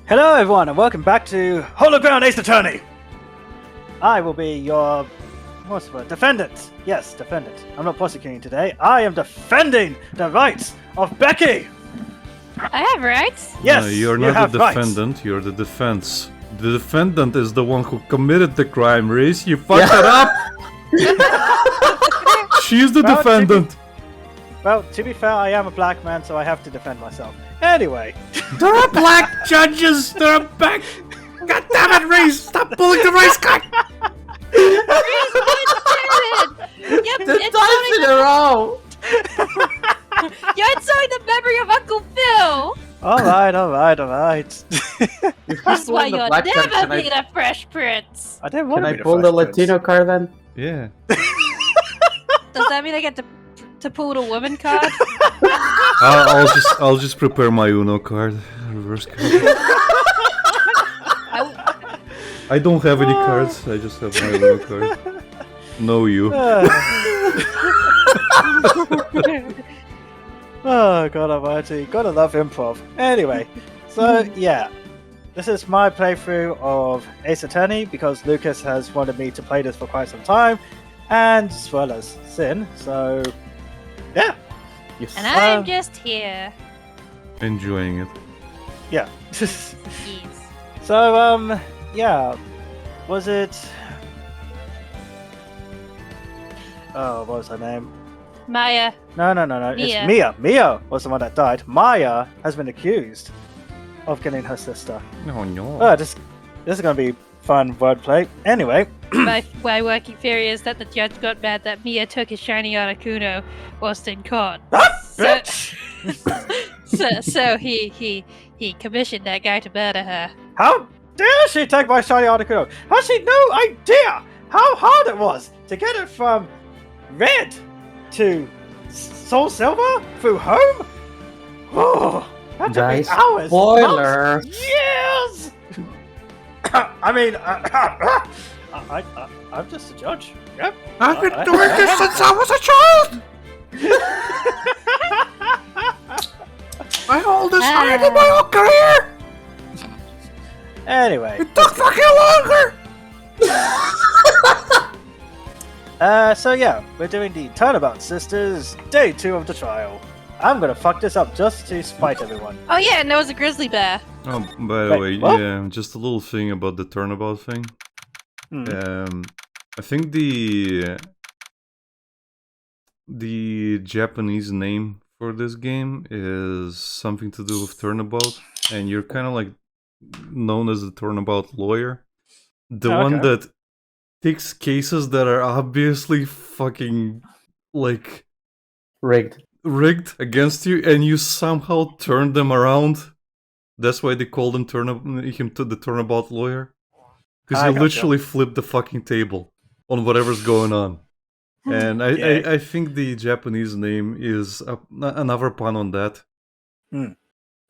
Hello, everyone, and welcome back to Hologround Ace Attorney. I will be your what's the word? Defendant. Yes, defendant. I'm not prosecuting today. I am defending the rights of Becky. I have rights. Yes, you're you not have the defendant. rights. You're the defense. The defendant is the one who committed the crime, Rhys. You fucked it up. She's the defendant. Well, to be fair, I am a black man, so I have to defend myself. Anyway. There are black judges. There are black. God damn it, Rhys! Stop pulling the rice cut. The times in a row! You're insulting the memory of Uncle Phil! Alright. That's why you'll black card, never can be the Fresh Prince! I didn't want Can to I be pull the first Latino card then? Yeah. Does that mean I get to pull the woman card? I'll just prepare my Uno card. Reverse card. I don't have any cards. I just have my Uno card. No, you. Oh, God almighty. Gotta love improv. Anyway, so yeah. This is my playthrough of Ace Attorney because Lucas has wanted me to play this for quite some time, and as well as Sin, so yeah. Yes. And I'm just here. Enjoying it. Yeah. Yes. So, yeah. Was it... Oh, what was her name? Maya. No. Mia. It's Mia. Mia was the one that died. Maya has been accused of killing her sister. No. Oh, this is going to be fun wordplay. Anyway. My working theory is that the judge got mad that Mia took his shiny Articuno whilst in court. Bitch! So he commissioned that guy to murder her. How dare she take my shiny Articuno? Has she no idea how hard it was to get it from red to soul silver through home? Oh, that took me Guys, hours. spoiler. months, years. I mean, I'm just a judge. Yep. I've been doing this since I was a child. I hold this higher than my whole career. Anyway. It took fucking longer. So yeah, we're doing the Turnabout Sisters, day 2 of the trial. I'm gonna fuck this up just to spite everyone. Oh yeah, and there was a grizzly bear. Oh, by the Wait, way, what? yeah, just a little thing about the turnabout thing. Hmm. I think the Japanese name for this game is something to do with turnabout, and you're kind of like known as the turnabout lawyer, the one Okay. that takes cases that are obviously fucking like Rigged. rigged against you, and you somehow turn them around. That's why they called him the turnabout lawyer. Because I you gotcha. literally flip the fucking table on whatever's going on. And Yeah. I think the Japanese name is another pun on that. Hmm.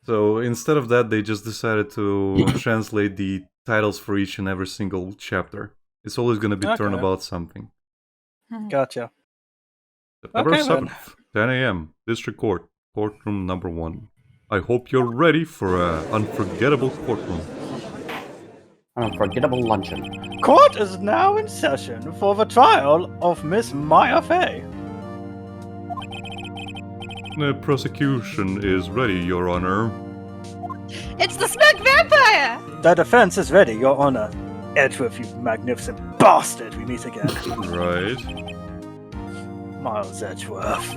So instead of that, they just decided to translate the titles for each and every single chapter. It's always going to be Okay. turnabout something. Gotcha. September Okay, then. 7th, 10 a.m., District Court, courtroom number 1. I hope you're ready for an unforgettable courtroom. Unforgettable luncheon. Court is now in session for the trial of Miss Maya Fey. The prosecution is ready, Your Honor. It's the smug vampire! The defense is ready, Your Honor. Edgeworth, you magnificent bastard, we meet again. Right. Miles Edgeworth.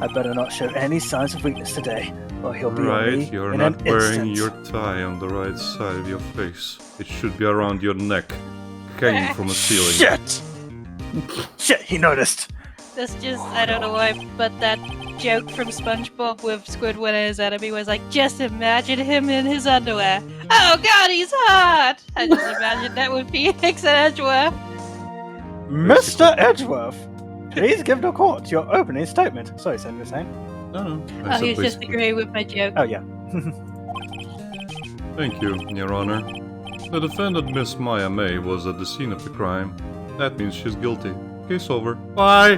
I better not show any signs of weakness today, or he'll be on Right, me you're in not an wearing instant. your tie on the right side of your face. It should be around your neck, hanging from a ceiling. Shit! Shit, he noticed! That's just, I don't know why, but that joke from SpongeBob with Squidward as enemy was like, just imagine him in his underwear. Oh god, he's hot! I just imagine that with Phoenix and Edgeworth. Mr. Edgeworth, please give the court your opening statement. Sorry, Sam, you're saying? No, Oh, he was just agreeing with my joke. Oh, yeah. Thank you, Your Honor. The defendant, Miss Maya May, was at the scene of the crime. That means she's guilty. Case over. Bye!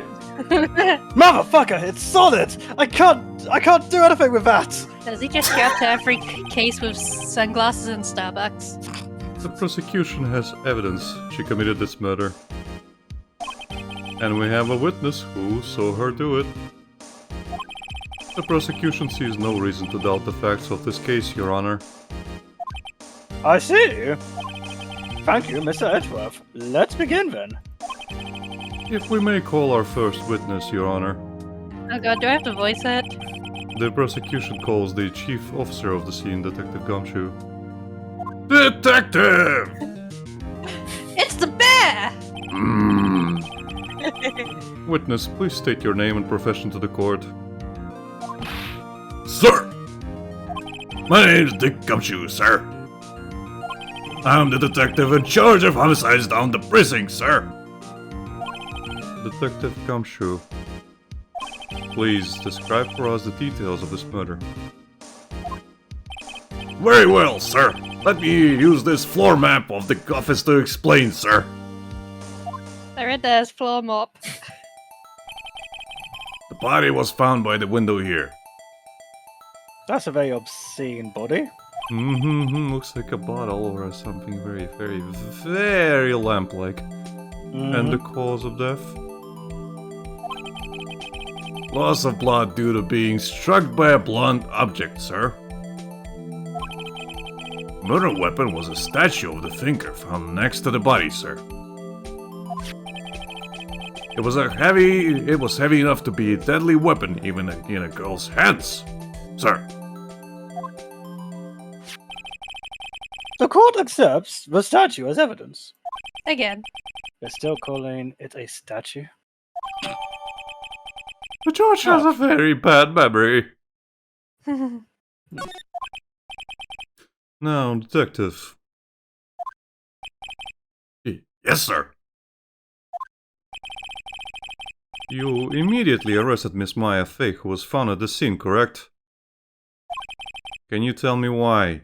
Motherfucker, it's solid! I can't do anything with that! Does he just show up to every case with sunglasses and Starbucks? The prosecution has evidence she committed this murder. And we have a witness who saw her do it. The prosecution sees no reason to doubt the facts of this case, Your Honor. I see. Thank you, Mr. Edgeworth. Let's begin then. If we may call our first witness, Your Honor. Oh god, do I have to voice it? The prosecution calls the chief officer of the scene, Detective Gumshoe. Detective! It's the bear! Witness, please state your name and profession to the court. Sir! My name's Dick Gumshoe, sir. I'm the detective in charge of homicides down the precinct, sir. Detective Gumshoe, please describe for us the details of this murder. Very well, sir. Let me use this floor map of the office to explain, sir. I read that as floor mop. The body was found by the window here. That's a very obscene body. Looks like a bottle or something very lamp-like. And the cause of death? Loss of blood due to being struck by a blunt object, sir. Murder weapon was a statue of the thinker found next to the body, sir. It was heavy enough to be a deadly weapon even in a girl's hands, sir. The court accepts the statue as evidence. Again. They're still calling it a statue. The judge has a very bad memory. Now, detective. Yes, sir. You immediately arrested Miss Maya Fay, who was found at the scene, correct? Can you tell me why?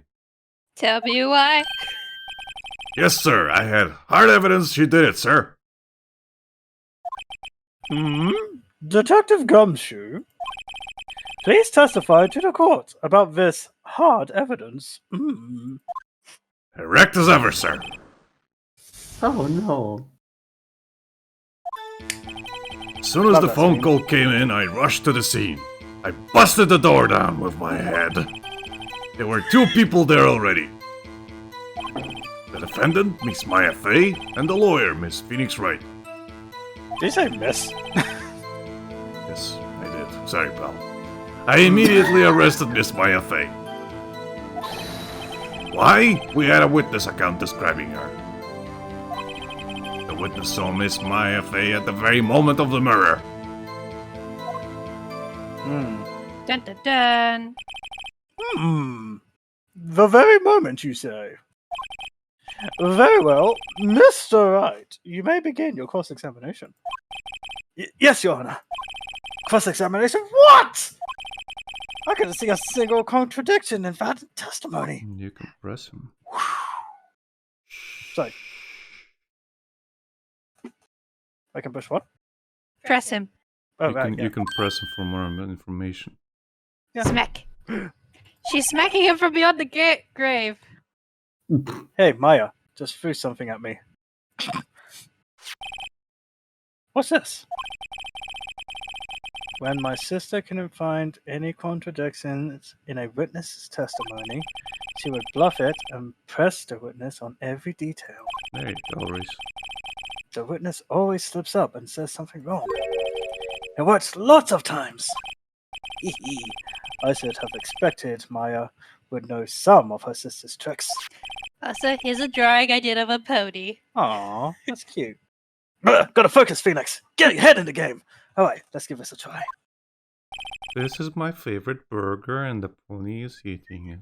Tell me why. Yes, sir. I had hard evidence she did it, sir. Detective Gumshoe, please testify to the court about this hard evidence. Erect as ever, sir. Oh no. As soon as Love the that phone scene. call came in, I rushed to the scene. I busted the door down with my head. There were 2 people there already. The defendant, Miss Maya Fay, and the lawyer, Miss Phoenix Wright. Did you say miss? Yes, I did. Sorry, pal. I immediately arrested Miss Maya Fay. Why? We had a witness account describing her. The witness saw Miss Maya Fay at the very moment of the murder. Dun dun dun. The very moment, you say? Very well, Mr. Wright, you may begin your cross-examination. Yes, Your Honor. Cross-examination? What? I couldn't see a single contradiction in that testimony. You can press him. Sorry. I can push what? Press him. Oh, you, right, can, yeah. you can press him for more information. Yeah. Smack. She's smacking him from beyond the grave. Hey, Maya, just threw something at me. What's this? When my sister couldn't find any contradictions in a witness's testimony, she would bluff it and press the witness on every detail. There you go, Rhys. The witness always slips up and says something wrong. It works lots of times. I should have expected Maya would know some of her sister's tricks. Also, here's a drawing I did of a pony. Aw, that's cute. Gotta focus, Phoenix. Get your head in the game. All right, let's give this a try. This is my favorite burger, and the pony is eating it.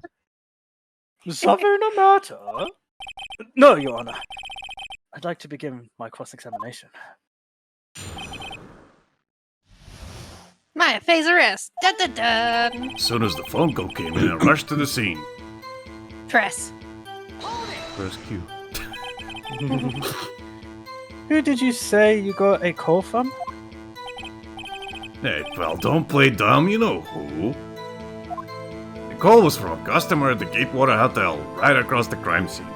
Something the matter? No, Your Honor. I'd like to begin my cross-examination. Maya Fay's arrest. Dun dun dun. As soon as the phone call came in, I rushed to the scene. Press. Press Q. Who did you say you got a call from? Hey, pal, don't play dumb, you know who. The call was from a customer at the Gatewater Hotel, right across the crime scene.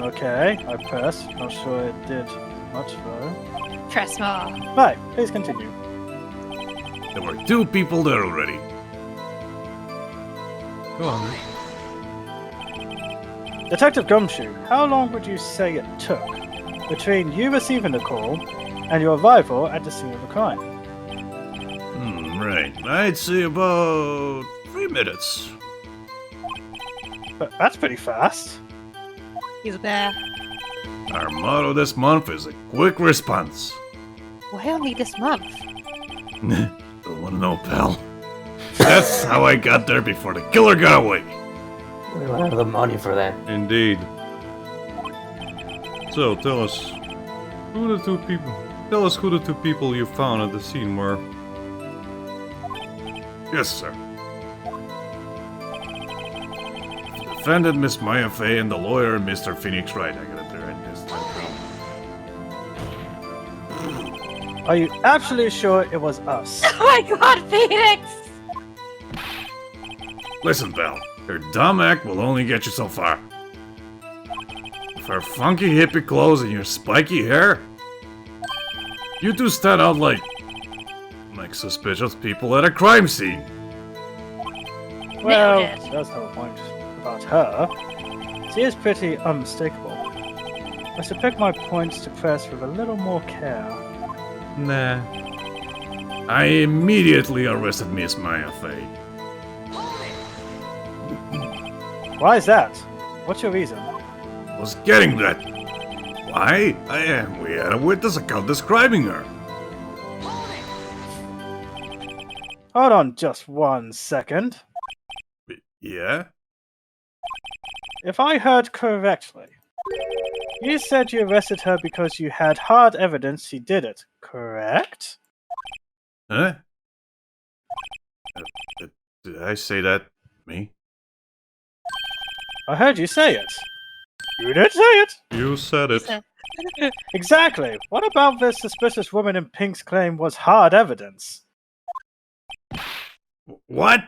Okay. I pressed. Not sure it did much though. Press more. Right, please continue. There were 2 people there already. Go on. Detective Gumshoe, how long would you say it took between you receiving the call and your arrival at the scene of the crime? Right. I'd say about 3 minutes. But that's pretty fast. He's a bear. Our motto this month is a quick response. Why only this month? Don't wanna know, pal. That's how I got there before the killer got away. We don't have the money for that. Indeed. So, tell us who the 2 people. Tell us who the 2 people you found at the scene were. Yes, sir. The defendant, Miss Maya Fey, and the lawyer, Mr. Phoenix Wright. I got it there right this time. Are you absolutely sure it was us? Oh my god, Phoenix! Listen, pal. Your dumb act will only get you so far. With her funky hippie clothes and your spiky hair, you 2 stand out like suspicious people at a crime scene. Well, Nailed it. that's no point about her. She is pretty unmistakable. I should pick my points to press with a little more care. Nah. I immediately arrested Miss Maya Fey. Why is that? What's your reason? Was getting that. Why? We had a witness account describing her. Hold on just 1 second. Yeah? If I heard correctly, you said you arrested her because you had hard evidence she did it, correct? Huh? Did I say that? Me? I heard you say it. You did say it. You said it. Exactly. What about this suspicious woman in pink's claim was hard evidence? What?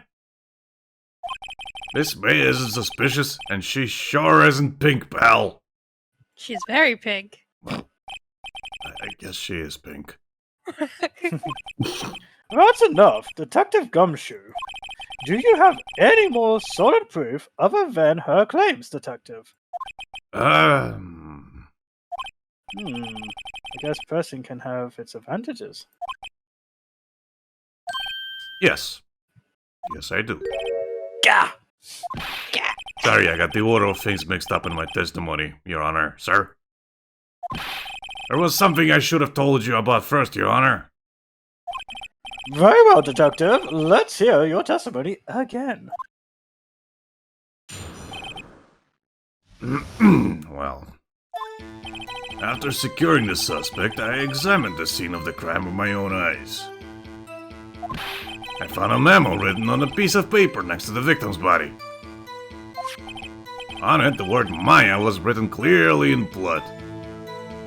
Miss May isn't suspicious, and she sure isn't pink, pal. She's very pink. Well, I guess she is pink. That's enough, Detective Gumshoe. Do you have any more solid proof other than her claims, Detective? Uh, I guess pressing can have its advantages. Yes. Yes, I do. Gah! Sorry, I got the order of things mixed up in my testimony, Your Honor, sir. There was something I should have told you about first, Your Honor. Very well, Detective. Let's hear your testimony again. Well, after securing the suspect, I examined the scene of the crime with my own eyes. I found a memo written on a piece of paper next to the victim's body. On it, the word Maya was written clearly in blood.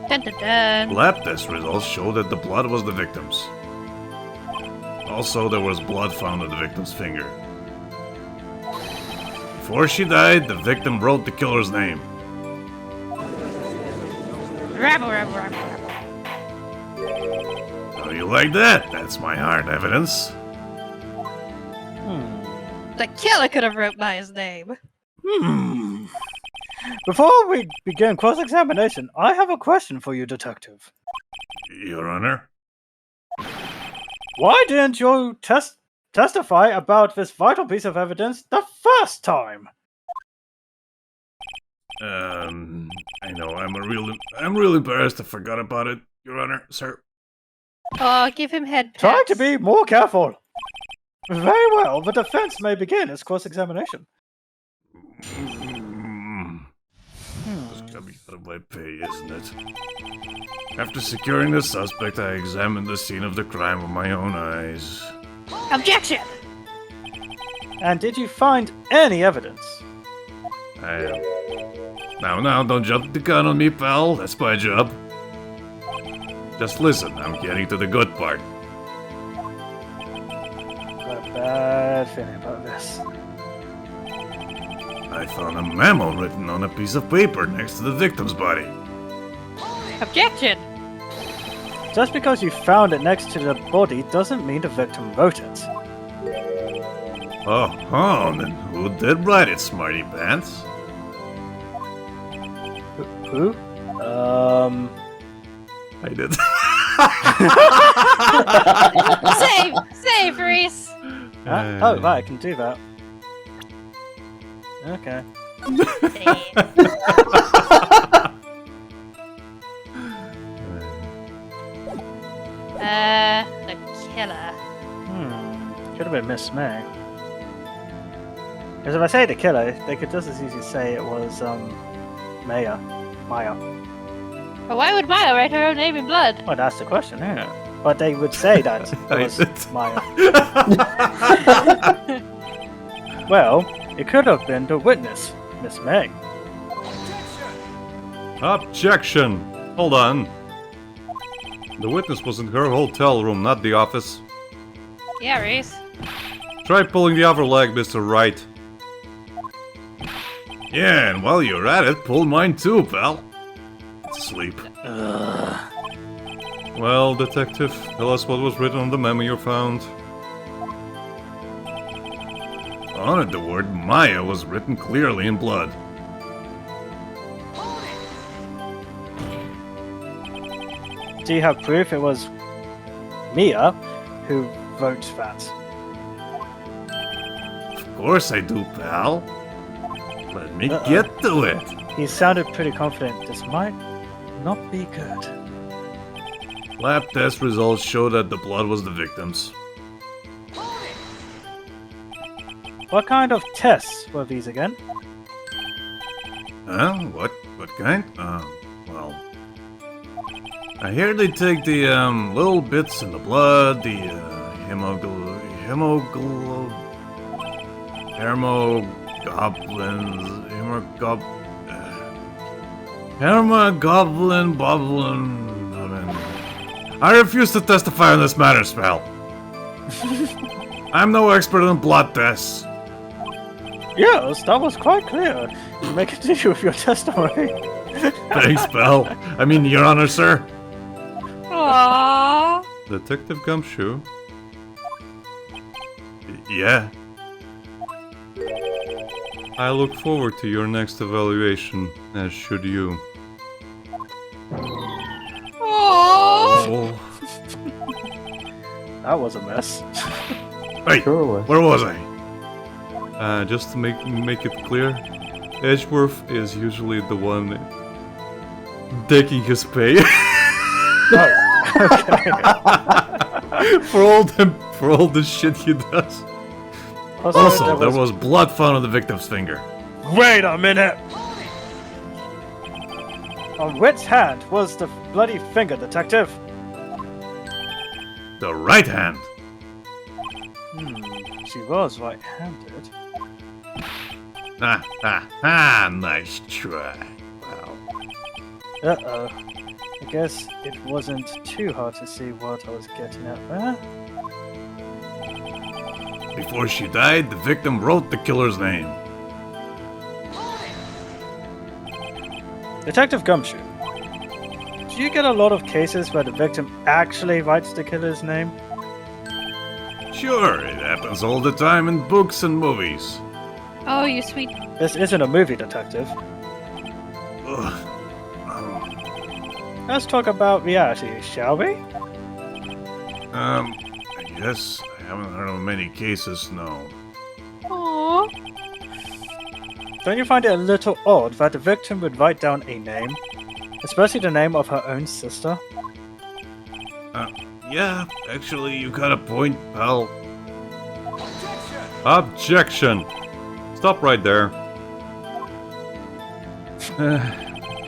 Dun dun dun. Lab test results showed that the blood was the victim's. Also, there was blood found on the victim's finger. Before she died, the victim wrote the killer's name. Rabble, rabble, rabble, rabble. How you like that? That's my hard evidence. The killer could have wrote by his name. Before we begin cross-examination, I have a question for you, Detective. Your Honor? Why didn't you testify about this vital piece of evidence the first time? I know, I'm real embarrassed I forgot about it, Your Honor, sir. Oh, give him head pats. Try to be more careful. Very well, the defense may begin its cross-examination. It's gonna be out of my pay, isn't it? After securing the suspect, I examined the scene of the crime with my own eyes. Objection! And did you find any evidence? I Now, don't jump the gun on me, pal. That's my job. Just listen, I'm getting to the good part. Got a bad feeling about this. I found a memo written on a piece of paper next to the victim's body. Objection! Just because you found it next to the body doesn't mean the victim wrote it. Oh, then who did write it, smarty pants? Who? I did. Save, Rhys! Oh, right, I can do that. Okay. Save. The killer. Could have been Miss May. Because if I say the killer, they could just as easily say it was, Maya. But why would Maya write her own name in blood? Well, that's the question, isn't it? But they would say that it I was did. Maya. Well, it could have been the witness, Miss May. Objection! Hold on. The witness was in her hotel room, not the office. Yeah, Rhys. Try pulling the other leg, Mr. Wright. Yeah, and while you're at it, pull mine too, pal. It's asleep. Well, detective, tell us what was written on the memo you found. On it, the word Maya was written clearly in blood. Do you have proof it was Mia who wrote that? Of course I do, pal. Let me get to it. He sounded pretty confident this might not be good. Lab test results show that the blood was the victim's. What kind of tests were these again? Huh? What kind? Well... I hear they take the, little bits in the blood, the, hemoglobins, I refuse to testify on this matter, Spell. I'm no expert on blood tests. Yes, that was quite clear. You may continue with your testimony. Thanks, Spell. I mean, Your Honor, sir. Aww. Detective Gumshoe? Yeah. I look forward to your next evaluation, as should you. Aww. Oh. That was a mess. Hey, Sure was. where was I? Just to make it clear, Edgeworth is usually the one taking his pay for all the shit he does. Also, there was blood found on the victim's finger. Wait a minute! On which hand was the bloody finger, detective? The right hand. She was right-handed. Nice try. Wow. Uh-oh. I guess it wasn't too hard to see what I was getting at there. Before she died, the victim wrote the killer's name. Detective Gumshoe, do you get a lot of cases where the victim actually writes the killer's name? Sure, it happens all the time in books and movies. Oh, you sweet. This isn't a movie, detective. Ugh. Let's talk about reality, shall we? I guess I haven't heard of many cases, no. Aww. Don't you find it a little odd that the victim would write down a name, especially the name of her own sister? Yeah, actually, you got a point, pal. Objection! Stop right there.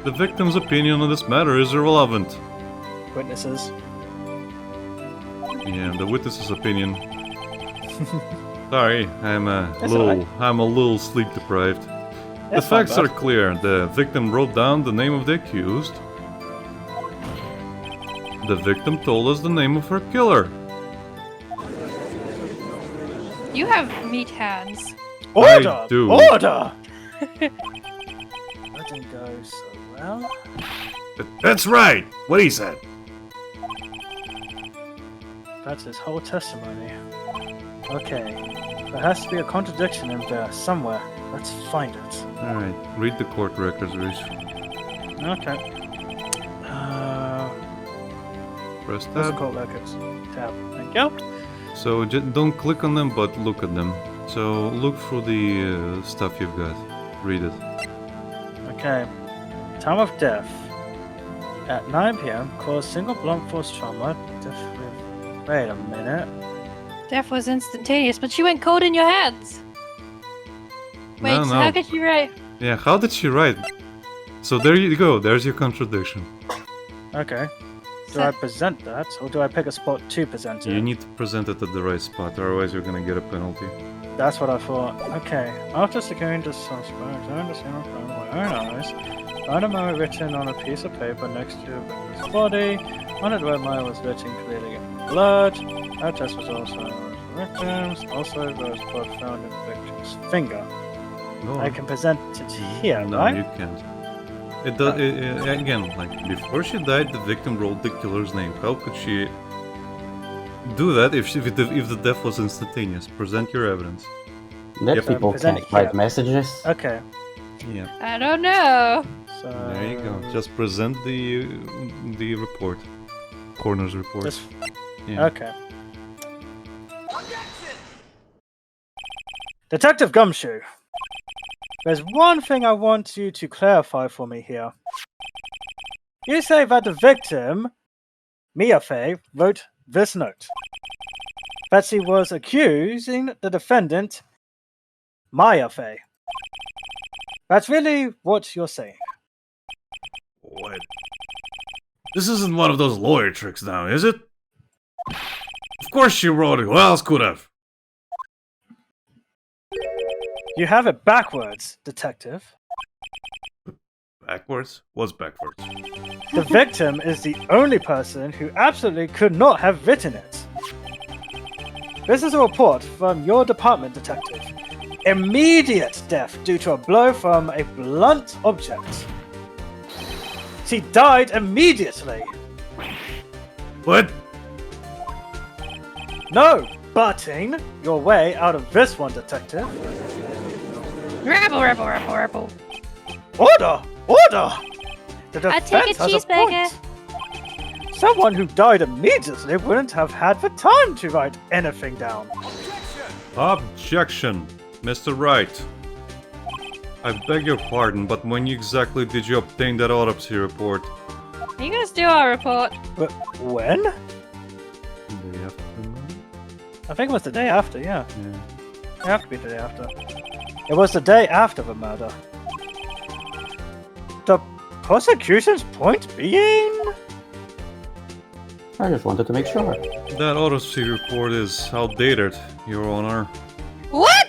The victim's opinion on this matter is irrelevant. Witnesses. Yeah, the witness's opinion. Sorry, I'm a That's little, alright. I'm a little sleep deprived. The It's not facts are bad. clear. The victim wrote down the name of the accused. The victim told us the name of her killer. You have meat hands. Order! do. Order! That didn't go so well. That's right. What he said. That's his whole testimony. Okay. There has to be a contradiction in there somewhere. Let's find it. Alright, read the court records, Rhys. Okay. Press Where's the tab. court records? Tab. Thank you. So don't click on them, but look at them. So look through the stuff you've got. Read it. Okay. Time of death. At 9 p.m. caused single blunt force trauma. Wait a minute. Death was instantaneous, but she went cold in your hands. Wait, No, so no. how could she write? Yeah, how did she write? So there you go, there's your contradiction. Okay. Do So- I present that, or do I pick a spot to present it? You need to present it at the right spot, otherwise you're gonna get a penalty. That's what I thought. Okay. After securing the suspect, I understand with my own eyes. Found a memo written on a piece of paper next to the victim's body. On it, where mine was written clearly in blood. That test was also on the victims. Also, there was blood found in the victim's finger. No, I can present it here, no, right? you can't. It does again. Like before she died, the victim wrote the killer's name. How could she do that if the death was instantaneous? Present your evidence. That Yep. people Present can't it write here. messages. Okay. Yeah. I don't know. So There you go. Just present the report. Coroner's report. This, Yeah. okay. Detective Gumshoe. There's one thing I want you to clarify for me here. You say that the victim, Mia Fey, wrote this note. That she was accusing the defendant, Maya Fey. That's really what you're saying. What? This isn't one of those lawyer tricks now, is it? Of course she wrote it. Who else could have? You have it backwards, detective. Backwards? What's backwards? The victim is the only person who absolutely could not have written it. This is a report from your department, detective. Immediate death due to a blow from a blunt object. She died immediately. What? No butting your way out of this one, detective. Rebel, rebel, rebel, rebel. Order! Order! The I take a defense has cheeseburger. point. Someone who died immediately wouldn't have had the time to write anything down. Objection, Mr. Wright. I beg your pardon, but when exactly did you obtain that autopsy report? Are you gonna steal our report? But when? Day after. I think it was the day after, yeah. Yeah. It have to be the day after. It was the day after the murder. The prosecution's point being? I just wanted to make sure. That autopsy report is outdated, Your Honor. What?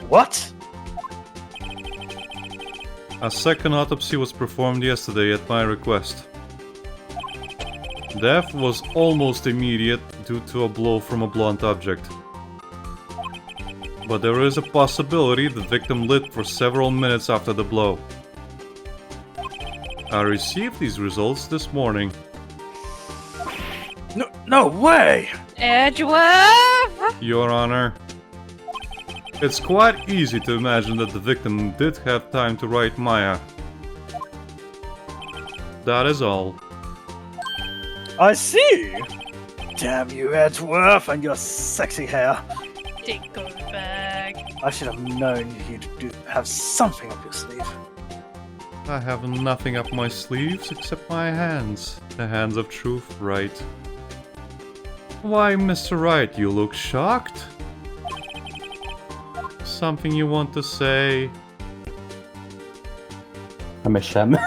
What? A second autopsy was performed yesterday at my request. Death was almost immediate due to a blow from a blunt object. But there is a possibility the victim lived for several minutes after the blow. I received these results this morning. No way! Edgeworth? Your Honor, it's quite easy to imagine that the victim did have time to write Maya. That is all. I see! Damn you, Edgeworth, and your sexy hair. Dingle bag. I should have known you'd have something up your sleeve. I have nothing up my sleeves except my hands. The hands of truth, Wright. Why, Mr. Wright, you look shocked? Something you want to say? I'm a sham.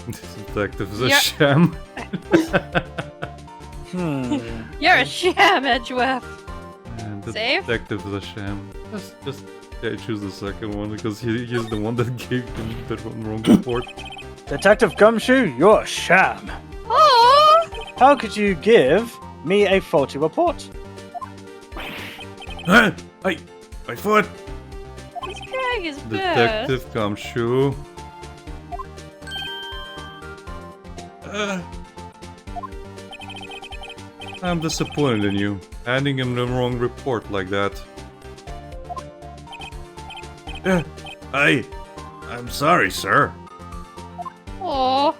This detective is a Yeah. sham. You're a sham, Edgeworth. And the Save? detective is a sham. Just Yeah, I choose the second one because he's the one that gave him the wrong report. Detective Gumshoe, you're a sham. Oh, How could you give me a faulty report? Huh? I thought. he's trying his best. Detective Gumshoe. I'm disappointed in you, handing him the wrong report like that. I'm sorry, sir. Oh,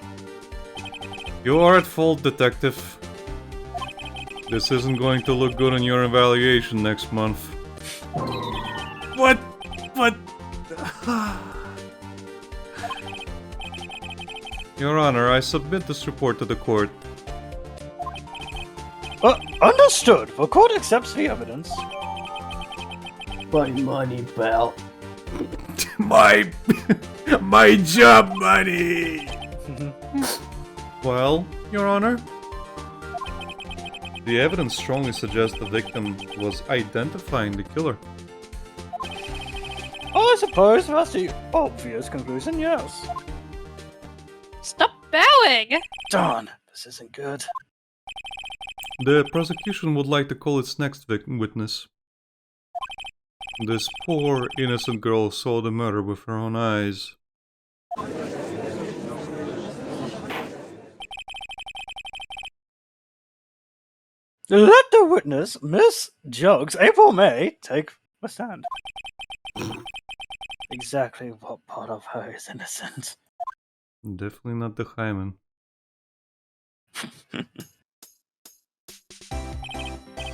You are at fault, Detective. This isn't going to look good on your evaluation next month. What? Your Honor, I submit this report to the court. Understood. The court accepts the evidence. My money, pal. My job money. Well, Your Honor, the evidence strongly suggests the victim was identifying the killer. I suppose that's the obvious conclusion, yes. stop bowing. Darn, this isn't good. The prosecution would like to call its next witness. This poor, innocent girl saw the murder with her own eyes. Let the witness, Miss Jugs, April May, take the stand. Exactly what part of her is innocent? Definitely not the hymen.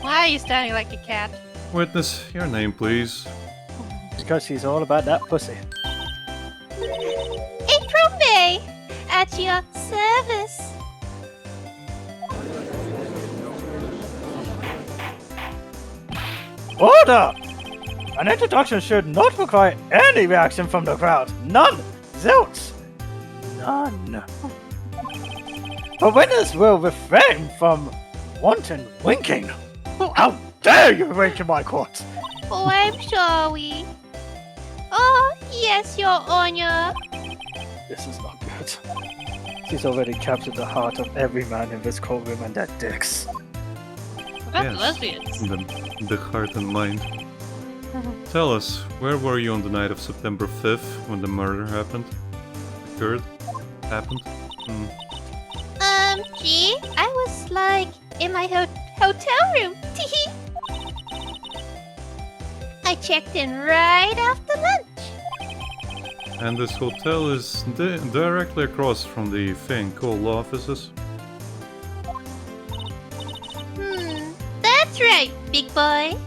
Why are you standing like a cat? Witness, your name, please. Because she's all about that pussy. April May, at your service. Order! An introduction should not require any reaction from the crowd. None! Zilch! None. The witness will refrain from wanton winking. How dare you wink in my court? Oh, I'm sorry. Oh, yes, Your Honor. This is not good. She's already captured the heart of every man in this courtroom and their dicks. What about the lesbians? The heart and mind. Tell us, where were you on the night of September 5th when the murder happened? Occurred? Happened? Gee, I was like in my hotel room. Teehee. I checked in right after lunch. And this hotel is directly across from the Fane Cole offices. That's right, big boy.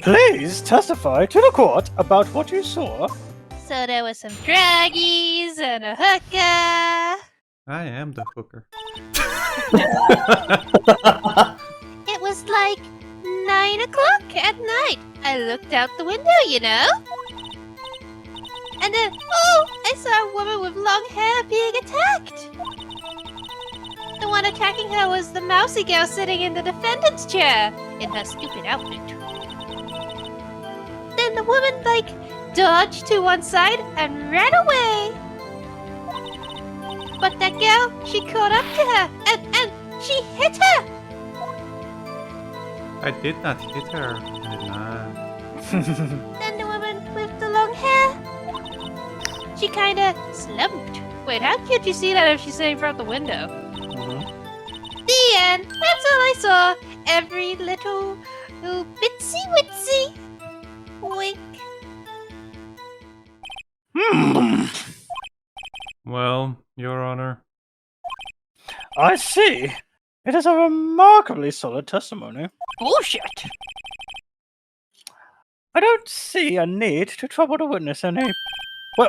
Please testify to the court about what you saw. So there was some druggies and a hooker. I am the hooker. It was like 9 o'clock at night. I looked out the window, you know. And then, I saw a woman with long hair being attacked. The one attacking her was the mousy girl sitting in the defendant's chair in her stupid outfit. Then the woman, dodged to one side and ran away. But that girl, she caught up to her and she hit her. I did not hit her. I did not. Then the woman with the long hair, she kinda slumped. Wait, how could you see that if she's sitting from the window? The end. That's all I saw. Every little bitsy witsy. Wink. Well, Your Honor. I see. It is a remarkably solid testimony. Bullshit. I don't see a need to trouble the witness any.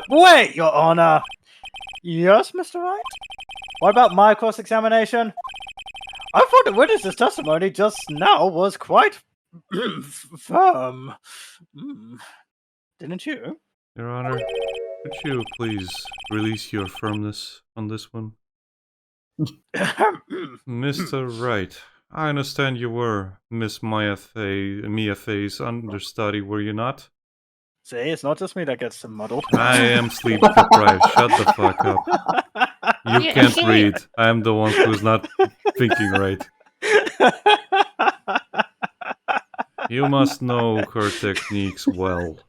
Wait, Your Honor. Yes, Mr. Wright? What about my cross-examination? I thought the witness's testimony just now was quite firm. Didn't you? Your Honor, could you please release your firmness on this one? Mr. Wright, I understand you were Miss Mia Fey's understudy, were you not? See, it's not just me that gets muddled. I am sleep deprived. Shut the fuck up. You Yeah. can't read. I am the one who's not thinking right. You must know her techniques well.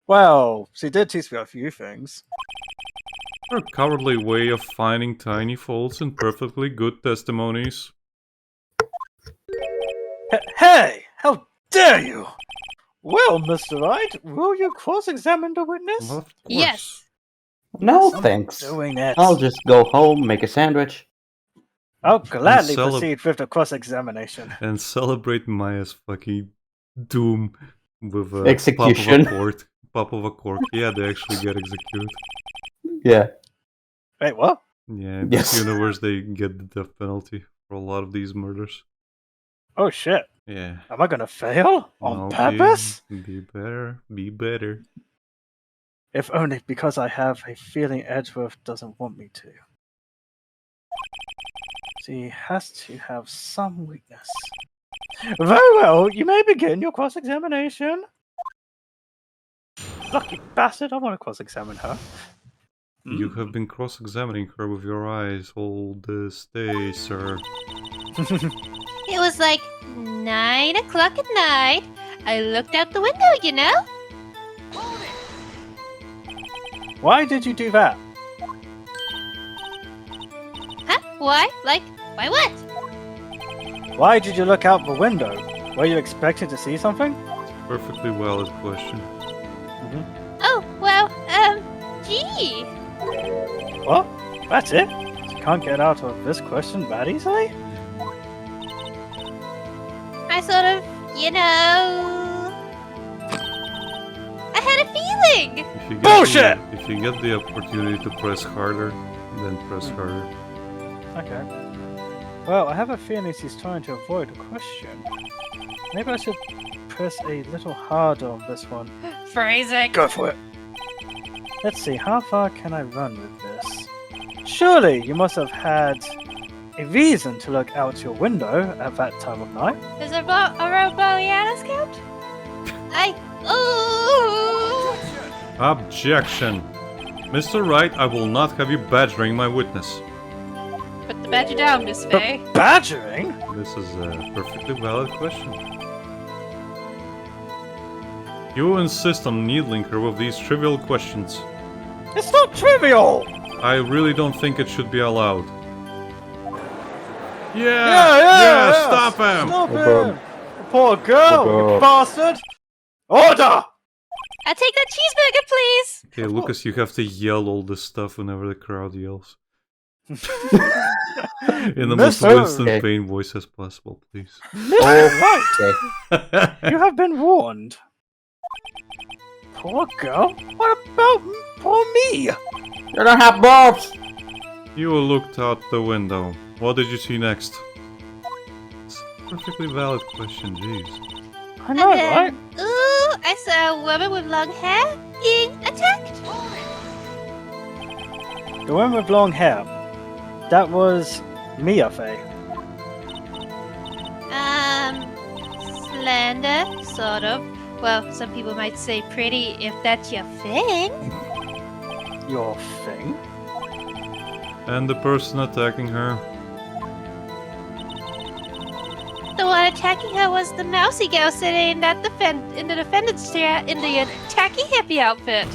Well, she did teach me a few things. Her cowardly way of finding tiny faults in perfectly good testimonies. Hey! How dare you! Well, Mr. Wright, will you cross-examine the witness? Well, of course. Yes. No, I'm thanks. doing it. I'll just go home, make a sandwich. I'll gladly celeb- proceed with the cross-examination. And celebrate Maya's fucking doom with a Execution. Pop of a cork. Yeah, they actually get executed. Yeah. Wait, what? Yeah, in Yes. this universe they get the death penalty for a lot of these murders. Oh shit. Yeah. Am I gonna fail? On No, purpose? Be better. Be better. If only because I have a feeling Edgeworth doesn't want me to. She has to have some weakness. Very well, you may begin your cross-examination. Lucky bastard, I want to cross-examine her. You have been cross-examining her with your eyes all this day, sir. It was like 9 o'clock at night. I looked out the window, you know? Why did you do that? Huh? Why? Like, why what? Why did you look out the window? Were you expecting to see something? Perfectly valid question. Oh, well, gee. What? That's it? You can't get out of this question that easily? I sort of, you know... I had a feeling! If you get Bullshit! if you get the opportunity to press harder, then press harder. Okay. Well, I have a feeling she's trying to avoid a question. Maybe I should press a little harder on this one. Phrasing. Go for it! Let's see, how far can I run with this? Surely you must have had a reason to look out your window at that time of night. Is a road Borealis count? Ooh! Objection! Mr. Wright, I will not have you badgering my witness. Put the badger down, Miss Faye. Badgering? This is a perfectly valid question. You insist on needling her with these trivial questions. It's not trivial! I really don't think it should be allowed. Yeah, Stop him! Stop Oh, him! Poor girl, Oh, you bastard! Order! I'll take that cheeseburger, please! Okay, Lucas, you have to yell all this stuff whenever the crowd yells. In the most Mister- Winston Okay. Payne voice as possible, please. Right, Okay. you have been warned. Poor girl? What about poor me? You don't have balls! You looked out the window. What did you see next? It's a perfectly valid question, jeez. I know, And then, right? ooh, I saw a woman with long hair being attacked. The one with long hair. That was Mia Faye. Slender, sort of. Well, some people might say pretty if that's your thing. Your thing? And the person attacking her? The one attacking her was the mousy girl sitting at in the defendant's chair in the tacky hippie outfit.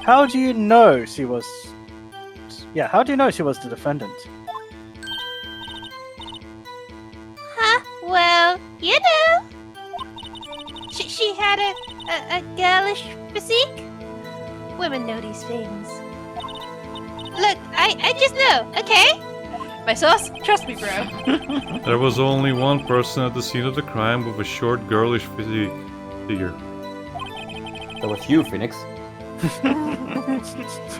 How do you know she was... Yeah, how do you know she was the defendant? Huh? Well, you know. She had a girlish physique. Women know these things. Look, I just know, okay? My sauce? Trust me, bro. There was only one person at the scene of the crime with a short, girlish figure. That was you, Phoenix.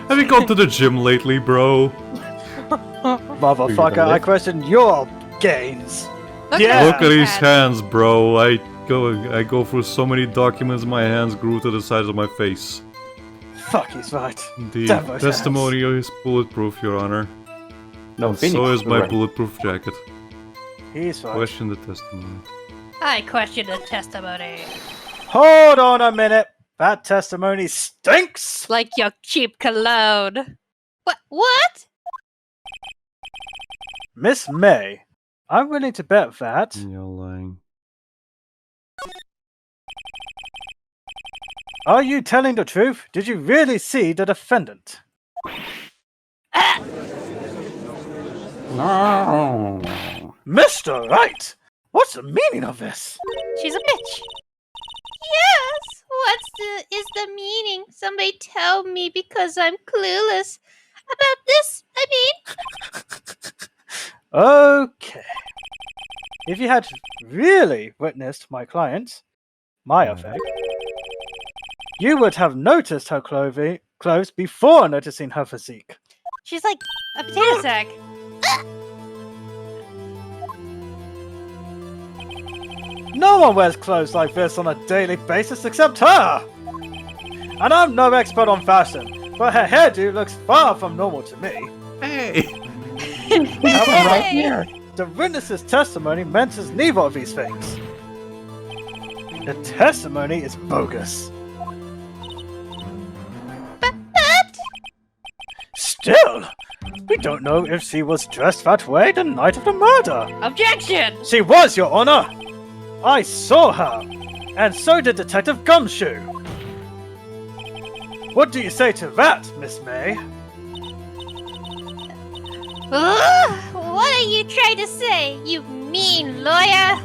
Have you gone to the gym lately, bro? Motherfucker, I question your gains. Yeah. Look at his hands, bro. I go through so many documents, my hands grew to the size of my face. Fuck, he's right. The Damn those testimony is bulletproof, Your Honor. No, And Phoenix. so is my right. bulletproof jacket. He's right. Question the testimony. I question the testimony. Hold on a minute. That testimony stinks. Like your cheap cologne. What? Miss May, I'm willing to bet that. You're lying. Are you telling the truth? Did you really see the defendant? No. Mr. Wright, what's the meaning of this? She's a bitch. Yes. Is the meaning? Somebody tell me because I'm clueless about this. I mean, Okay. If you had really witnessed my client, my affair, you would have noticed her clothes before noticing her physique. she's like a potato sack. No one wears clothes like this on a daily basis except her! And I'm no expert on fashion, but her hairdo looks far from normal to me. Hey! However, Right here. the witness's testimony mentions neither of these things. The testimony is bogus. But Still, we don't know if she was dressed that way the night of the murder. objection. She was, Your Honor! I saw her, and so did Detective Gumshoe. What do you say to that, Miss May? What are you trying to say, you mean lawyer?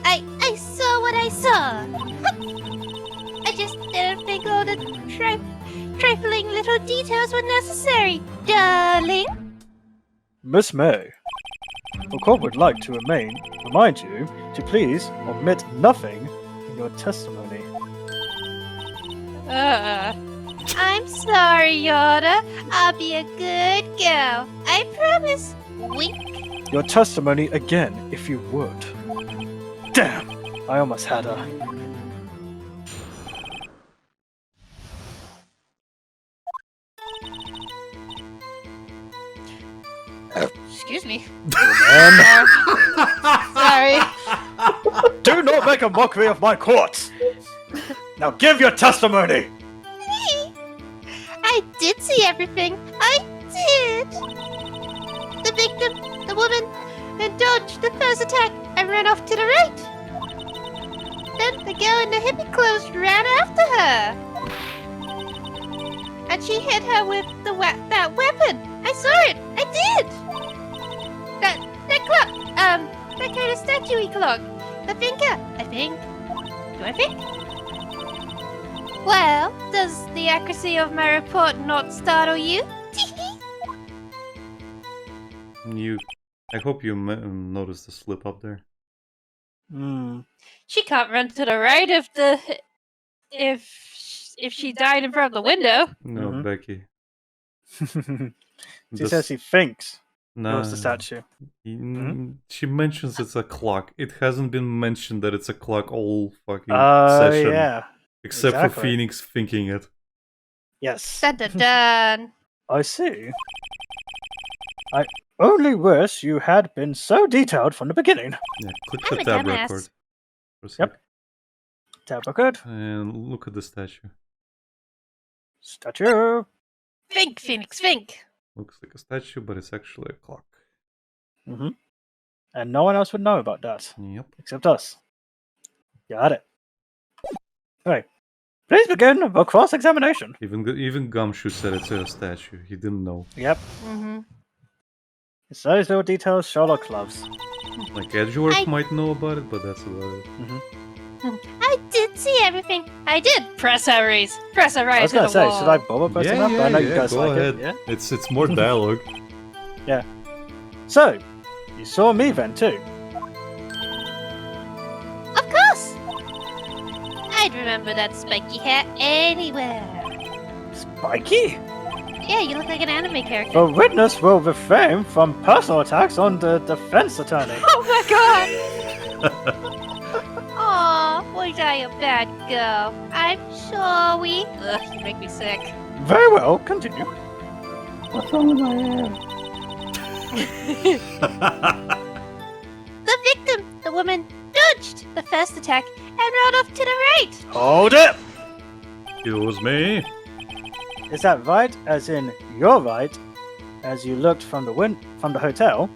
I saw what I saw. I just didn't think all the trifling little details were necessary, darling. Miss May, the court would like to remind you to please omit nothing in your testimony. I'm sorry, Yoda. I'll be a good girl. I promise. Wink. Your testimony again, if you would. Damn! I almost had her. Excuse me. Man, Sorry. do not make a mockery of my court! Now give your testimony! I did see everything. I did. The victim, the woman, had dodged the first attack and ran off to the right. Then the girl in the hippie clothes ran after her. And she hit her with that weapon. I saw it. I did. That clock. That kind of statue-y clock. The finger, I think. Do I think? Well, does the accuracy of my report not startle you? I hope you noticed the slip up there. She can't run to the right if she died in front of the window. No, Mhm. Becky. She says she thinks it Nah, was the statue. She mentions it's a clock. It hasn't been mentioned that it's a clock all fucking Oh, session. yeah. Except for exactly. Phoenix thinking it. Yes. Dun dun dun. I see. I only wish you had been so detailed from the beginning. Yeah, click I'm the a tab dumbass. record. For a sec. Yep. Tab record. And look at the statue. Statue. Think, Phoenix, think. Looks like a statue, but it's actually a clock. Mm-hmm. And no one else would know about that, Yep. except us. Got it. Alright. Please begin the cross-examination. Even Gumshoe said it's a statue. He didn't know. Yep. Mm-hmm. It's those little details Sherlock loves. Like Edgeworth I- might know about it, but that's about it. I did see everything. I did. Press her, Rhys. Press her right I was to gonna the say, wall. should I bother pressing up? I know you guys go like ahead. it. Yeah. It's more dialogue. So, you saw me then too. Of course. I'd remember that spiky hair anywhere. Spiky? Yeah, you look like an anime character. The witness will refrain from personal attacks on the defense attorney. Oh my god! Aw, was I a bad girl? I'm sorry. Ugh, you make me sick. Very well, continue. What's wrong with my hair? The victim, the woman, dodged the first attack and rode off to the right. Hold it! Excuse me. Is that right? As in, you're right. As you looked from the hotel.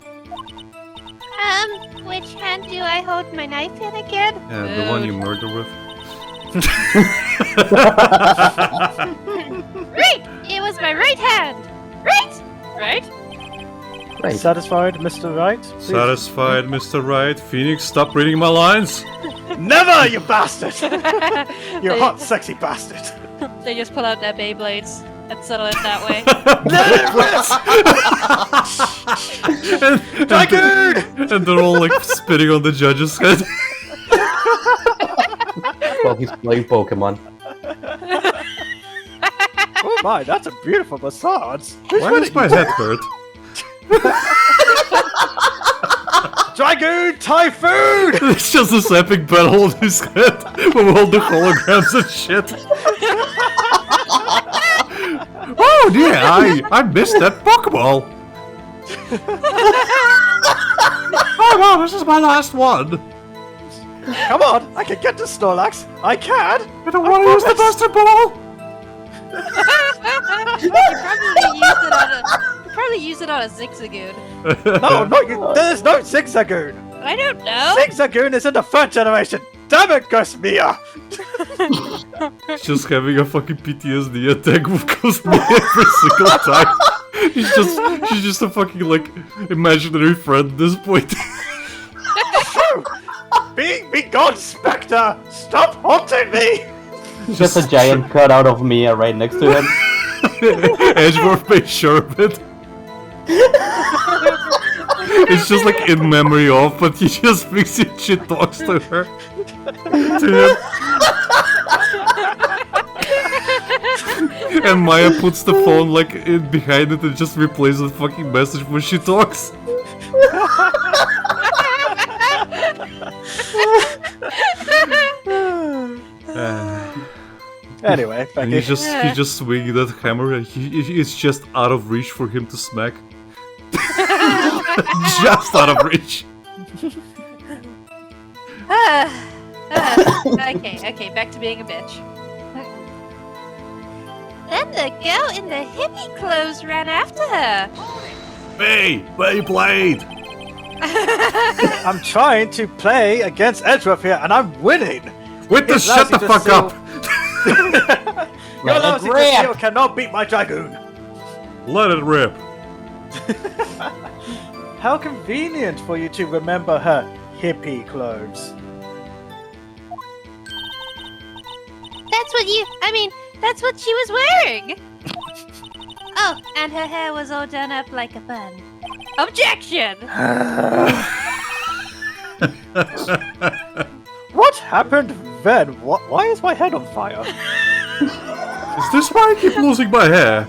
Which hand do I hold my knife in again? Yeah, the one you murder with. Right! It was my right hand! Right? Right? Right. Satisfied, Mr. Wright? Please. Satisfied, Mr. Wright. Phoenix, stop reading my lines. Never, you bastard! You hot, sexy bastard! They just pull out their Beyblades and settle it that way. Dragoon! And they're all like spitting on the judge's head. Well, he's playing Pokemon. Oh my, that's a beautiful massage. Why does my head hurt? Dragoon Typhoon! It's just this epic battle on his head with all the holograms and shit. Oh dear, I missed that Pokeball. Oh no, this is my last one. Come on, I can get to Snorlax. I can. I don't want to use the Buster Ball. Probably use it on a Zigzagoon. No, not you. There's no Zigzagoon. I don't know. Zigzagoon is in the third generation. Damn it, Gosmia! He's just having a fucking PTSD attack with Cosmia every single time. She's just a fucking like imaginary friend at this point. Be gone, Spectre! Stop haunting me! Just a giant cutout of Mia right next to him. Edgeworth made sure of it. It's just like in memory of, but he just thinks it shit talks to her. To him. And Maya puts the phone like in behind it and just replays the fucking message when she talks. Anyway, back And in. he's just swinging that hammer and it's just out of reach for him to smack. Just out of reach. Okay, back to being a bitch. Then the girl in the hippie clothes ran after her. Hey, Beyblade! I'm trying to play against Edgeworth here, and I'm winning! With the It shut allows the you to fuck up! Your Let it lousy rip. Castillo cannot beat my Dragoon! Let it rip. How convenient for you to remember her hippie clothes. That's what she was wearing. Oh, and her hair was all done up like a bun. Objection! What happened then? Why is my head on fire? Is this why I keep losing my hair?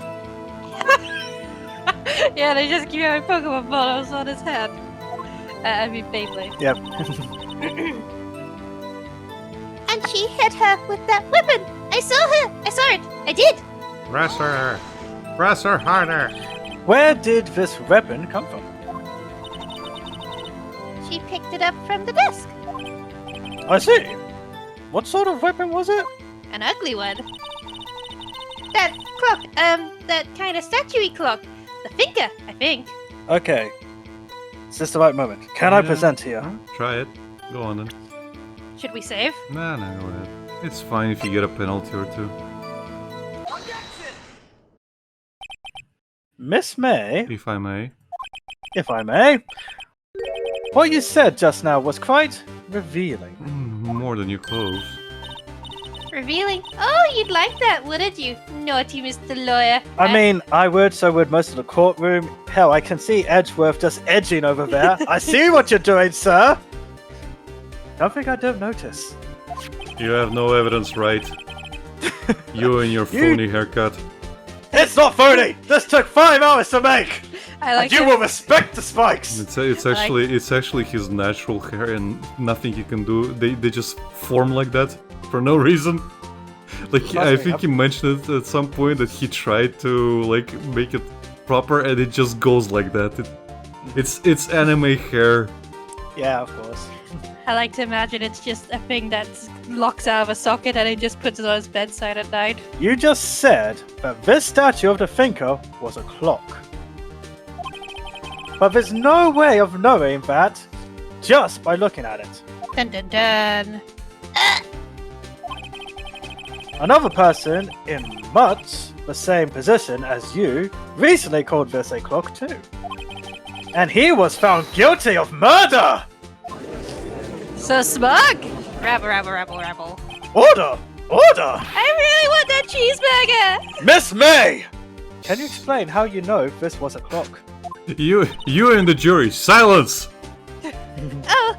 Yeah, they just keep having Pokemon photos on his head. I mean, Beyblade. Yep. And she hit her with that weapon. I saw her. I saw it. I did. Press her. Press her harder. Where did this weapon come from? She picked it up from the desk. I see. What sort of weapon was it? An ugly one. That clock, that kind of statuey clock. The finger, I think. Okay. Is this the right moment? Can I Yeah. present here? Try it. Go on then. Should we save? Nah, go ahead. It's fine if you get a penalty or two. Miss May, If I may. if I may, what you said just now was quite revealing. More than your clothes. Revealing. Oh, you'd like that, wouldn't you? Naughty Mr. Lawyer. I mean, I would, so would most of the courtroom. Hell, I can see Edgeworth just edging over there. I see what you're doing, sir! Don't think I don't notice. You have no evidence, right? You and your phony haircut. It's not phony! This took 5 hours to make! I like And you it. will respect the spikes! It's actually his natural hair and nothing he can do. They just form like that for no reason. Like I think he mentioned it at some point that he tried to like make it proper and it just goes like that. It's anime hair. Yeah, of course. I like to imagine it's just a thing that locks out of a socket and he just puts it on his bedside at night. You just said that this statue of the thinker was a clock. But there's no way of knowing that just by looking at it. Dun dun dun. Another person in much the same position as you recently called this a clock too. And he was found guilty of murder! So smug! Rabble, rabble, rabble, rabble. Order! Order! I really want that cheeseburger! Miss May! Can you explain how you know this was a clock? You and the jury, silence! Oh,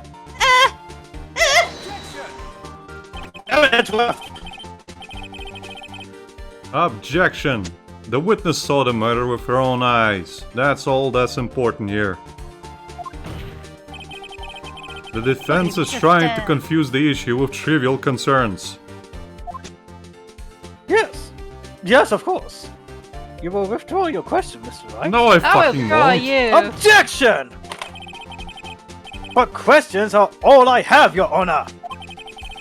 Evidence left! Objection! The witness saw the murder with her own eyes. That's all that's important here. The defense is trying to confuse the issue with trivial concerns. Yes. Yes, of course. You will withdraw your question, Mr. Wright. No, I I fucking will won't. you. Objection! But questions are all I have, Your Honor.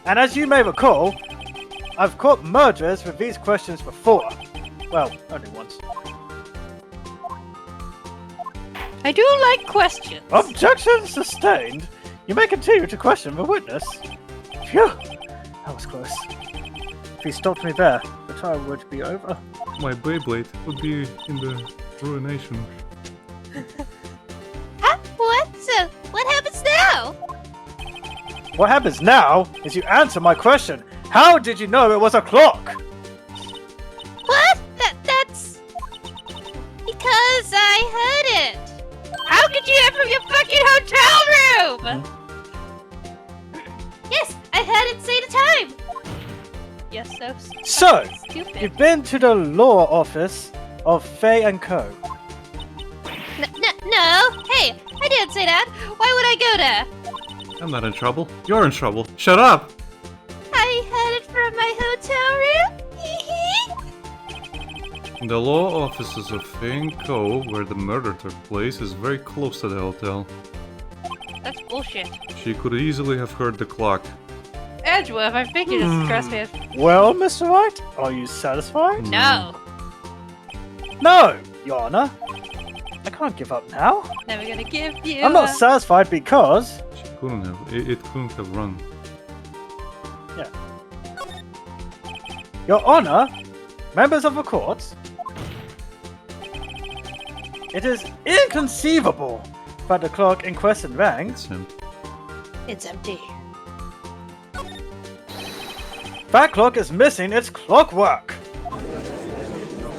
And as you may recall, I've caught murderers with these questions before. Well, only once. I do like questions. Objection sustained. You may continue to question the witness. Phew, that was close. If he stopped me there, the trial would be over. My Beyblade would be in the ruination. Huh? What happens now? What happens now is you answer my question. How did you know it was a clock? What? That's... Because I heard it. How could you hear from your fucking hotel room? Yes, I heard it say the time. You're so So, stupid. you've been to the law office of Faye and Co. No. Hey, I didn't say that. Why would I go there? I'm not in trouble. You're in trouble. Shut up! I heard it from my hotel room. The law offices of Fane Co., where the murder took place, is very close to the hotel. That's bullshit. She could easily have heard the clock. Edgeworth, I think you just stressed me. Well, Mr. Wright, are you satisfied? No. No, Your Honor. I can't give up now. Never gonna give you. I'm not satisfied because... She couldn't have. It couldn't have run. Your Honor, members of the court, it is inconceivable that the clock in question rang. It's him. It's empty. That clock is missing its clockwork.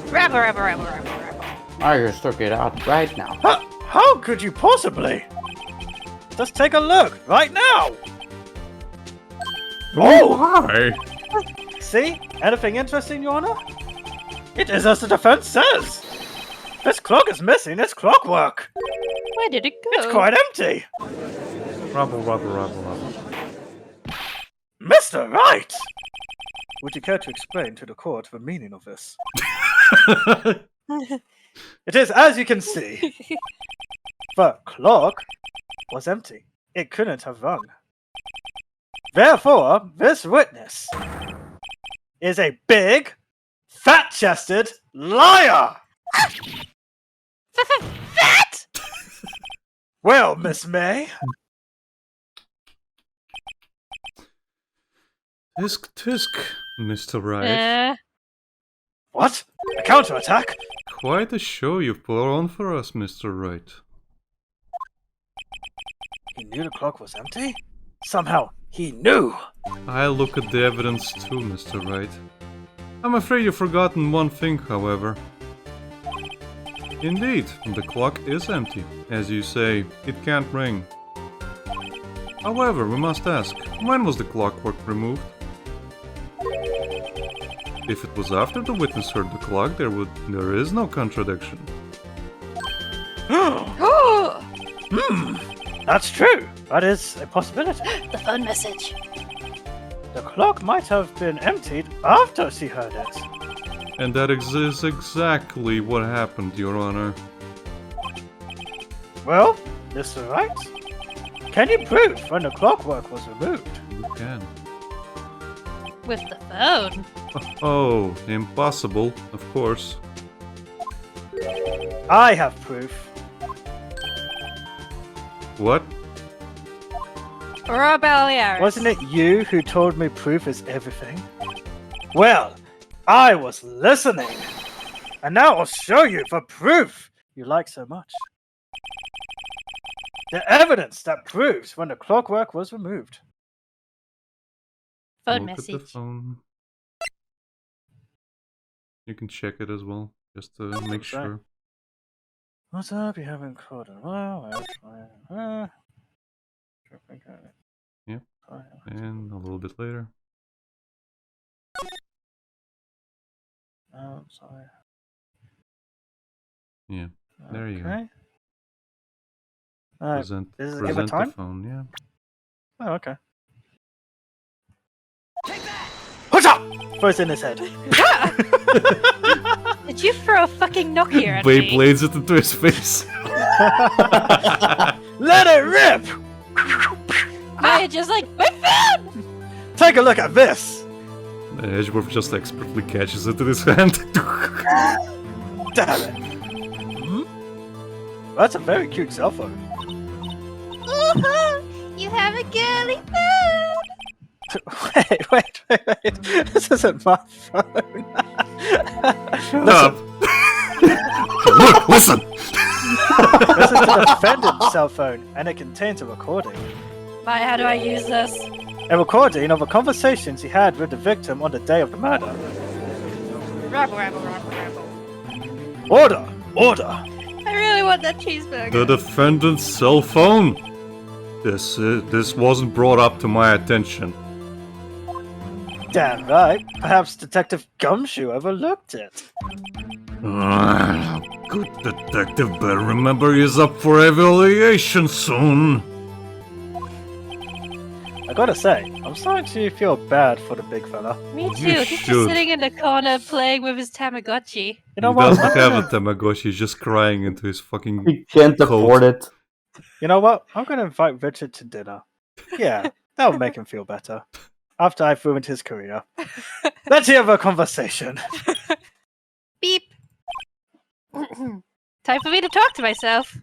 Rabble. I just took it out right now. How could you possibly? Just take a look right now. Oh! Why? See? Anything interesting, Your Honor? It is as the defense says. This clock is missing its clockwork. Where did it go? It's quite empty. Rubble. Mr. Wright! Would you care to explain to the court the meaning of this? It is as you can see. The clock was empty. It couldn't have rung. Therefore, this witness is a big, fat-chested liar! Fat! Well, Miss May, Tisk, Mr. Wright. what? A counterattack? Quite a show you've put on for us, Mr. Wright. He knew the clock was empty? Somehow, he knew! I look at the evidence too, Mr. Wright. I'm afraid you've forgotten one thing, however. Indeed, the clock is empty. As you say, it can't ring. However, we must ask, when was the clockwork removed? If it was after the witness heard the clock, there is no contradiction. That's true. That is a possibility. The phone message. The clock might have been emptied after she heard it. And that is exactly what happened, Your Honor. Well, Mr. Wright, Can you prove when the clockwork was removed? You can. With the phone. Oh, impossible, of course. I have proof. What? Robeliaris. Wasn't it you who told me proof is everything? Well, I was listening. And now I'll show you the proof you like so much. The evidence that proves when the clockwork was removed. Phone Look at the message. phone. You can check it as well, just to make Right. sure. What's up? You haven't called in a while. Yep. And a little bit later. Oh, sorry. Yeah, there you go. Okay. Alright. Present, this is give it present the time? phone, yeah. Oh, okay. What's up? First in his head. Did you throw a fucking Nokia at me? Beyblades it into his face. Let it rip! Maya just like, my phone! Take a look at this! Edgeworth just expertly catches it in his hand. Damn it. Hmm? That's a very cute cell phone. Ooh, you have a girly phone! Wait. This isn't my phone. Stop. Look, listen! This is the defendant's cell phone, and it contains a recording. Maya, how do I use this? A recording of the conversations he had with the victim on the day of the murder. Rabble, rabble, rabble, rabble. Order! Order! I really want that cheeseburger. The defendant's cell phone. This wasn't brought up to my attention. Damn right. Perhaps Detective Gumshoe overlooked it. Good detective better remember he's up for evaluation soon. I gotta say, I'm starting to feel bad for the big fella. Me too. You He's just should. sitting in the corner playing with his Tamagotchi. You know He what? doesn't I'm have a gonna- Tamagotchi, he's just crying into his fucking... He can't Cold. afford it. You know what? I'm gonna invite Richard to dinner. Yeah, that'll make him feel better. After I've ruined his career. Let's hear the conversation. Beep. Time for me to talk to myself.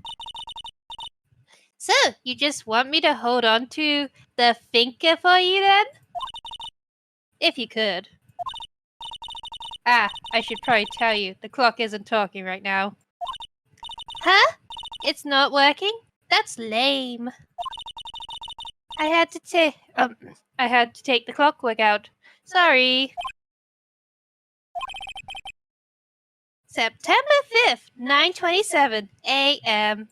So, you just want me to hold on to the finger for you then? If you could. Ah, I should probably tell you, the clock isn't talking right now. Huh? It's not working? That's lame. I had to take the clockwork out. Sorry. September 5th, 9:27 a.m.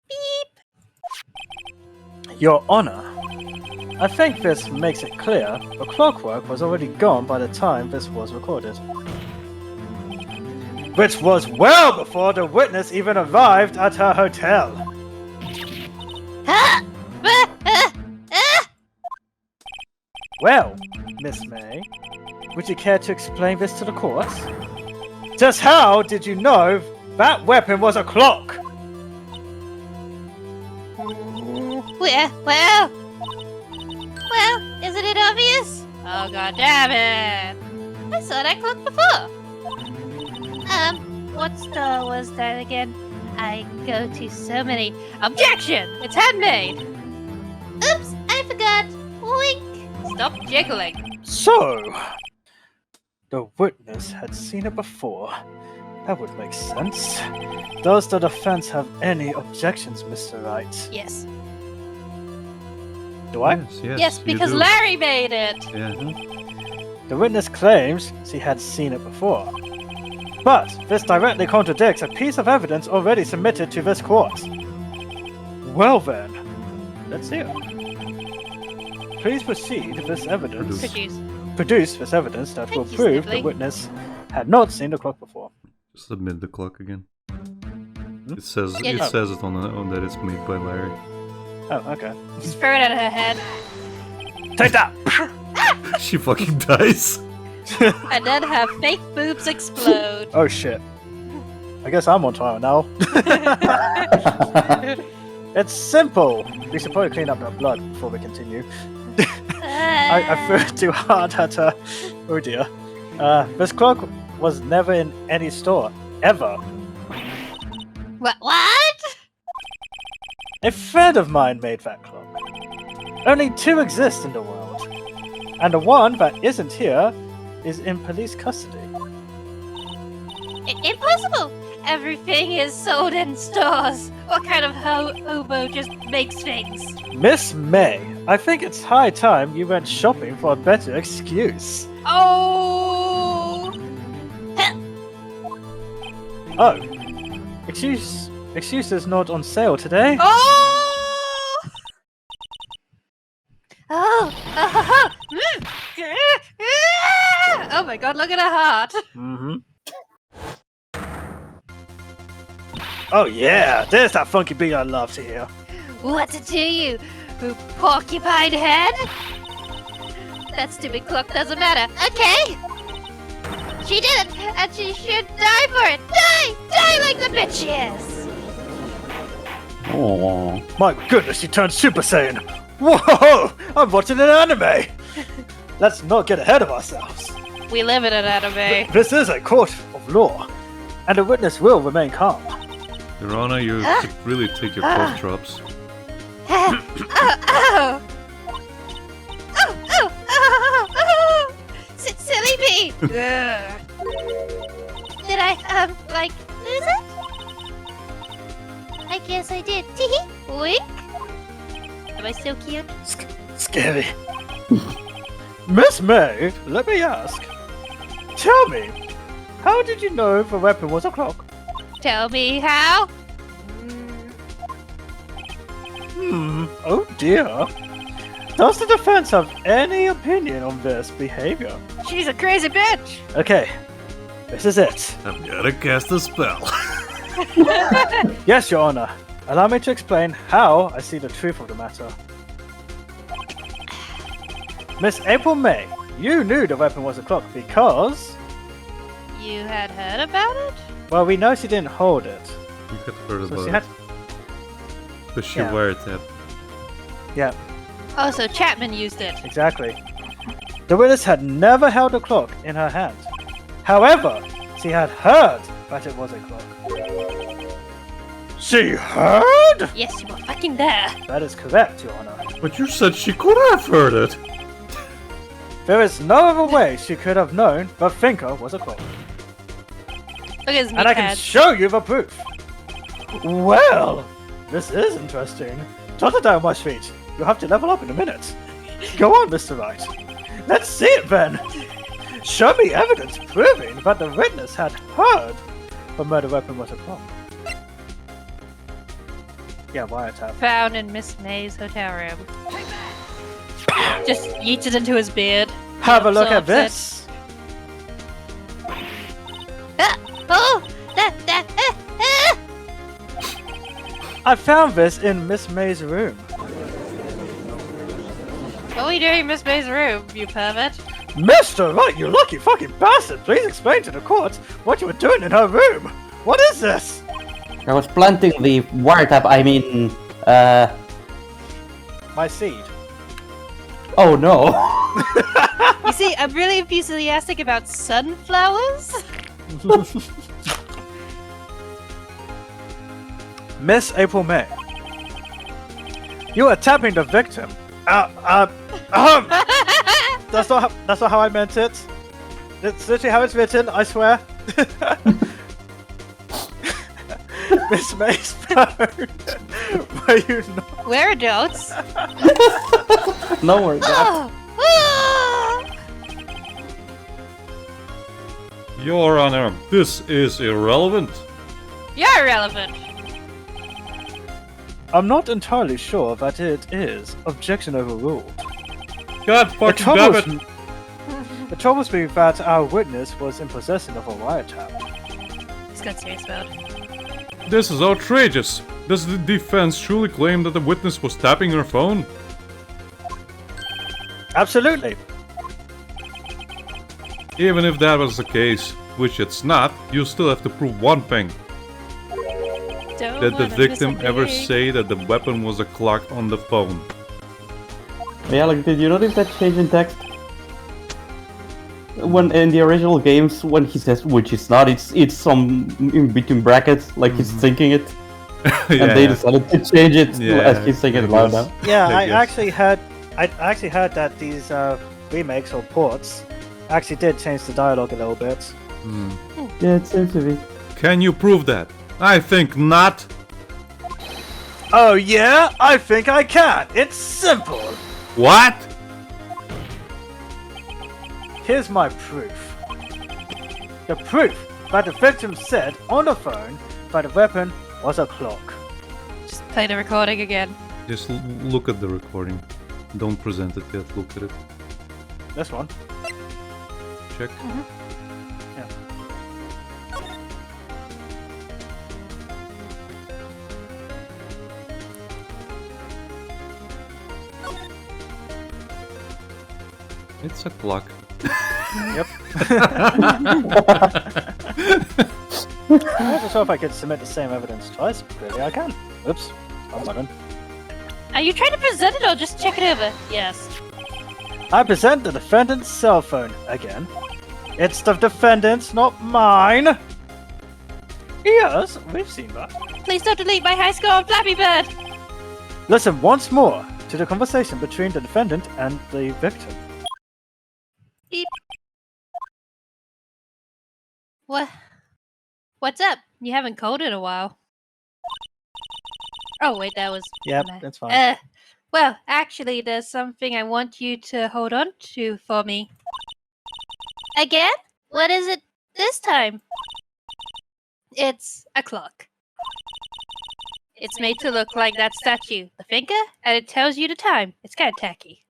Beep. Your Honor, I think this makes it clear the clockwork was already gone by the time this was recorded. Which was well before the witness even arrived at her hotel. Ah! Ah! Ah! Ah! Well, Miss May, would you care to explain this to the court? Just how did you know that weapon was a clock? Well, isn't it obvious? Oh god damn it! I saw that clock before. What store was that again? I go to so many. Objection! It's handmade. Oops, I forgot. Wink. Stop jiggling. So, the witness had seen it before. That would make sense. Does the defense have any objections, Mr. Wright? Yes. Do I? Yes, you because do. Larry made it. Yeah. The witness claims she had seen it before. But this directly contradicts a piece of evidence already submitted to this court. Well then, let's see it. Please proceed with this evidence. Produce this evidence that Thank will you, prove Sniffly. the witness had not seen the clock before. Submit the clock again. It says Yeah, it just- says it on that it's made by Larry. Oh, okay. Just throw it at her head. Take that! She fucking dies. And then her fake boobs explode. Oh shit. I guess I'm on trial now. It's simple. We should probably clean up that blood before we continue. I threw it too hard at her. Oh dear. This clock was never in any store, ever. What? A friend of mine made that clock. Only 2 exist in the world. And the one that isn't here is in police custody. Impossible! Everything is sold in stores. What kind of hobo just makes things? Miss May, I think it's high time you went shopping for a better excuse. Oh! Oh, excuse is not on sale today. Oh! Oh! Oh my god, look at her heart! Mm-hmm. Oh yeah, there's that funky beat I love to hear. What's it to you, porcupine head? That stupid clock doesn't matter. Okay! She did it, and she should die for it! Die! Die like the bitch she is! Oh. My goodness, she turned Super Saiyan! Whoa! I'm watching an anime! Let's not get ahead of ourselves. We live in an anime. This is a court of law, and the witness will remain calm. Your Honor, you should really take your cough drops. Silly me! Did I, lose it? I guess I did. Teehee! Wink! Am I still cute? Scary. Miss May, let me ask. Tell me, how did you know the weapon was a clock? Tell me how? Oh dear. Does the defense have any opinion on this behavior? She's a crazy bitch! Okay, this is it. I've gotta cast a spell. Yes, Your Honor. Allow me to explain how I see the truth of the matter. Miss April May, you knew the weapon was a clock because... You had heard about it? Well, we know she didn't hold it. You had heard So about she had... it. But she Yeah. wiretapped. Yeah, Oh, so Chapman used it. exactly. The witness had never held a clock in her hand. However, she had heard that it was a clock. She heard? Yes, you were fucking there. That is correct, Your Honor. But you said she could have heard it! There is no other way she could have known the thinker was a clock. Look at his And I can kneepads. show you the proof. Well, this is interesting. Jot it down my feet. You'll have to level up in a minute. Go on, Mr. Wright. Let's see it then. Show me evidence proving that the witness had heard the murder weapon was a clock. Yeah, wiretap. Found in Miss May's hotel room. Just yeets it into his beard. Have a look So at upset. this. Oh! I found this in Miss May's room. What are you doing in Miss May's room, you pervert? Mr. Wright, you lucky fucking bastard! Please explain to the court what you were doing in her room. What is this? I was planting the wiretap, My seed. Oh no. You see, I'm really enthusiastic about sunflowers. Miss April May, you are tapping the victim. That's not how I meant it. It's literally how it's written. I swear. Miss May's phone. Were you not? We're adults. No more that. Oh. Your Honor, this is irrelevant. You're irrelevant. I'm not entirely sure that it is. Objection overruled. God The fucking damn troubles, it! the troubles me that our witness was in possession of a wiretap. He's got serious mode. This is outrageous. Does the defense truly claim that the witness was tapping her phone? Absolutely. Even if that was the case, which it's not, you still have to prove one thing. Don't Did the wanna victim miss a ever thing. say that the weapon was a clock on the phone? Yeah, like, did you notice that change in text? When in the original games, when he says which is not, it's some in between brackets, like he's thinking it, and they decided to change it as he's saying it loud now. Yeah, I I guess. actually heard that these remakes or ports actually did change the dialogue a little bit. Yeah, it seems to be. Can you prove that? I think not. Oh yeah, I think I can. It's simple. What? Here's my proof. The proof that the victim said on the phone that the weapon was a clock. Just play the recording again. Just look at the recording. Don't present it yet. Look at it. This one. Check. Yeah. It's a clock. Yep. I wasn't sure if I could submit the same evidence twice. Clearly I can. Oops. Wrong button. Are you trying to present it or just check it over? Yes. I present the defendant's cell phone again. It's the defendant's, not mine. Yes, we've seen that. Please don't delete my high score on Flappy Bird! Listen once more to the conversation between the defendant and the victim. Beep. What? What's up? You haven't called in a while. Oh wait, that was... Yep, that's fine. Well, actually, there's something I want you to hold on to for me. Again? What is it this time? It's a clock. It's made to look like that statue, the finger, and it tells you the time. It's kind of tacky.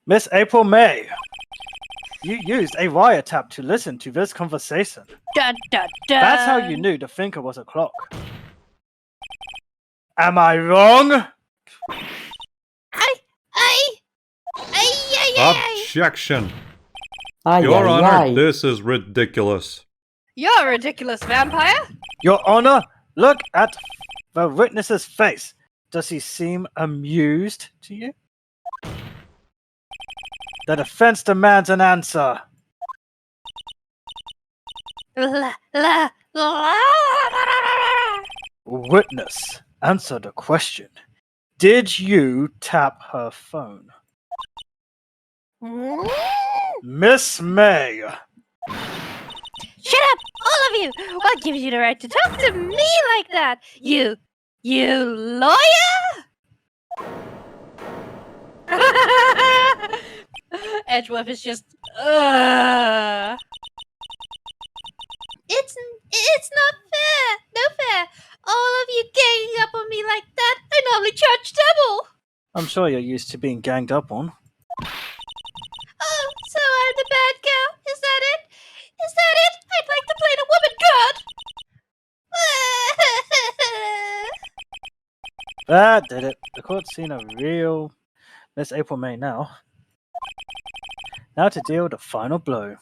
Miss April May, you used a wiretap to listen to this conversation. Dun dun dun! That's how you knew the finger was a clock. Am I wrong? Objection! Ay, Your ay, Honor, ay. this is ridiculous. You're a ridiculous vampire! Your Honor, look at the witness's face. Does he seem amused to you? The defense demands an answer. La, la, la. Witness, answer the question. Did you tap her phone? Miss May. Shut up, all of you! What gives you the right to talk to me like that? You lawyer? Edgeworth is just, It's not fair! No fair! All of you ganging up on me like that, I normally charge double! I'm sure you're used to being ganged up on. Oh, so I'm the bad girl? Is that it? Is that it? I'd like to play the woman god! That did it. The court's seen a real Miss April May now. Now to deal the final blow.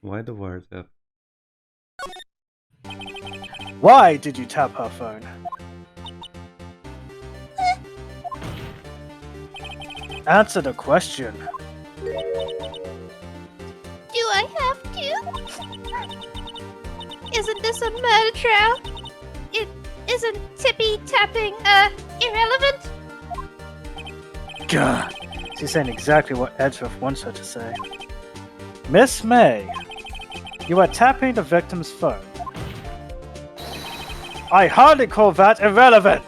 Why the wiretap? Why did you tap her phone? Answer the question. Do I have to? Isn't this a murder trial? Isn't tippy tapping irrelevant? God, she's saying exactly what Edgeworth wants her to say. Miss May, you are tapping the victim's phone. I hardly call that irrelevant.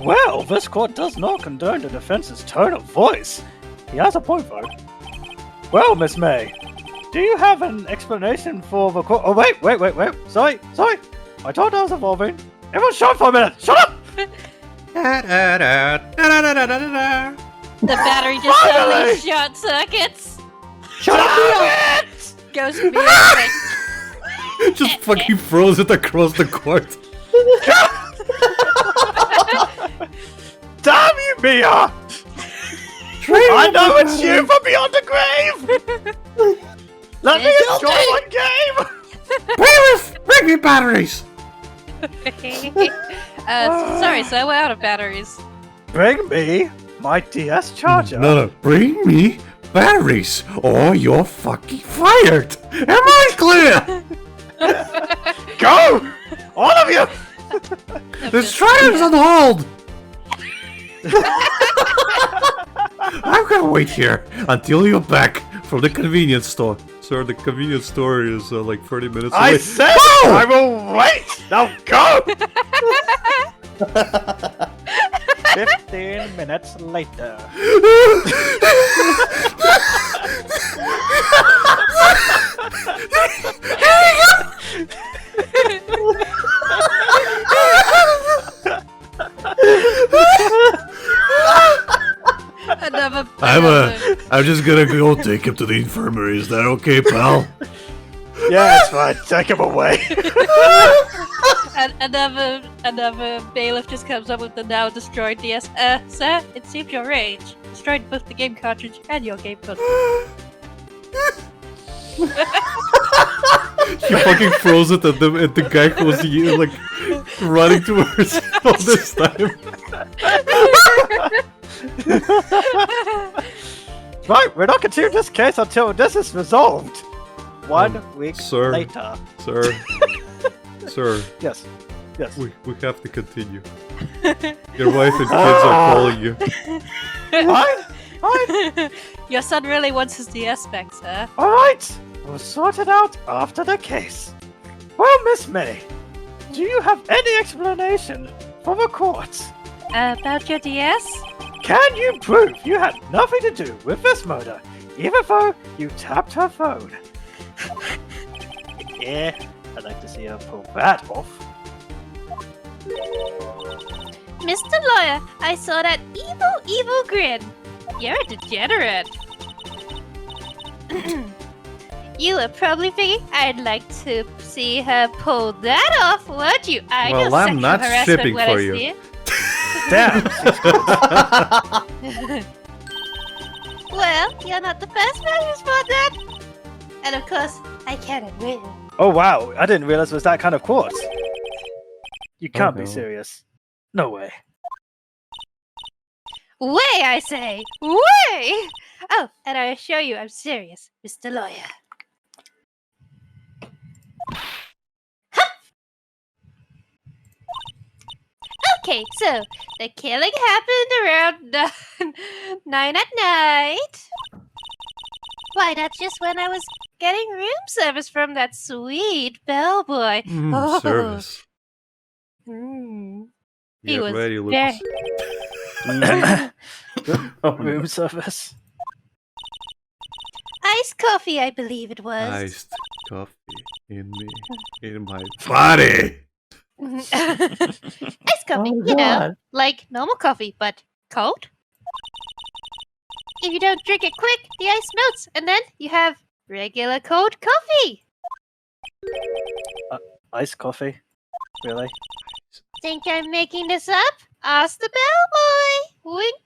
Well, this court does not condone the defense's tone of voice. He has a point, though. Well, Miss May, do you have an explanation for the court? Oh, wait. Sorry. I thought I was evolving. Everyone shut for a minute. Shut up! The battery just Finally! suddenly short circuits. Shut up! Ghost mirror like, Just fucking throws it across the court. Damn you, Mia! I know it's you from beyond the grave! Let me This- enjoy one game! Bring me batteries! Sorry, sir, we're out of batteries. Bring me my DS charger. No, bring me batteries or you're fucking fired! Am I clear? Go! All of you! This triumph's on hold! I'm gonna wait here until you're back from the convenience store. Sir, the convenience store is like 30 minutes I away. said I will wait! Now go! 15 minutes later. I'm just gonna go take him to the infirmary. Is that okay, pal? Yeah, it's fine. Take him away. And another bailiff just comes up with the now destroyed DS. Sir, it seems your rage destroyed both the game cartridge and your game console. He fucking froze it at the guy who was like running towards him all this time. Right, we're not continuing this case until this is resolved. 1 week sir. later. Sir. Sir, Yes. Yes. we have to continue. Your wife and kids are calling you. Fine. Your son really wants his DS back, sir. Alright. We'll sort it out after the case. Well, Miss May, do you have any explanation for the court? About your DS? Can you prove you had nothing to do with this murder, even though you tapped her phone? Yeah, I'd like to see her pull that off. Mr. Lawyer, I saw that evil grin. You're a degenerate. You were probably thinking I'd like to see her pull that off, weren't you? I Well, know I'm sexual not harassment shipping when for I you. see it. Damn. Well, you're not the first man who's thought that. And of course, I cannot win. Oh wow, I didn't realize it was that kind of court. You can't be no. serious. No way. Way, I say! Way! Oh, and I assure you I'm serious, Mr. Lawyer. Okay, so the killing happened around 9 at night. Why, that's just when I was getting room service from that sweet bellboy. Oh. Service. Mm. He Get was ready, very... Lucas. Room service. Iced coffee, I believe it was. Iced coffee in my Body! Iced coffee, Oh, you know, God. like normal coffee, but cold. If you don't drink it quick, the ice melts, and then you have regular cold coffee. Iced coffee? Really? Think I'm making this up? Ask the bellboy. Wink.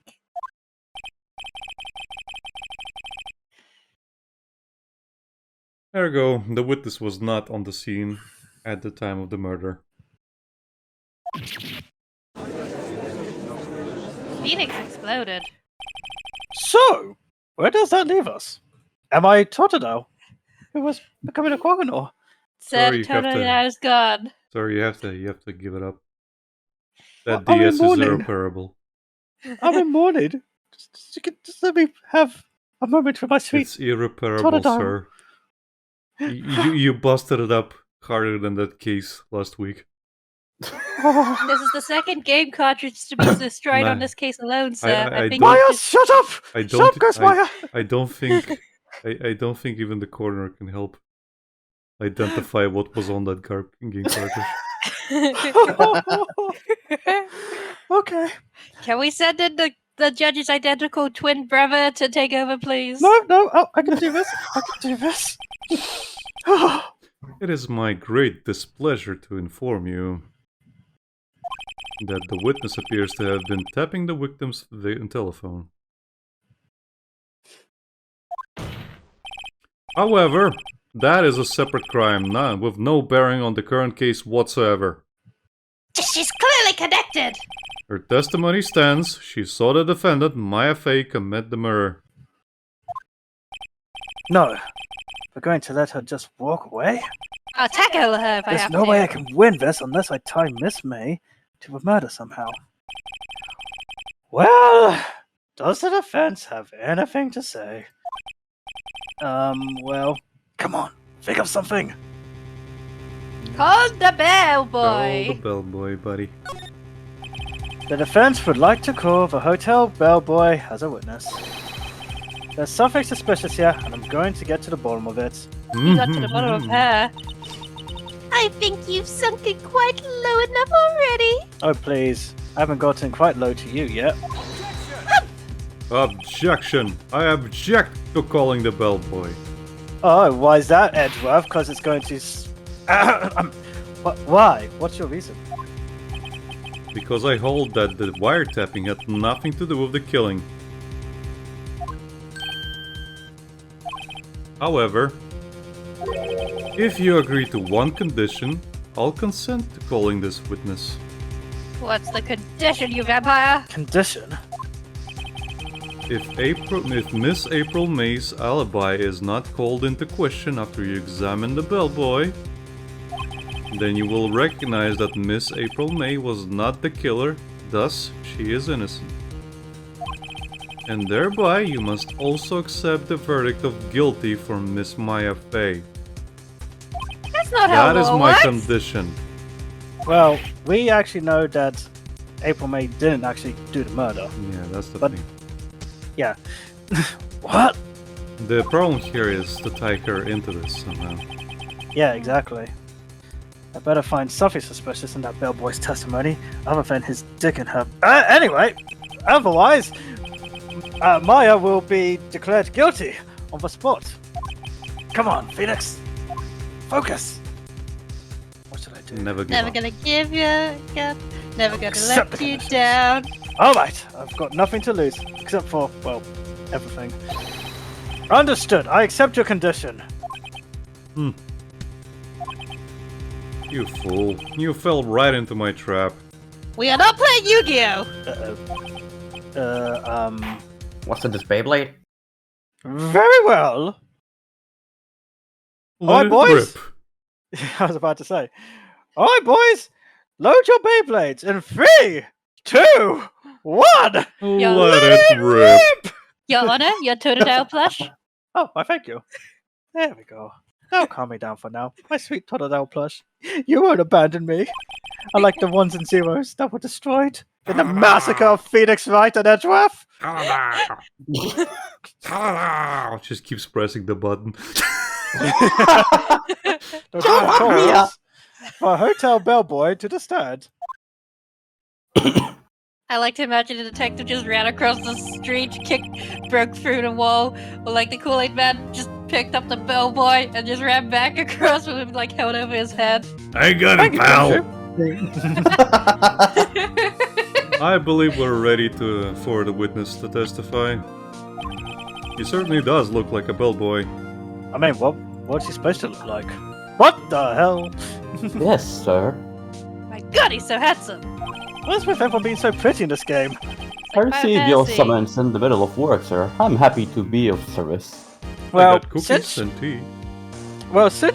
Ergo, the witness was not on the scene at the time of the murder. Phoenix exploded. So, where does that leave us? Am I Totodile, who was becoming a Quagganor? Sorry, you Said have totally to- I was gone. Sorry, you have to give it up. That Well, I'm DS is mourning. irreparable. I'm in mourning. Just let me have a moment for my sweet. It's irreparable, Totodile. sir. You busted it up harder than that case last week. Oh, This is the second game cartridge to be destroyed on Nah. this case alone, sir. I think don't- you Maya, just- shut up! I Shut up, don't. Ghost Maya! I don't think. I don't think even the coroner can help identify what was on that game cartridge. Okay. Can we send in the judge's identical twin brother to take over, please? No, oh, I can do this. I can do this. It is my great displeasure to inform you that the witness appears to have been tapping the victim's telephone. However, That is a separate crime, with no bearing on the current case whatsoever. She's clearly connected! Her testimony stands. She saw the defendant, Maya Fey, commit the murder. No. We're going to let her just walk away? I'll tackle her if I There's have no to. way I can win this unless I tie Miss May to a murder somehow. Well, does the defense have anything to say? Well, come on, think of something. Call the bell, Oh, boy! the bellboy, buddy. The defense would like to call the hotel bellboy as a witness. There's something suspicious here, and I'm going to get to the bottom of it. You got to the bottom of her. I think you've sunk it quite low enough already. Oh, please. I haven't gotten quite low to you yet. Objection! I object to calling the bellboy. Oh, why is that, Edgeworth? Because it's going to... Why? What's your reason? Because I hold that the wiretapping had nothing to do with the killing. However, if you agree to one condition, I'll consent to calling this witness. What's the condition, you vampire? Condition? If Miss April May's alibi is not called into question after you examine the bellboy, then you will recognize that Miss April May was not the killer, thus she is innocent. And thereby you must also accept the verdict of guilty for Miss Maya Fey. That's not how That is law my works. condition. Well, we actually know that April May didn't actually do the murder. Yeah, that's the But- thing. Yeah. What? The problem here is to tie her into this somehow. Yeah, exactly. I better find something suspicious in that bellboy's testimony, other than his dick in her. Anyway, otherwise, Maya will be declared guilty on the spot. Come on, Phoenix. Focus. What should I do? Never give Never up. gonna give you up. Never gonna Accept let the you conditions. down. Alright, I've got nothing to lose, except for, well, everything. Understood, I accept your condition. You fool. You fell right into my trap. We are not playing Yu-Gi-Oh! What's in this Beyblade? Very well. Let Alright, it boys. rip. I was about to say. Alright, boys, load your Beyblades in 3, 2, 1! Let it rip. Your Honor, your Totodile plush. Oh, why thank you. There we go. That'll calm me down for now. My sweet Totodile plush. You won't abandon me. Unlike the ones and zeros that were destroyed in the massacre of Phoenix, Wright, and Edgeworth. Just keeps pressing the button. The court calls for Hotel Bellboy to the stand. I like to imagine a detective just ran across the street, broke through the wall, or like the Kool-Aid man just picked up the bellboy and just ran back across with him like held over his head. I got Thank it, you, pal. I believe we're ready for the witness to testify. He certainly does look like a bellboy. I mean, what's he supposed to look like? What the hell? Yes, sir. My God, he's so handsome. What's with everyone being so pretty in this game? I received your fancy. summons in the middle of work, sir. I'm happy to be of service. I Well, got cookies since and tea.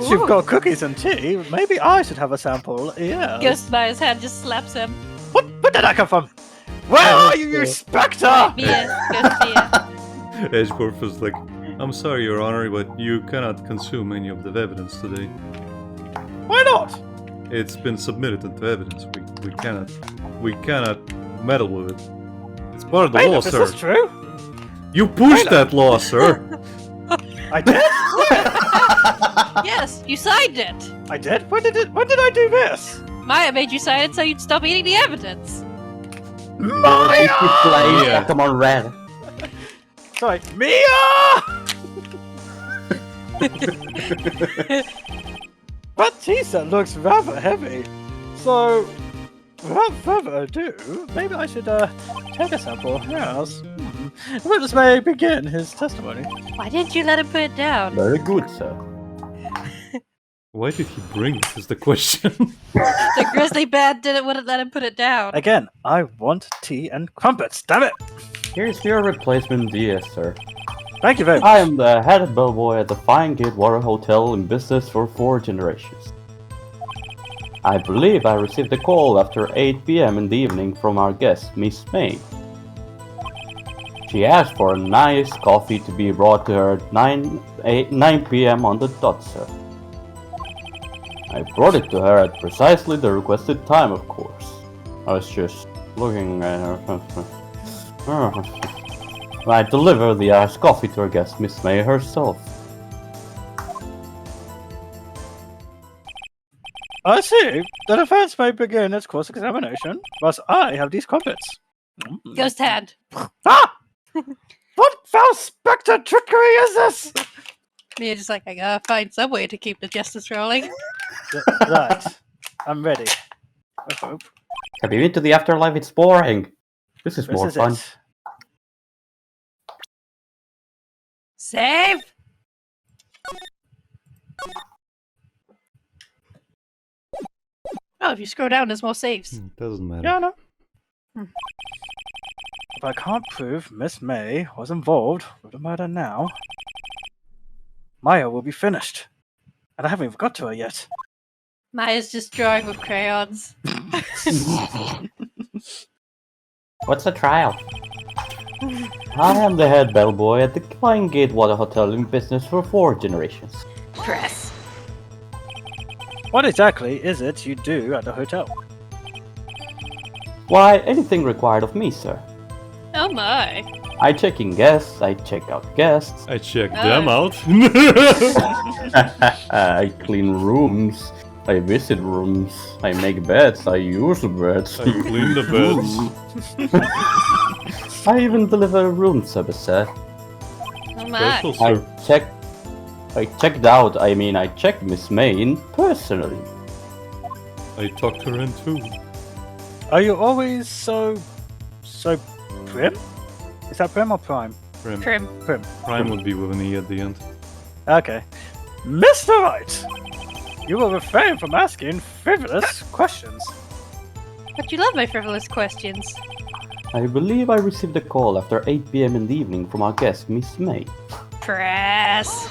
you've got cookies and tea, maybe I should have a sample. Yeah. Ghost by his hand just slaps him. Where did that come from? Where are you, you spectre? Mia, Ghost Mia. Edgeworth was like, I'm sorry, Your Honor, but you cannot consume any of the evidence today. Why not? It's been submitted into evidence. We cannot meddle with it. It's part of the Wait, law, if this sir. is true? You pushed that law, sir. I did? Yes, you signed it. I did? When did I do this? Maya made you sign it so you'd stop eating the evidence. Maya! Yeah. Come on, Red. Sorry, Mia! That t-shirt looks rather heavy. So, without further ado, maybe I should take a sample. Yes. Witness may begin his testimony. Why didn't you let him put it down? Very good, sir. Why did he bring it? Is the question. The grizzly bear wouldn't let him put it down. Again, I want tea and crumpets. Damn it! Here's your replacement DS, sir. Thank you very much. I am the head bellboy at the Fine Gate Water Hotel in business for 4 generations. I believe I received a call after 8 p.m. in the evening from our guest, Miss May. She asked for a nice coffee to be brought to her at 9 p.m. on the dot, sir. I brought it to her at precisely the requested time, of course. I was just looking at her. I delivered the iced coffee to her guest, Miss May herself. I see. The defense may begin its course examination, whilst I have these crumpets. Ghost hand. Ah! What foul spectre trickery is this? Mia just like, I gotta find some way to keep the justice rolling. Right. I'm ready. I hope. Have you been to the afterlife? It's boring. This is This more is fun. it. Save! Oh, if you scroll down, there's more saves. Doesn't matter. Yeah, I know. If I can't prove Miss May was involved with the murder now, Maya will be finished. And I haven't even got to her yet. Maya's just drawing with crayons. What's the trial? I am the head bellboy at the Fine Gate Water Hotel in business for 4 generations. Press. What exactly is it you do at the hotel? Why, anything required of me, sir. Oh my. I check in guests, I check out guests, I checked them out. I clean rooms, I visit rooms, I make beds, I use beds. I clean the beds. I even deliver room service, sir. Oh my. Special, I sir. checked Miss May in personally. I talked her in too. Are you always so prim? Is that prim or prime? Prim. Prim. Prim. Prime would be with an E at the end. Okay. Mr. Wright! You will refrain from asking frivolous questions. But you love my frivolous questions. I believe I received a call after 8 p.m. in the evening from our guest, Miss May. Press.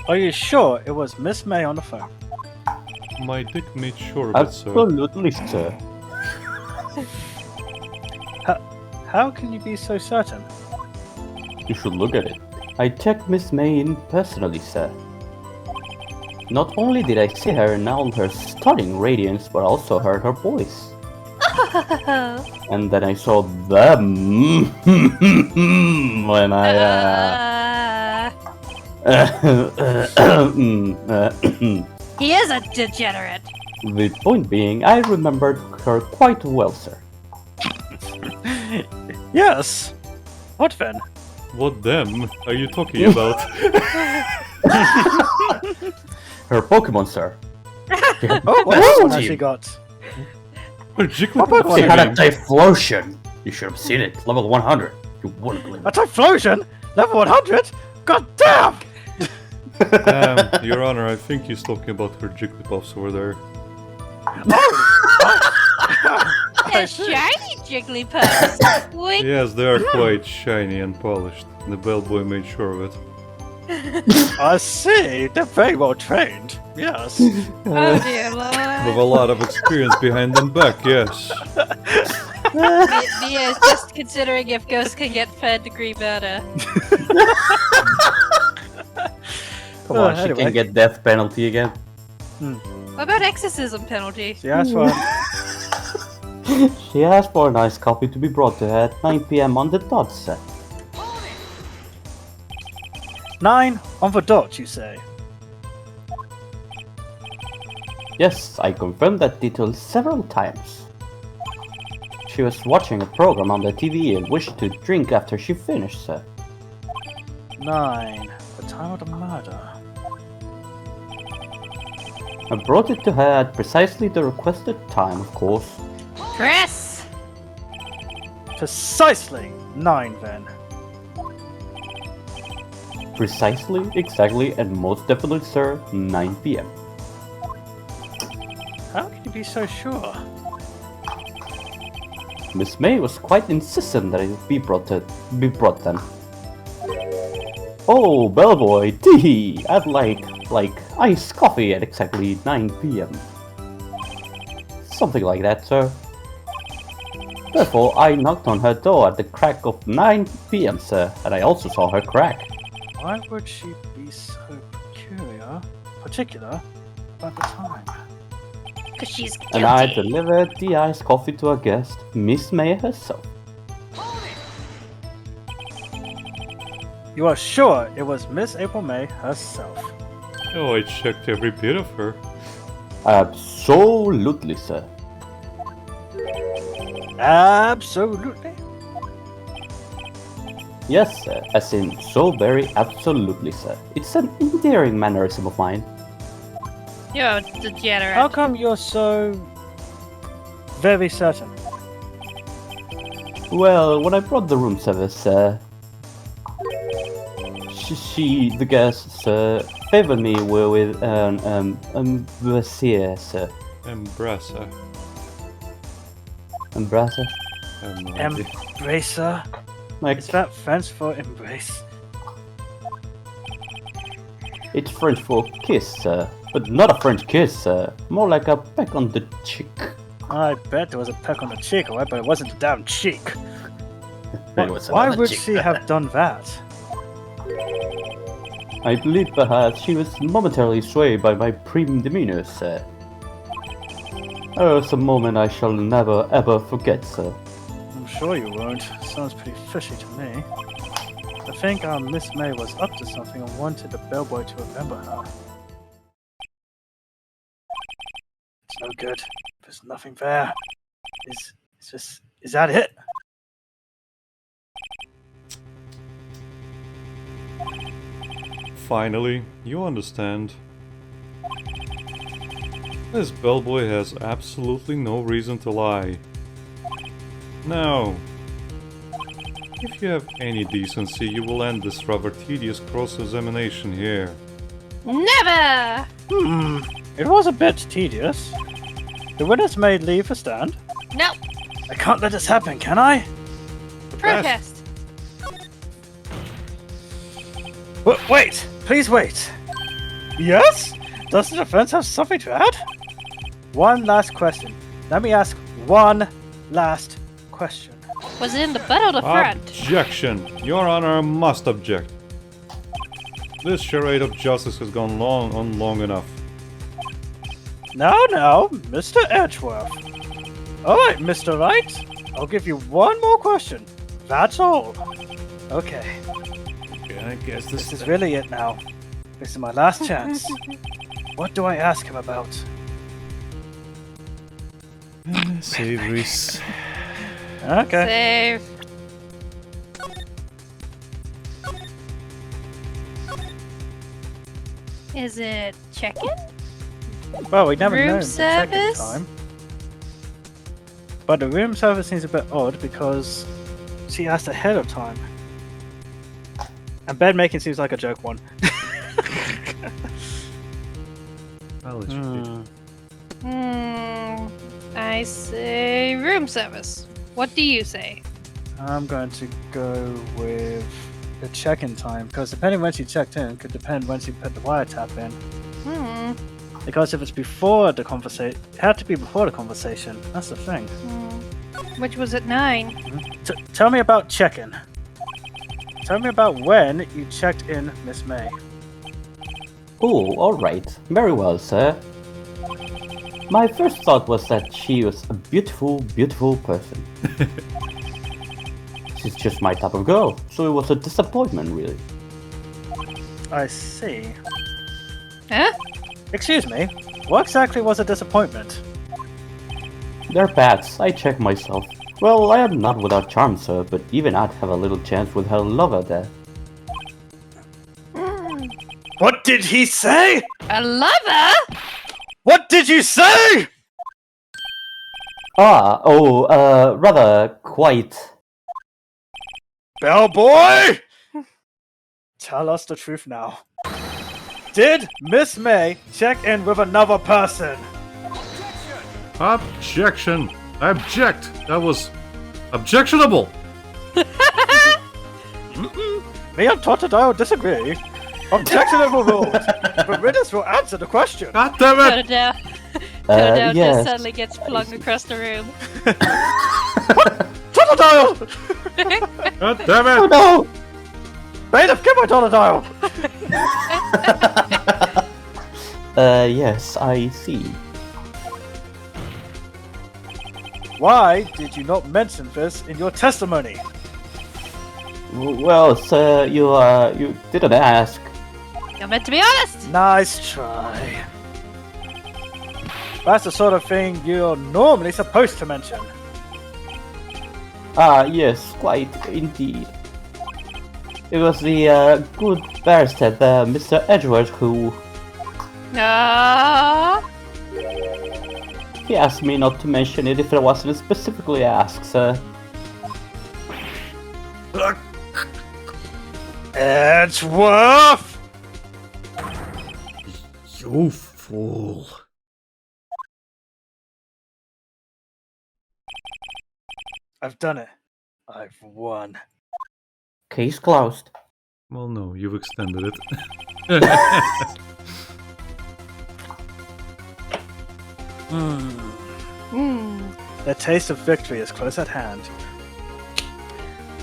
Are you sure it was Miss May on the phone? My dick made sure of it, sir. Absolutely, sir. How can you be so certain? You should look at it. I checked Miss May in personally, sir. Not only did I see her in all her stunning radiance, but also heard her voice. And then I saw them when He is a degenerate. The point being, I remembered her quite well, sir. Yes. What then? What them are you talking about? Her Pokemon, sir. Oh, what else one has she got? Her Jigglypuff What She had a game. Typhlosion. You should have seen it. Level 100. You wouldn't believe A it. Typhlosion? Level 100? God damn! Your Honor, I think he's talking about her Jigglypuffs over there. They're shiny Jigglypuffs. Wink. Yes, they are quite shiny and polished. The bellboy made sure of it. I see. They're very well trained. Yes. Oh dear With lord. a lot of experience behind them back, yes. Mia is just considering if ghosts can get third degree murder. Come on, she anyway. can get death penalty again. What about exorcism penalty? She asked for She asked for a nice coffee to be brought to her at 9 p.m. on the dot, sir. 9 on the dot, you say? Yes, I confirmed that detail several times. She was watching a program on the TV and wished to drink after she finished, sir. 9. The time of the murder. I brought it to her at precisely the requested time, of course. Press. Precisely 9 then. Precisely, exactly, and most definitely, sir, 9 p.m. How can you be so sure? Miss May was quite insistent that it be brought then. Oh, bellboy, tee! I'd like iced coffee at exactly 9 p.m. Something like that, sir. Therefore, I knocked on her door at the crack of 9 p.m., sir, and I also saw her crack. Why would she be so particular about the time? Because she's guilty. And I delivered the iced coffee to our guest, Miss May herself. You are sure it was Miss April May herself? Oh, I checked every bit of her. Absolutely, sir. Absolutely. Yes, sir. As in, so very absolutely, sir. It's an endearing mannerism of mine. You're degenerate. How come you're so very certain? Well, when I brought the room service, the guests, favored me with an brassiere, sir. Embrassa. Embrassa? Embracer? Like, Is that French for embrace? it's French for kiss, sir. But not a French kiss, sir. More like a peck on the cheek. I bet there was a peck on the cheek, alright, but it wasn't a damn cheek. It was Why another would cheek. she have done that? I believe perhaps she was momentarily swayed by my prim demeanor, sir. Oh, it's a moment I shall never ever forget, sir. I'm sure you won't. Sounds pretty fishy to me. I think our Miss May was up to something and wanted the bellboy to remember her. It's no good. There's nothing there. Is that it? Finally, you understand. This bellboy has absolutely no reason to lie. Now, if you have any decency, you will end this rather tedious cross-examination here. Never! It was a bit tedious. The winners may leave a stand. No! I can't let this happen, can I? Protest! Wait! Please wait! Yes? Does the defense have something to add? One last question. Let me ask one last question. Was it in the butt or the front? Objection! Your Honor must object. This charade of justice has gone long enough. Now, Mr. Edgeworth. Alright, Mr. Wright. I'll give you one more question. That's all. Okay. I guess This is really it now. This is my last chance. What do I ask him about? Save Rhys. Okay. Save. Is it check-in? Well, we never Room know the check-in service? time. But the room service seems a bit odd because she asked ahead of time. And bed making seems like a joke one. I'll let you be. I say room service. What do you say? I'm going to go with the check-in time because depending when she checked in could depend when she put the wiretap in. Because if it's before the conversation, it had to be before the conversation. That's the thing. Which was at 9. Tell me about check-in. Tell me about when you checked in Miss May. Oh, alright. Very well, sir. My first thought was that she was a beautiful, beautiful person. She's just my type of girl, so it was a disappointment, really. I see. Huh? Excuse me, what exactly was a disappointment? They're bats, I check myself. Well, I am not without charm, sir, but even I'd have a little chance with her lover there. What did he say? A lover? What did you say? Rather quite. Bellboy? Tell us the truth now. Did Miss May check in with another person? Objection! I object! That was objectionable! Me and Totodile disagree. Objectionable rules. But Riddis will answer the question. God damn it! Totodile. Totodile yes. just suddenly gets flung across the room. Totodile! God damn Oh it! no! Bailiff, get my Totodile! Yes, I see. Why did you not mention this in your testimony? Well, sir, you didn't ask. You're meant to be honest! Nice try. That's the sort of thing you're normally supposed to mention. Ah, yes, quite indeed. It was the good barrister, Mr. Edgeworth, who he asked me not to mention it if it wasn't specifically asked, sir. Edgeworth! You fool. I've done it. I've won. Case closed. Well, no, you've extended it. The taste of victory is close at hand.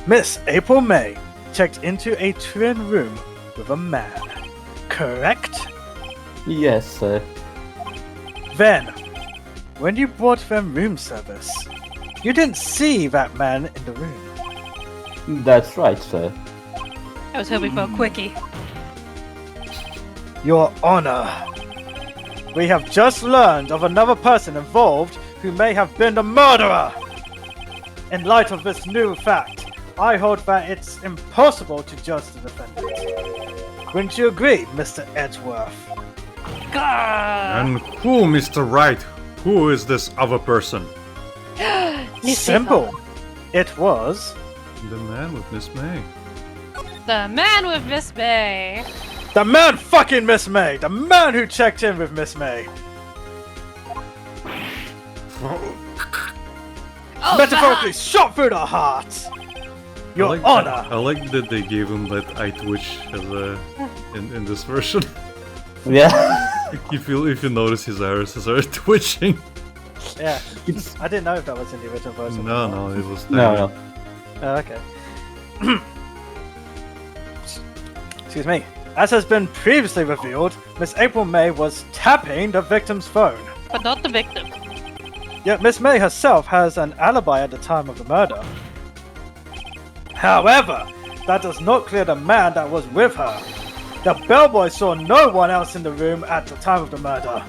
Miss April May checked into a twin room with a man, correct? Yes, sir. Then, when you bought them room service, you didn't see that man in the room. That's right, sir. I was hoping for a quickie. Your Honor, we have just learned of another person involved who may have been the murderer. In light of this new fact, I hold that it's impossible to judge the defendant. Wouldn't you agree, Mr. Edgeworth? Gah! And who, Mr. Wright? Who is this other person? Simple. It was The man with Miss May. The man with Miss May. the man fucking Miss May! The man who checked in with Miss May! Oh, Metaphorically shot through the heart! Your Honor! I like that they gave him that eye twitch as in this version. Yeah. if you notice, his irises are twitching. Yeah, I didn't know if that was in the original version. No, it was No. Oh, okay. Excuse me. As has been previously revealed, Miss April May was tapping the victim's phone. But not the victim. Yet Miss May herself has an alibi at the time of the murder. However, that does not clear the man that was with her. The bellboy saw no one else in the room at the time of the murder.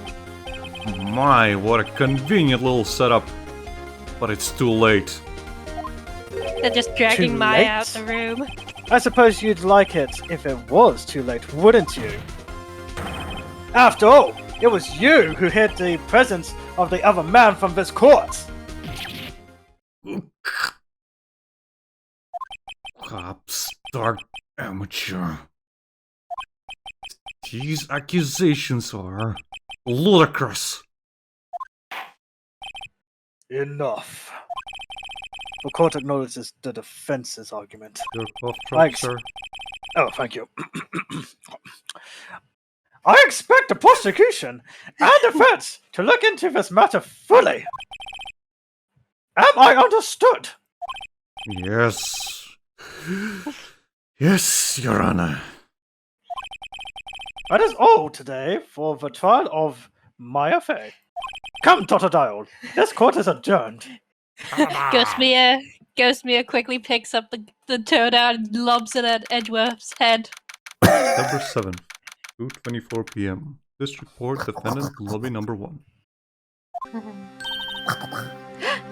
My, what a convenient little setup. But it's too late. They're just dragging Too Maya late? out the room. I suppose you'd like it if it was too late, wouldn't you? After all, it was you who hid the presence of the other man from this court. Upstart amateur. These accusations are ludicrous. Enough. The court acknowledges the defense's argument. Your cough drop, Thanks. sir. Oh, thank you. I expect the prosecution and defense to look into this matter fully. Am I understood? Yes. Yes, Your Honor. That is all today for the trial of Maya Fey. Come, Totodile. This court is adjourned. Ghostmere quickly picks up the toad out and lobs it at Edgeworth's head. Number 7. 2:24 p.m. This report, defendant, lobby number 1.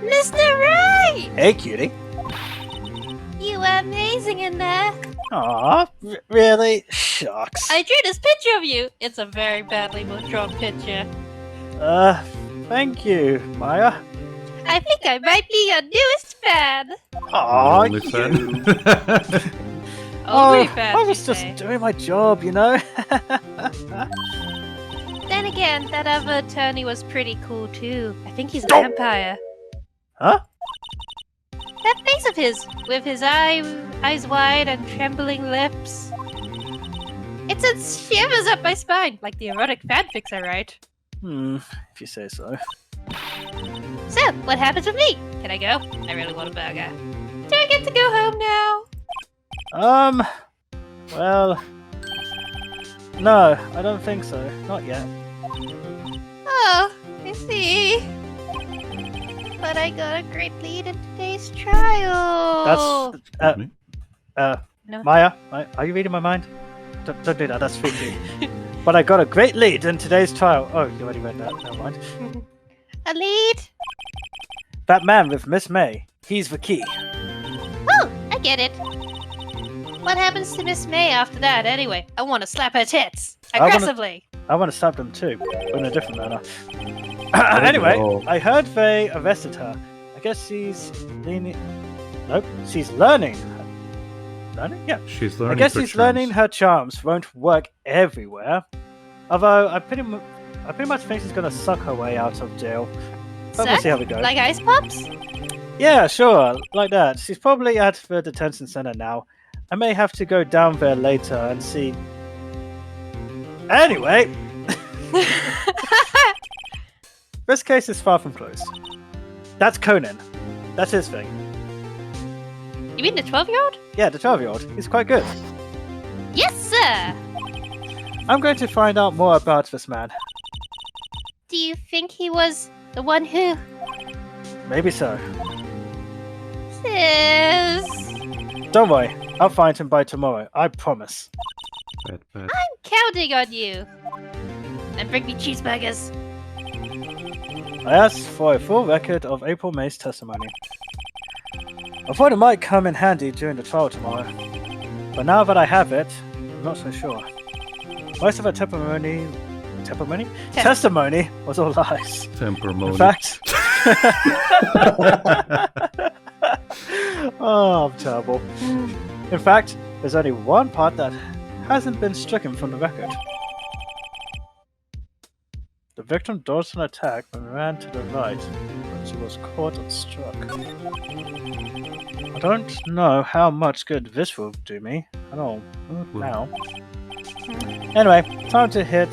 Mr. Wright! Hey, cutie. You were amazing in there. Aw, really? Shucks. I drew this picture of you. It's a very badly drawn picture. Thank you, Maya. I think I might be your newest fan. Aw, Only you. fan. Only fans, I you was just say. doing my job, you know? Then again, that other attorney was pretty cool too. I think he's a vampire. Huh? That face of his, with his eyes wide and trembling lips. It sends shivers up my spine, like the erotic fanfics I write. If you say so. So, what happens with me? Can I go? I really want a burger. Do I get to go home now? Well... No, I don't think so. Not yet. Oh, I see. But I got a great lead in today's trial. That's... Me? No. Maya, are you reading my mind? Don't do that, that's freaky. But I got a great lead in today's trial. Oh, you already read that, never mind. A lead? That man with Miss May, he's the key. Oh, I get it. What happens to Miss May after that, anyway? I want to slap her tits. Aggressively. I want to slap them too, but in a different manner. don't Anyway, know. I heard they arrested her. I guess she's leaning... Nope, she's learning. Learning? Yeah. She's learning. I guess her she's learning charms. her charms won't work everywhere. Although, I pretty much think she's going to suck her way out of jail. But we'll Suck? see how we go. Like ice pops? Yeah, sure, like that. She's probably at the detention center now. I may have to go down there later and see. Anyway, this case is far from closed. That's Conan. That's his thing. You mean the 12-year-old? Yeah, the 12-year-old. He's quite good. Yes, sir! I'm going to find out more about this man. Do you think he was the one who... Maybe so. Sis... Don't worry, I'll find him by tomorrow. I promise. Bad. I'm counting on you. And bring me cheeseburgers. I asked for a full record of April May's testimony. I thought it might come in handy during the trial tomorrow. But now that I have it, I'm not so sure. Most of her testimony was all lies. Temperament. In fact... Oh, I'm terrible. In fact, there's only one part that hasn't been stricken from the record. The victim dodged an attack and ran to the right, but she was caught and struck. I don't know how much good this will do me at all. Now. Anyway, time to hit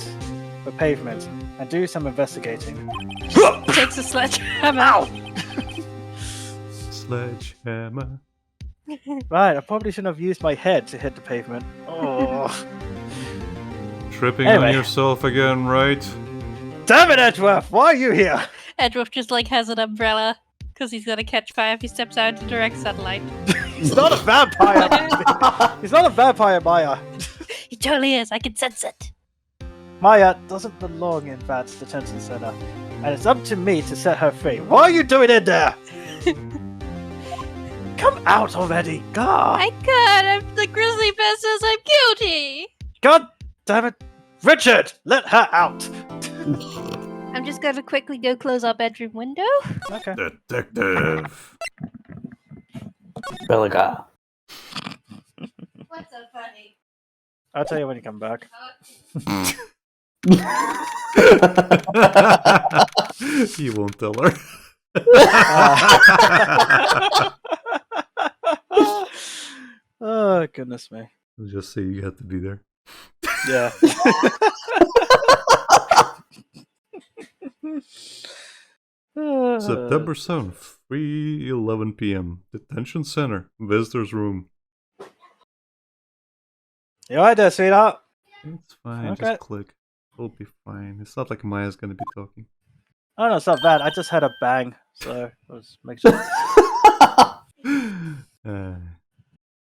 the pavement and do some investigating. Takes a sledgehammer. Ow! Sledgehammer. Right, I probably shouldn't have used my head to hit the pavement. Oh. Tripping Anyway. on yourself again, right? Damn it, Edgeworth! Why are you here? Edward just like has an umbrella because he's gonna catch fire if he steps out into direct sunlight. He's not a vampire! He's not a vampire, Maya! He totally is. I can sense it. Maya doesn't belong in that detention center, and it's up to me to set her free. What are you doing in there? Come out already! God! My God, I'm the grizzly best says I'm guilty. God damn it! Richard, let her out! I'm just gonna quickly go close our bedroom window. Okay. Detective. Belaga. What's so funny? I'll tell you when you come back. You won't tell her. Oh, goodness me. I'll just say you had to be there. Yeah. September 7th, 3:11 p.m. Detention Center, Visitors Room. You alright there, sweetheart? It's fine, Okay. just click. We'll be fine. It's not like Maya's gonna be talking. Oh no, it's not bad. I just had a bang, so let's make sure. Uh,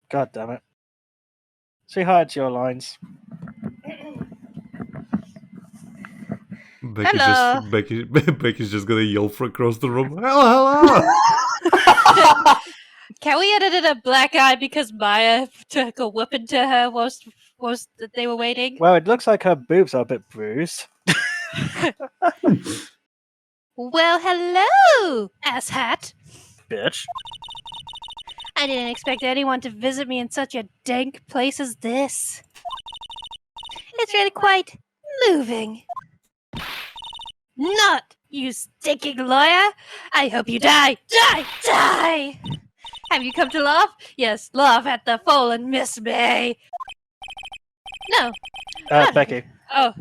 God damn it. Say hi to your lines. Becky's Hello. Becky's just gonna yell from across the room. Hello, hello! Can we edit in a black eye because Maya took a whooping to her whilst they were waiting? Well, it looks like her boobs are a bit bruised. Well, hello, asshat. Bitch. I didn't expect anyone to visit me in such a dank place as this. It's really quite moving. Not, you stinking lawyer! I hope you die! Die! Die! Have you come to laugh? Yes, laugh at the fallen Miss May. No. Becky. Oh,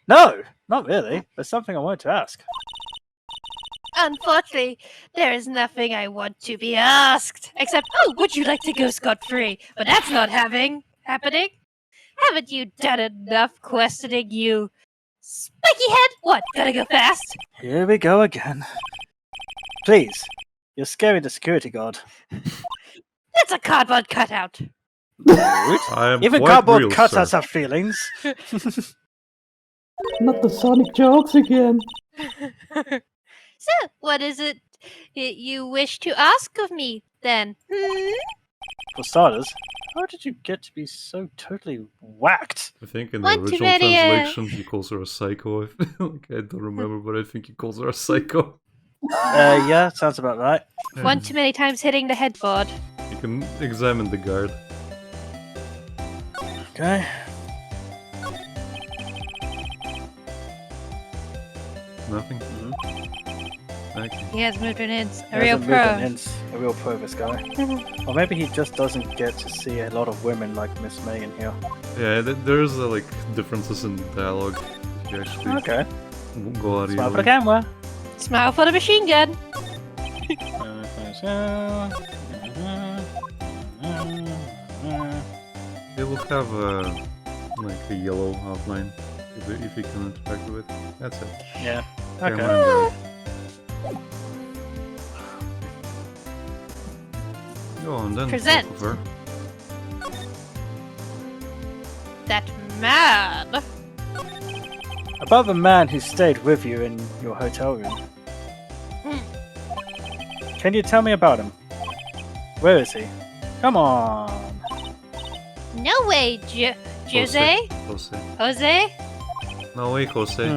No, not really. There's something I wanted to ask. unfortunately, there is nothing I want to be asked. Except, oh, would you like to go scot-free? But that's not happening. Haven't you done enough questioning, you spiky head? What, gotta go fast? Here we go again. Please, you're scaring the security guard. That's a cardboard cutout. I am Even quite cardboard real, cutouts sir. have feelings. Not the Sonic jokes again. So, what is it you wish to ask of me, then? For starters, how did you get to be so totally whacked? I think in the One too original many, translation he calls her a psycho. I don't remember, but I think he calls her a psycho. Yeah, sounds about right. One too many times hitting the headboard. You can examine the guard. Okay. Nothing. Okay. He has moved an inch. He A real hasn't moved pro. an inch. A real pro, this guy. Or maybe he just doesn't get to see a lot of women like Miss May in here. Yeah, there's like differences in dialogue. If you actually Okay. go out of your Smile for the way. camera. Smile for the machine gun. It will have like a yellow outline if you can interact with it. That's it. Yeah. Camera Okay. and guard. Go on then. Present. talk of her. That man. About the man who stayed with you in your hotel room. Can you tell me about him? Where is he? Come on. No way, Jose? Jose. Jose? No way, Jose.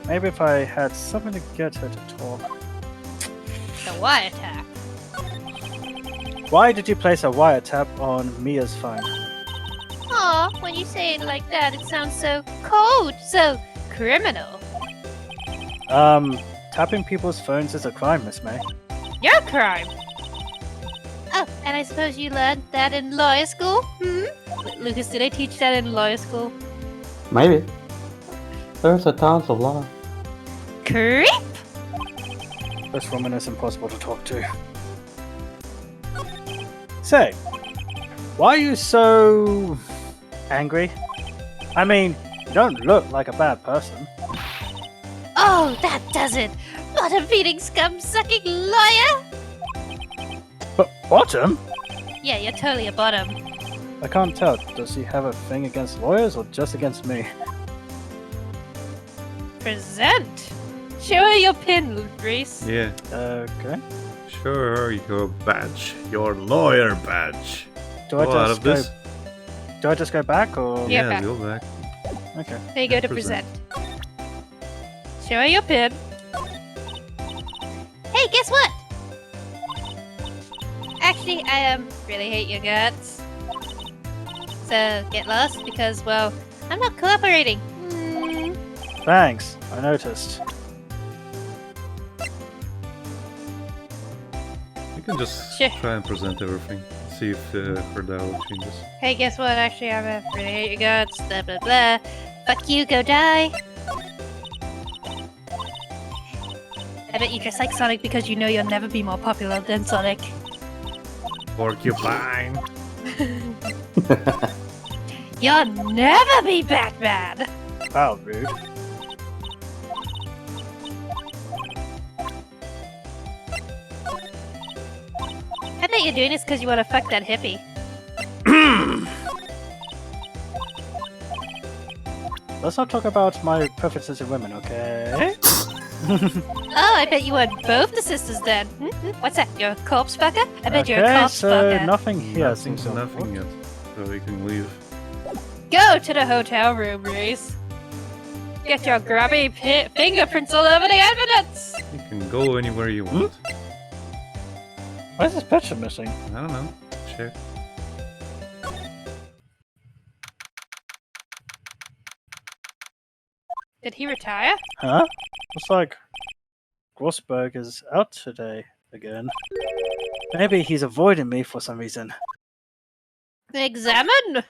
Maybe if I had something to get her to talk. The wiretap. Why did you place a wiretap on Mia's phone? Aw, when you say it like that, it sounds so cold, so criminal. Tapping people's phones is a crime, Miss May. Your crime. Oh, and I suppose you learned that in lawyer school? Lucas, did I teach that in lawyer school? Maybe. There's a tons of love. Creep? This woman is impossible to talk to. Say, why are you so angry? I mean, you don't look like a bad person. Oh, that does it! Bottom feeding scum sucking lawyer! But bottom? Yeah, you're totally a bottom. I can't tell. Does he have a thing against lawyers or just against me? Present! Show her your pin, Rhys. Yeah. Okay. Sure, your badge. Your lawyer badge. Do I Go out just of go? this. Do I just go back or? Yeah, Yeah, back. go back. Okay. There you go to Present. present. Show her your pin. Hey, guess what? Actually, I really hate your guts. So get lost because, well, I'm not cooperating. Thanks. I noticed. You can just Sure. try and present everything. See if her dialogue changes. Hey, guess what? Actually, I really hate your guts. Blah blah blah. Fuck you, go die. I bet you dress like Sonic because you know you'll never be more popular than Sonic. Porcupine. You'll never be Batman! Wow, rude. I bet you're doing this because you want to fuck that hippie. Let's not talk about my preferences in women, okay? Oh, I bet you want both the sisters then. What's that? You're a corpse fucker? I bet you're a Okay, corpse so fucker. nothing here Nothing, seems nothing yet. So you can leave. Go to the hotel room, Rhys. Get your grubby fingerprints all over the evidence. You can go anywhere you want. Why is this picture missing? I don't know. Check. Did he retire? Huh? Looks like Grossberg is out today again. Maybe he's avoiding me for some reason. Examine?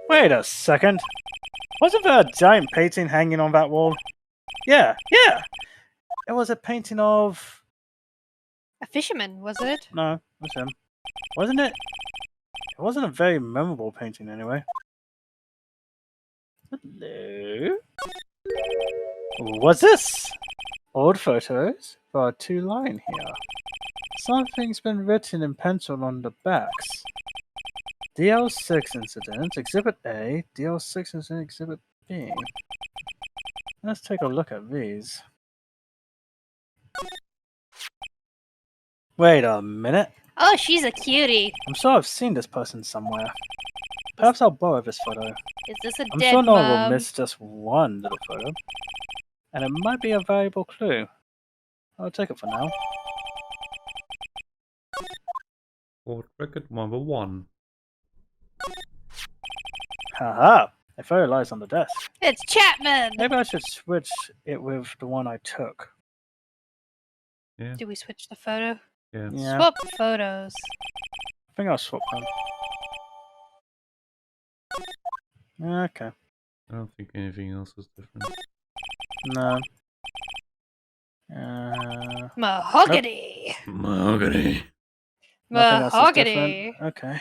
Wait a second. Wasn't there a giant painting hanging on that wall? Yeah. It was a painting of... A fisherman, was it? No, it was him. Wasn't it? It wasn't a very memorable painting anyway. Hello? What's this? Old photos? There are 2 lines here. Something's been written in pencil on the backs. DL6 incident, Exhibit A, DL6 incident, Exhibit B. Let's take a look at these. Wait a minute. Oh, she's a cutie. I'm sure I've seen this person somewhere. Perhaps I'll borrow this photo. Is this a I'm dead sure no one will mom? miss just one little photo. And it might be a valuable clue. I'll take it for now. Court record number 1. Haha! A photo lies on the desk. It's Chapman! Maybe I should switch it with the one I took. Yeah. Do we switch the photo? Yeah. Yeah, Swap photos. I think I'll swap them. Okay. I don't think anything else is different. No. Mahogany! Mahogany. Nothing else is Mahogany! different. Okay.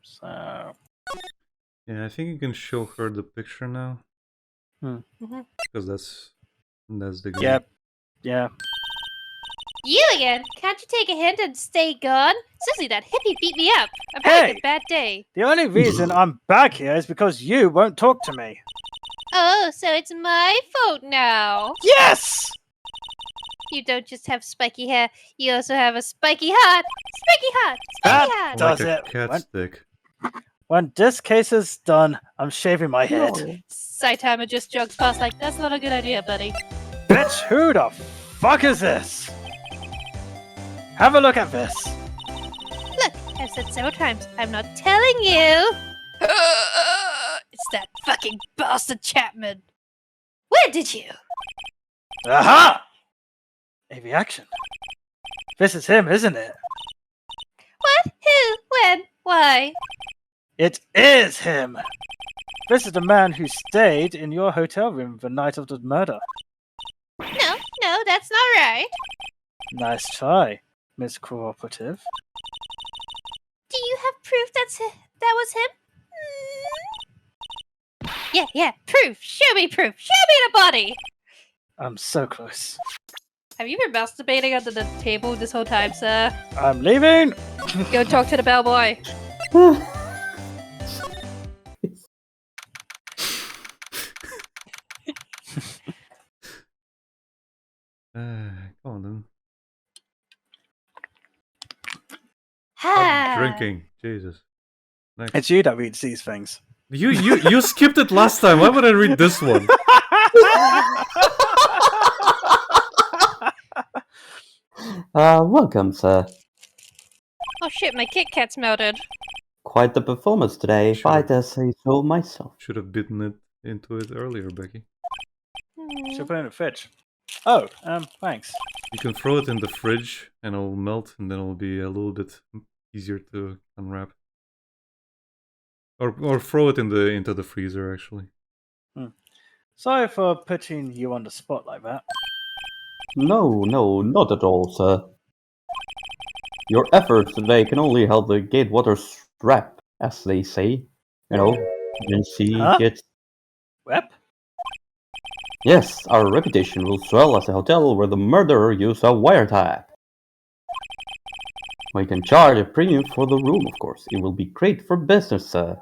So... Yeah, I think you can show her the picture now. Mhm. Because that's the game. Yep. Yeah. You again? Can't you take a hint and stay gone? Seriously, that hippie beat me up. I'm having Hey! a bad day. The only reason I'm back here is because you won't talk to me. Oh, so it's my fault now. Yes! You don't just have spiky hair, you also have a spiky heart. Spiky heart! Spiky That heart! does Like a it. cat When- stick. When this case is done, I'm shaving my head. Saitama just jogs past like, that's not a good idea, buddy. Bitch, who the fuck is this? Have a look at this. Look, I've said several times, I'm not telling you. It's that fucking bastard Chapman. Where did you? Aha! A reaction. This is him, isn't it? What? Who? When? Why? It is him! This is the man who stayed in your hotel room the night of the murder. No, that's not right. Nice try, Miss Cooperative. Do you have proof that was him? Yeah, proof. Show me proof. Show me the body. I'm so close. Have you been masturbating under the table this whole time, sir? I'm leaving! Go talk to the bellboy. Come on then. Ah. Stop drinking. Jesus. Next. It's you that reads these things. You skipped it last time. Why would I read this one? Welcome, sir. Oh shit, my Kit Kat's melted. Quite the performance today, if I dare say so myself. Should have bitten it into it earlier, Becky. Should put it in the fridge. Oh, thanks. You can throw it in the fridge and it'll melt, and then it'll be a little bit easier to unwrap. Or throw it into the freezer, actually. Sorry for putting you on the spot like that. No, not at all, sir. Your efforts today can only help the Gatewater strap, as they say. You know, when she Huh? gets... Rep? Yes, our reputation will swell as a hotel where the murderer used a wiretap. We can charge a premium for the room, of course. It will be great for business, sir.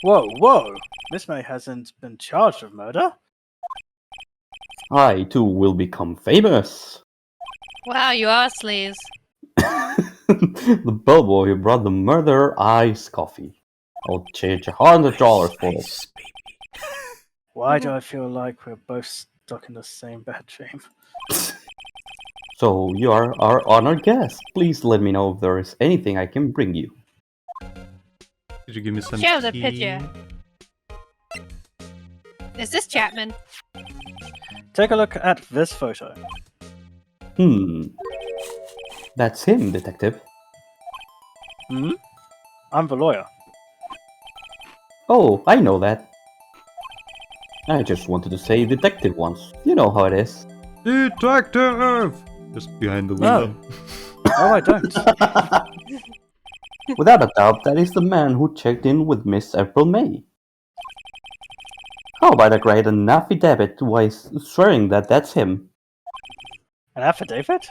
Whoa! Miss May hasn't been charged with murder. I, too, will become famous. Wow, you are sleaze. The bellboy who brought the murderer iced coffee. I'll charge $100 for it. Why do I feel like we're both stuck in the same bad dream? So you are our honored guest. Please let me know if there is anything I can bring you. Could you give me some Show the tea? picture. Is this Chapman? Take a look at this photo. That's him, detective. Hmm? I'm the lawyer. Oh, I know that. I just wanted to say detective once. You know how it is. Detective! Just behind the No. window. No, I don't. Without a doubt, that is the man who checked in with Miss April May. How about I write an affidavit swearing that that's him? An affidavit?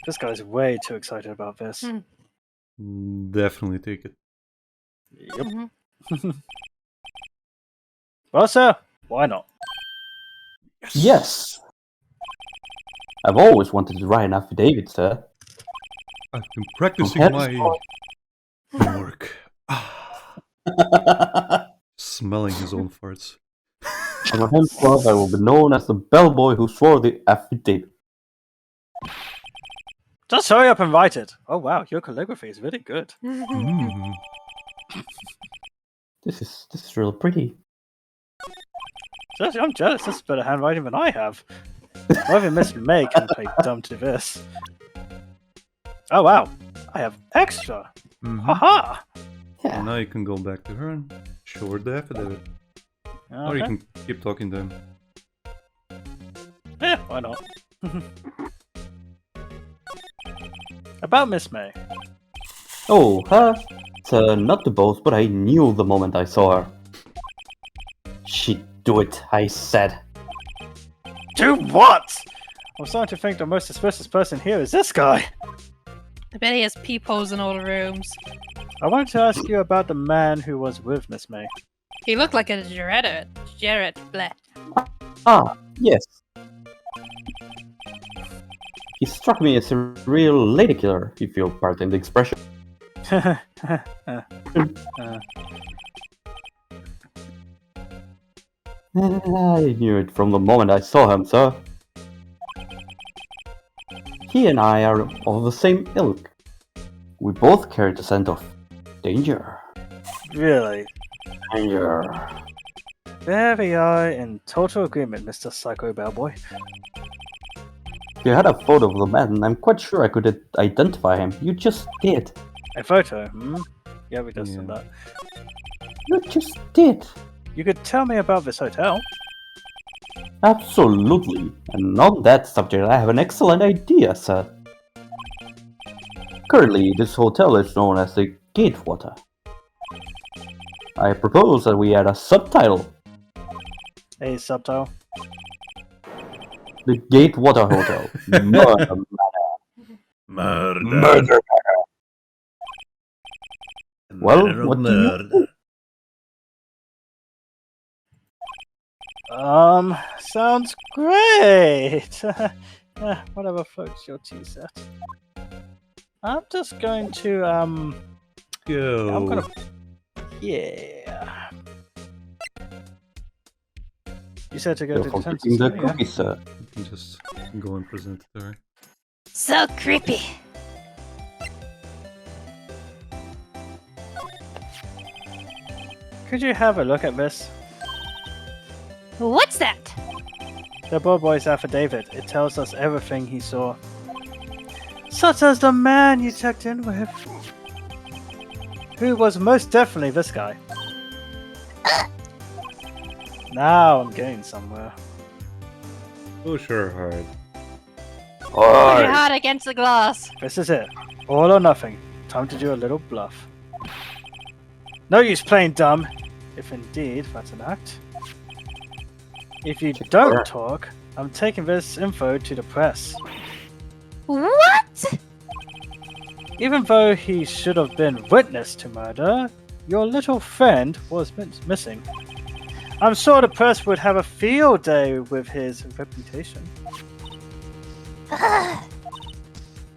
This guy's way too excited about this. Definitely take it. Yep. Mhm. Well, sir, why not? Yes! I've always wanted to write an affidavit, sir. I've been practicing From my henceforth- work. Smelling his own farts. From henceforth, I will be known as the bellboy who swore the affidavit. Just hurry up and write it. Oh wow, your calligraphy is really good. Mm. This is real pretty. Seriously, I'm jealous. This is better handwriting than I have. Not even Miss May can play dumb to this. Oh wow, I have extra. Mhm. Haha. Yeah. Now you can go back to her and show her the affidavit. Or you Okay. can keep talking to him. Yeah, why not? About Miss May. Oh, not to boast, but I knew the moment I saw her. She'd do it, I said. Do what? I'm starting to think the most suspicious person here is this guy. I bet he has peepholes in all the rooms. I wanted to ask you about the man who was with Miss May. He looked like a Jared, blah. Ah, yes. He struck me as a real lady killer, if you'll pardon the expression. I knew it from the moment I saw him, sir. He and I are of the same ilk. We both carry the scent of danger. Really? Danger. There we are in total agreement, Mr. Psycho Bellboy. If you had a photo of the man, I'm quite sure I could identify him. You just did. A photo, hmm? Yeah, we just did Yeah. that. You just did. You could tell me about this hotel. Absolutely. And on that subject, I have an excellent idea, sir. Currently, this hotel is known as the Gatewater. I propose that we add a subtitle. A subtitle. The Gatewater Hotel. Murder. Murder. Well, Manner of what do you murder. Sounds great. Whatever floats your tea set. I'm just going to Go. I'm gonna yeah. You said to go You're to the forgetting the census, yeah? cookies, sir. You can just go and present it to her. So creepy. Could you have a look at this? What's that? The bellboy's affidavit. It tells us everything he saw. Such as the man you checked in with. Who was most definitely this guy. Now I'm getting somewhere. Push her hard. Put your heart against the glass. This is it. All or nothing. Time to do a little bluff. No use playing dumb. If indeed that's an act. If you don't talk, I'm taking this info to the press. What? Even though he should have been witness to murder, your little friend was missing. I'm sure the press would have a field day with his reputation.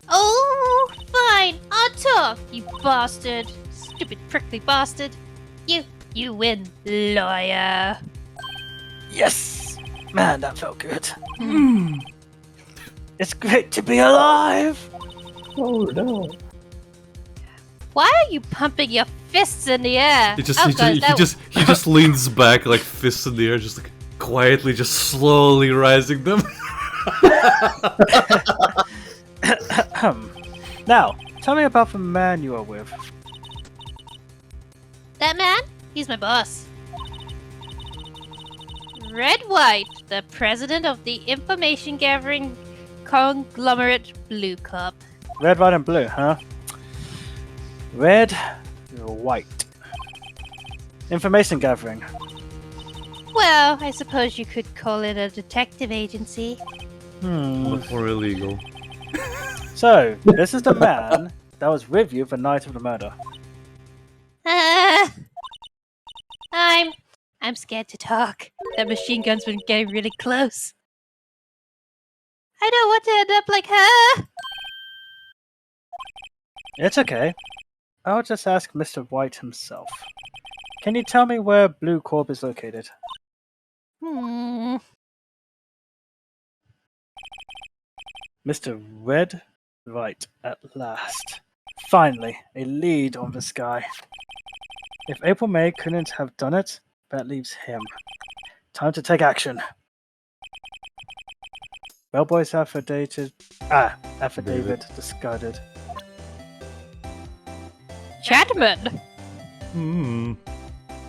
Oh, fine. I'll talk, you bastard. Stupid prickly bastard. You win, lawyer. Yes! Man, that felt good. It's great to be alive! Oh no. Why are you pumping your fists in the air? He just Oh, he, God, just, he just he just leans back like fists in the air, just like quietly, just slowly rising them. Now, tell me about the man you are with. That man? He's my boss. Wright, the president of the information gathering conglomerate Blue Corp. Red, white, and blue, huh? Red, white. Information gathering. Well, I suppose you could call it a detective agency. But more illegal. So, this is the man that was with you the night of the murder. I'm scared to talk. That machine gun's been getting really close. I don't want to end up like her. It's okay. I'll just ask Mr. White himself. Can you tell me where Blue Corp is located? Mr. Red? Right, at last. Finally, a lead on this guy. If April May couldn't have done it, that leaves him. Time to take action. Bellboy's affidavit discarded. Chapman.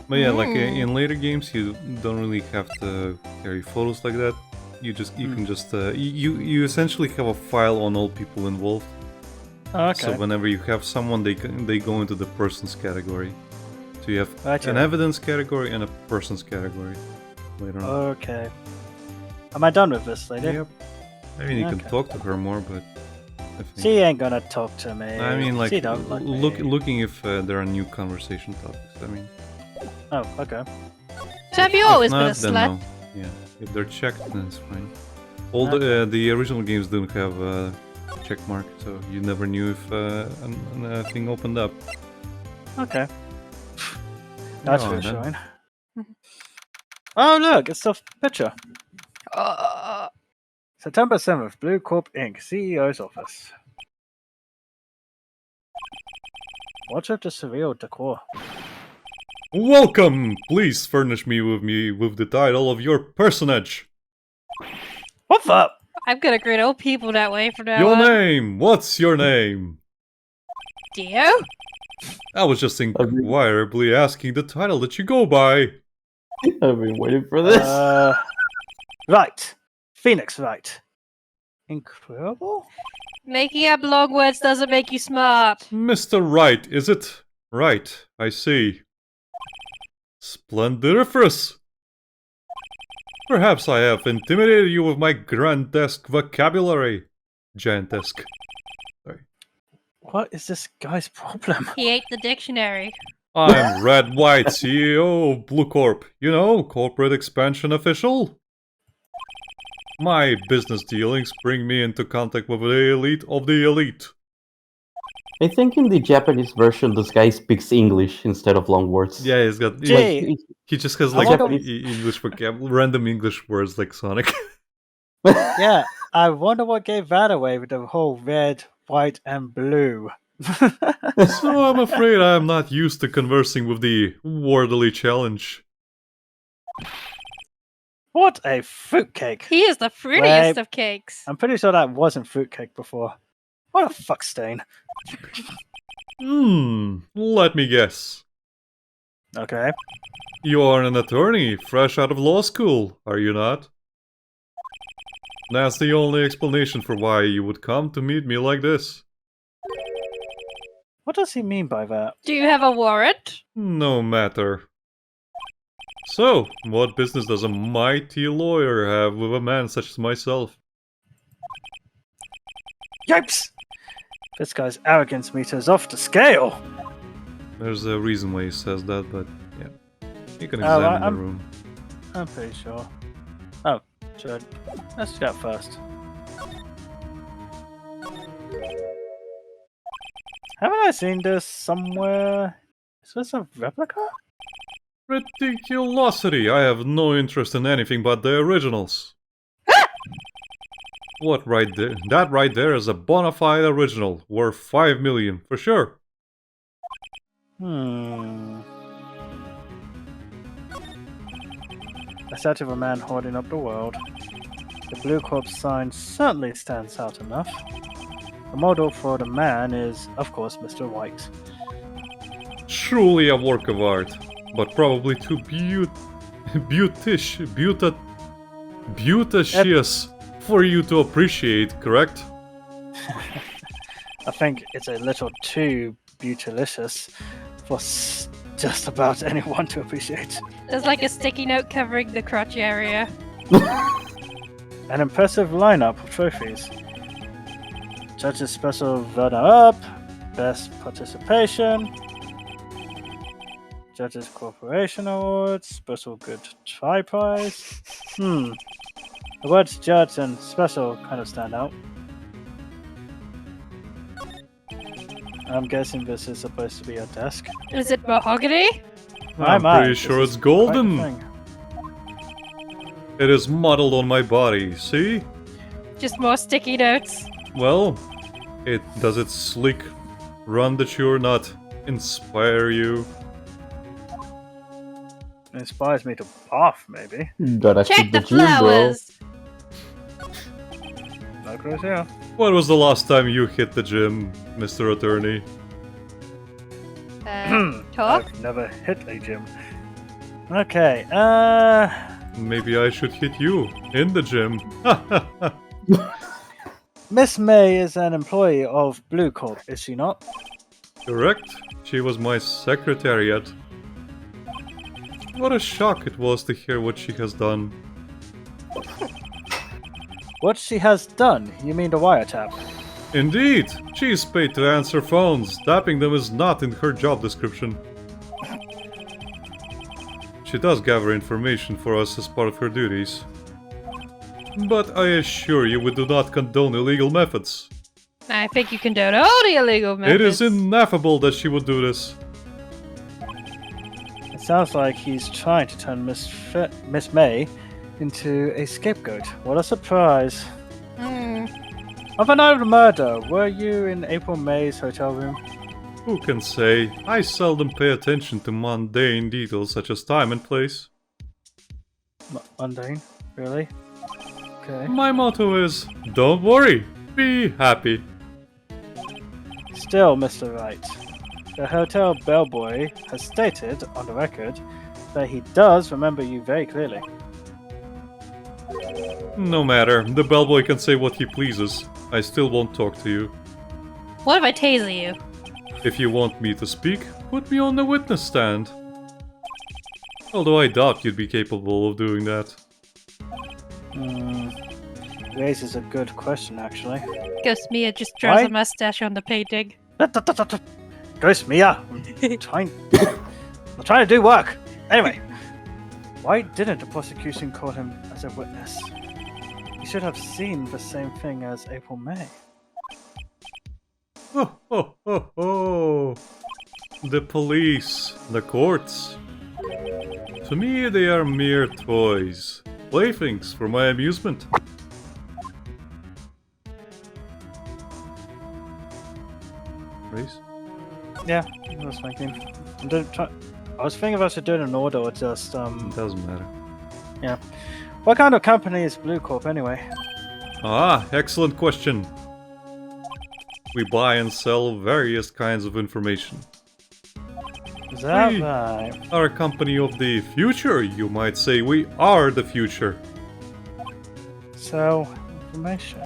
But yeah, like in later games, you don't really have to carry photos like that. You can just you essentially have a file on all people involved. Oh, okay. So whenever you have someone, they go into the persons category. So you have Gotcha. an evidence category and a persons category later on. Okay. Am I done with this lady? Yep. I mean, you can Okay. talk to her more, but I think, She ain't gonna talk to me. I mean, like she don't like me. looking if there are new conversation topics. I mean, Oh, okay. So have you if always been a not, then slut? no. Yeah, if they're checked, then it's fine. All the original games don't have a check mark, so you never knew if a thing opened up. Okay. That's Oh, then. reassuring. Oh, look, it's the picture. September 7th, Blue Corp Inc., CEO's office. Watch out the surreal decor. Welcome! Please furnish me with the title of your personage. What's up? I'm gonna greet all people that way from now Your on. name! What's your name? Dio? I was just inquirably asking the title that you go by. I've been waiting for this. Right. Phoenix Wright. Incredible? Making up long words doesn't make you smart. Mr. Wright, is it? Right, I see. Splendiferous! Perhaps I have intimidated you with my grandesque vocabulary. Giantesque. Sorry. What is this guy's problem? He ate the dictionary. I'm Red White, CEO of Blue Corp. You know, corporate expansion official. My business dealings bring me into contact with the elite of the elite. I think in the Japanese version, this guy speaks English instead of long words. Yeah, he's got. Gee. He just has I like wonder- English vocab, random English words like Sonic. Yeah, I wonder what gave that away with the whole red, white, and blue. So I'm afraid I'm not used to conversing with the Wardley challenge. What a fruitcake. He is the fruitiest Wait. of cakes. I'm pretty sure that wasn't fruitcake before. What a fuck stain. Let me guess. Okay. You are an attorney, fresh out of law school, are you not? That's the only explanation for why you would come to meet me like this. What does he mean by that? Do you have a warrant? No matter. So, what business does a mighty lawyer have with a man such as myself? Yipes! This guy's arrogance meter is off the scale. There's a reason why he says that, but yeah. You can Oh, examine the I'm- room. I'm pretty sure. Oh, sure. Let's do that first. Haven't I seen this somewhere? Is this a replica? Ridiculosity! I have no interest in anything but the originals. What right there? That right there is a bona fide original, worth 5 million, for sure. A statue of a man holding up the world. The Blue Corp sign certainly stands out enough. The model for the man is, of course, Mr. White. Truly a work of art, but probably too beauticious for you to appreciate, correct? I think it's a little too beautilicious for just about anyone to appreciate. There's like a sticky note covering the crotch area. An impressive lineup of trophies. Judges Special Runner-Up, Best Participation, Judges Corporation Awards, Special Good Try Prize. The words judge and special kind of stand out. I'm guessing this is supposed to be a desk. Is it mahogany? I'm pretty sure it's golden. It is modeled on my body, see? Just more sticky notes. Well, does its sleek run that you're not inspire you? It inspires me to bath, maybe. Gotta Check keep the gym, bro. flowers. No clues here. When was the last time you hit the gym, Mr. Attorney? Talk? I've never hit a gym. Okay, Maybe I should hit you in the gym. Miss May is an employee of Blue Corp, is she not? Correct. She was my secretariat. What a shock it was to hear what she has done. What she has done? You mean the wiretap? Indeed, she is paid to answer phones. Tapping them is not in her job description. She does gather information for us as part of her duties. But I assure you we do not condone illegal methods. I think you condone all the illegal methods. It is ineffable that she would do this. It sounds like he's trying to turn Miss May into a scapegoat. What a surprise. Of a night of the murder, were you in April May's hotel room? Who can say? I seldom pay attention to mundane details such as time and place. Mundane? Really? Okay. My motto is, don't worry, be happy. Still, Mr. Wright, the hotel bellboy has stated on the record that he does remember you very clearly. No matter, the bellboy can say what he pleases. I still won't talk to you. What if I taser you? If you want me to speak, put me on the witness stand. Although I doubt you'd be capable of doing that. Raises a good question, actually. Ghost Mia just draws Why? a mustache on the painting. Ghost Mia! I'm trying to do work! Anyway, why didn't the prosecution call him as a witness? He should have seen the same thing as April May. Oh. The police, the courts. To me, they are mere toys. Playthings for my amusement. Rhys? Yeah, I was thinking. I was thinking if I should do it in order or just, It doesn't matter. yeah. What kind of company is Blue Corp anyway? Ah, excellent question. We buy and sell various kinds of information. Is that We right? are a company of the future, you might say. We are the future. So, information.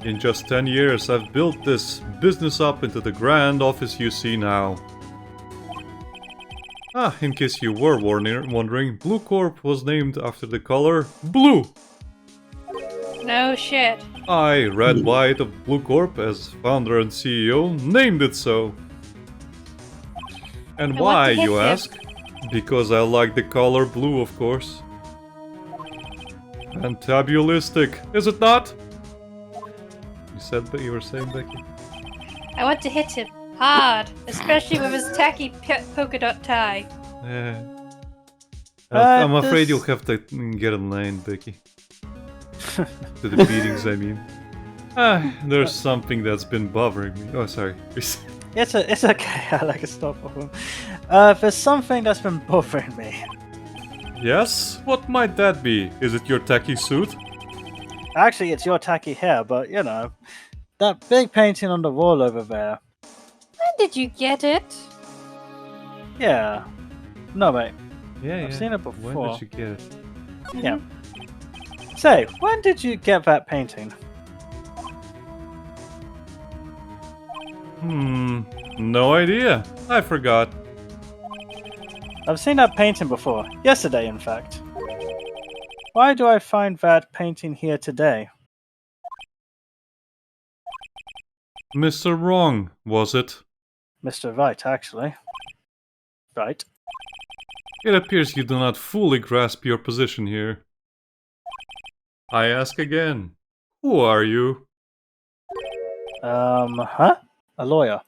In just 10 years, I've built this business up into the grand office you see now. Ah, in case you were wondering, Blue Corp was named after the color blue. No shit. I, Red White of Blue Corp, as founder and CEO, named it so. And I want why, to hit you you. ask? Because I like the color blue, of course. Fantabulistic, is it not? You said that you were saying, Becky? I want to hit him hard, especially with his tacky polka dot tie. I'm afraid this- you'll have to get in line, Becky. To the beatings, I mean. There's something that's been bothering me. Oh, sorry. It's okay, Alex. It's no problem. There's something that's been bothering me. Yes? What might that be? Is it your tacky suit? Actually, it's your tacky hair, but you know, that big painting on the wall over there. When did you get it? Yeah. No, wait. Yeah, I've seen it When before. did you get it? Yeah. Say, when did you get that painting? No idea. I forgot. I've seen that painting before. Yesterday, in fact. Why do I find that painting here today? Mr. Wrong, was it? Mr. Wright, actually. Right. It appears you do not fully grasp your position here. I ask again. Who are you? Huh? A lawyer.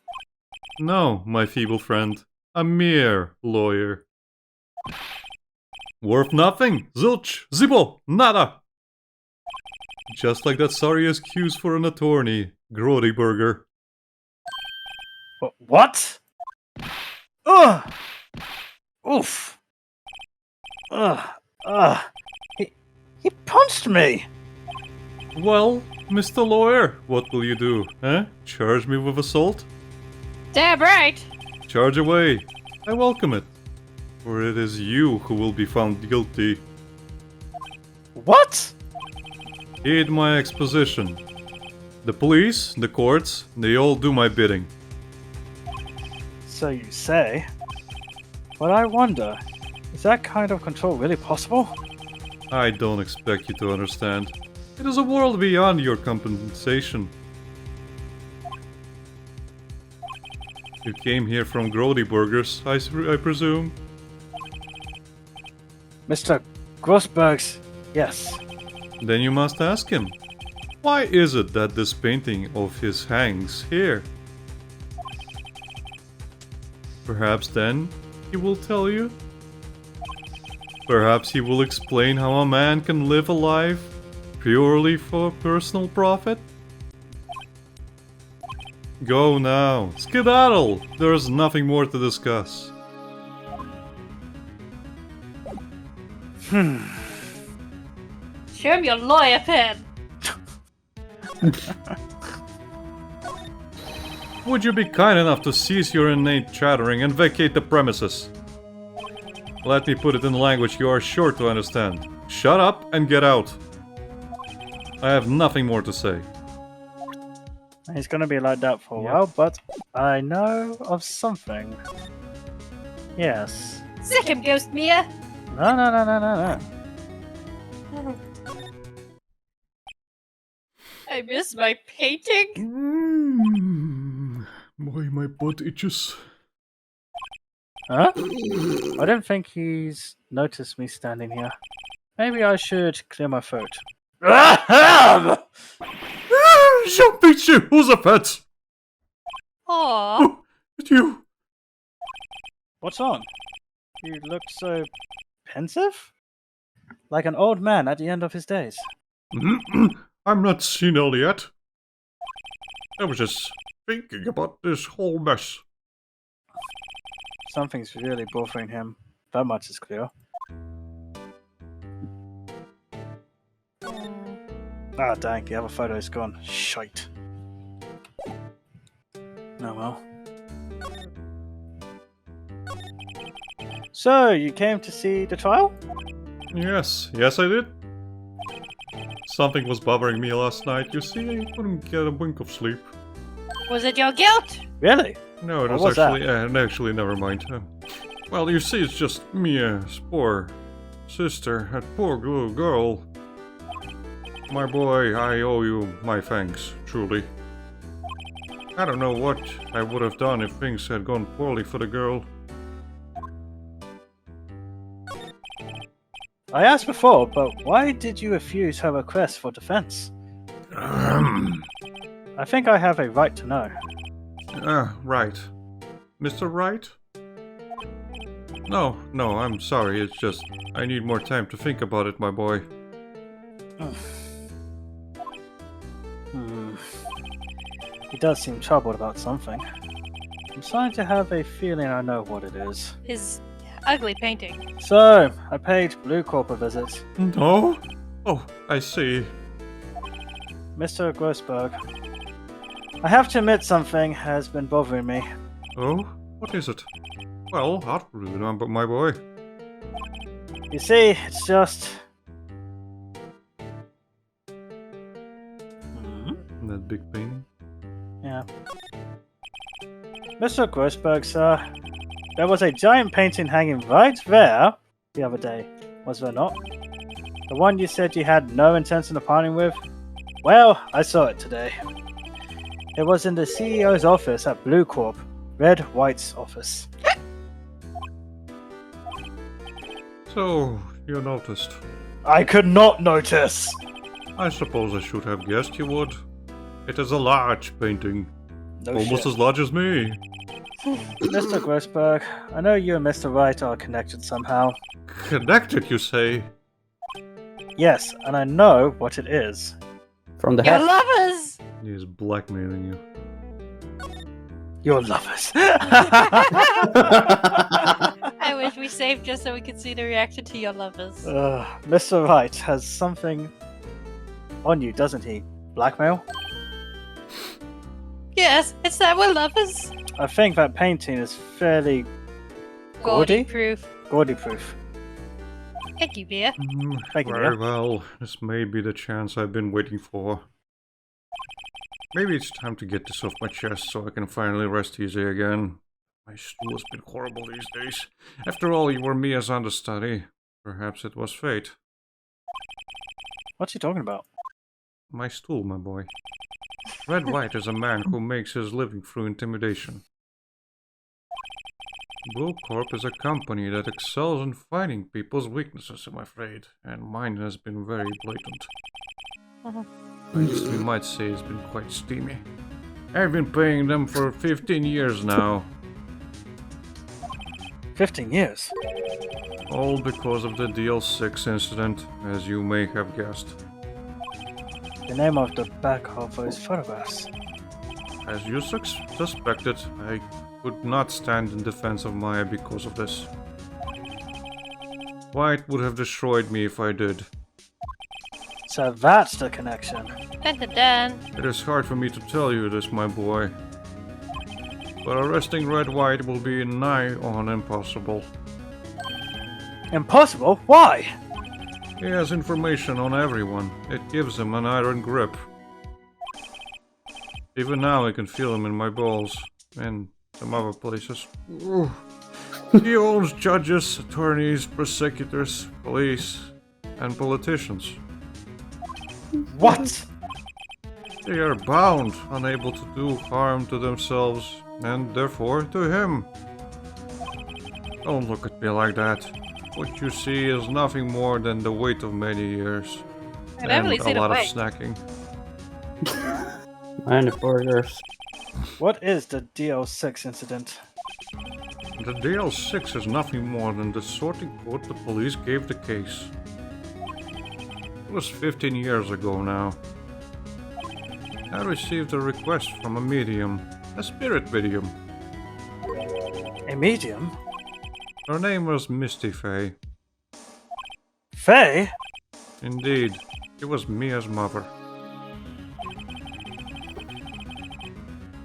No, my feeble friend. A mere lawyer. Worth nothing. Zilch. Zibbo. Nada. Just like that sorry excuse for an attorney. Grody burger. What? Ugh! Oof! Ugh! Ugh! He punched me! Well, Mr. Lawyer, what will you do? Eh? Charge me with assault? Damn right! Charge away. I welcome it. For it is you who will be found guilty. What? Heed my exposition. The police, the courts, they all do my bidding. So you say. But I wonder, is that kind of control really possible? I don't expect you to understand. It is a world beyond your compensation. You came here from Grody Burgers, I presume? Mr. Grossberg's, yes. Then you must ask him. Why is it that this painting of his hangs here? Perhaps then he will tell you? Perhaps he will explain how a man can live a life purely for personal profit? Go now. Skedaddle! There is nothing more to discuss. Show him your lawyer pen! Would you be kind enough to cease your innate chattering and vacate the premises? Let me put it in language you are sure to understand. Shut up and get out. I have nothing more to say. He's gonna be like that for a while, but I know of something. Yes. Sick him, Ghost Mia! No. I miss my painting. Boy, my butt itches. Huh? I don't think he's noticed me standing here. Maybe I should clear my throat. Jean-Picchu, who's a pet? Aww. It's you. What's on? You look so pensive? Like an old man at the end of his days. I'm not senile yet. I was just thinking about this whole mess. Something's really bothering him. That much is clear. Ah, dang, the other photo is gone. Shite. Oh well. So, you came to see the trial? Yes I did. Something was bothering me last night. You see, I couldn't get a wink of sleep. Was it your guilt? Really? No, it What was was that? actually, never mind. Well, you see, it's just Mia's poor sister, that poor little girl. My boy, I owe you my thanks, truly. I don't know what I would have done if things had gone poorly for the girl. I asked before, but why did you refuse her request for defense? I think I have a right to know. Right. Mr. Wright? No, I'm sorry, it's just I need more time to think about it, my boy. He does seem troubled about something. I'm starting to have a feeling I know what it is. His ugly painting. So, I paid Blue Corp a visit. No? Oh, I see. Mr. Grossberg, I have to admit something has been bothering me. Oh? What is it? Well, I'll remember, my boy. You see, it's just... That big painting. Yeah. Mr. Grossberg, sir, there was a giant painting hanging right there the other day, was there not? The one you said you had no intention of parting with? Well, I saw it today. It was in the CEO's office at Blue Corp, Red White's office. So, you noticed. I could not notice! I suppose I should have guessed you would. It is a large painting. No Almost shit. as large as me. Mr. Grossberg, I know you and Mr. Wright are connected somehow. Connected, you say? Yes, and I know what it is. From the Your head. lovers! He is blackmailing you. Your lovers. I wish we saved just so we could see the reaction to your lovers. Mr. Wright has something on you, doesn't he? Blackmail? Yes, it's that we're lovers. I think that painting is fairly Gaudy Gaudy? proof. gaudy proof. Thank you, Beer. Thank you, Very dear. well. This may be the chance I've been waiting for. Maybe it's time to get this off my chest so I can finally rest easy again. My stool has been horrible these days. After all, you were Mia's understudy. Perhaps it was fate. What's he talking about? My stool, my boy. Red White is a man who makes his living through intimidation. Blue Corp is a company that excels in finding people's weaknesses, I'm afraid, and mine has been very blatant. I guess we might say it's been quite steamy. I've been paying them for 15 years now, 15 years. all because of the DL6 incident, as you may have guessed. The name of the back of those photographs. As you suspected, I could not stand in defense of Maya because of this. White would have destroyed me if I did. So that's the connection. Dun dun dun. It is hard for me to tell you this, my boy. But arresting Red White will be nigh on impossible. Impossible? Why? He has information on everyone. It gives him an iron grip. Even now I can feel him in my balls. And some other places. Ooh. He owns judges, attorneys, prosecutors, police, and politicians. What? They are bound, unable to do harm to themselves, and therefore to him. Don't look at me like that. What you see is nothing more than the weight of many years. I definitely and see a the lot of weight. snacking. 94 years. What is the DL6 incident? The DL6 is nothing more than the sorting code the police gave the case. It was 15 years ago now. I received a request from a medium, a spirit medium. A medium? Her name was Misty Faye. Faye? Indeed, she was Mia's mother.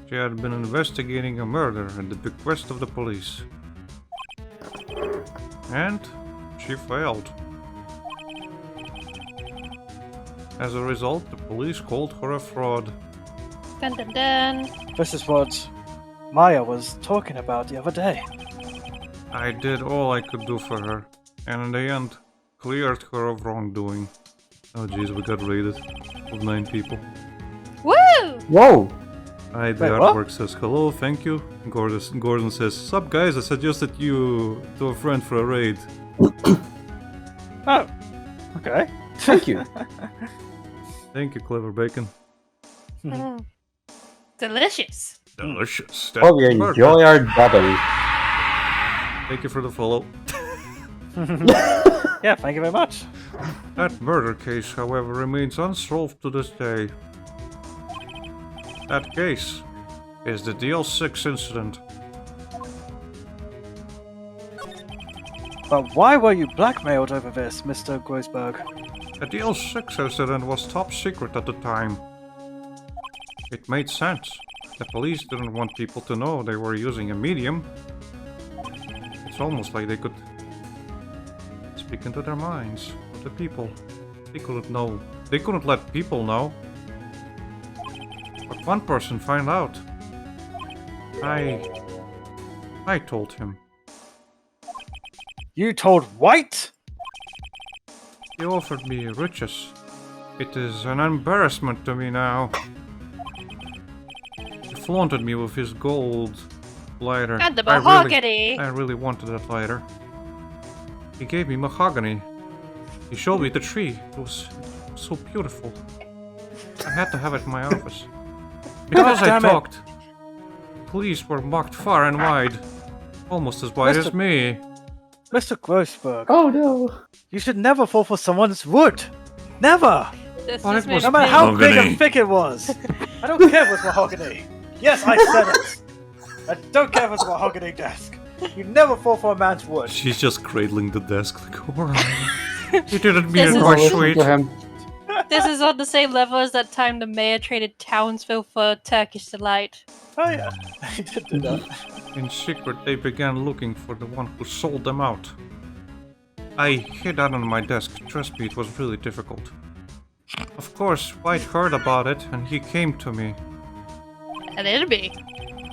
She had been investigating a murder at the bequest of the police. And she failed. As a result, the police called her a fraud. Dun dun dun. This is what Maya was talking about the other day. I did all I could do for her, and in the end, cleared her of wrongdoing. Oh jeez, we got raided with 9 people. Woo! Whoa! Hi, the Wait, what? artwork says hello, thank you. Gordon says, sup guys, I suggested you to a friend for a raid. Oh, okay. Thank you. Thank you, Clever Bacon. Mm. Delicious. Delicious. That Hope you murder. enjoy our double. Thank you for the follow. Yeah, thank you very much. That murder case, however, remains unsolved to this day. That case is the DL6 incident. But why were you blackmailed over this, Mr. Groisberg? The DL6 incident was top secret at the time. It made sense. The police didn't want people to know they were using a medium. It's almost like they could speak into their minds of the people. They couldn't know. They couldn't let people know. But one person found out. I told him. You told Wright? He offered me riches. It is an embarrassment to me now. He flaunted me with his gold lighter. And the mahogany! I really wanted that lighter. He gave me mahogany. He showed me the tree. It was so beautiful. I had to have it in my office. Because I Damn it. talked, police were marked far and wide. Almost as wide as me. Mr. Groisberg, Oh no! you should never fall for someone's wood. Never! This Well, just it was made No matter me- how big Mahogany. and thick it was. I don't care if it's mahogany. Yes, I said it. I don't care if it's a mahogany desk. You never fall for a man's wood. She's just cradling the desk like, alright. You didn't mean This it is- quite Listen sweet. to him. This is on the same level as that time the mayor traded Townsville for Turkish Delight. Oh yeah, I did do that. In secret, they began looking for the one who sold them out. I hid out on my desk. Trust me, it was really difficult. Of course, White heard about it, and he came to me. And it'll be.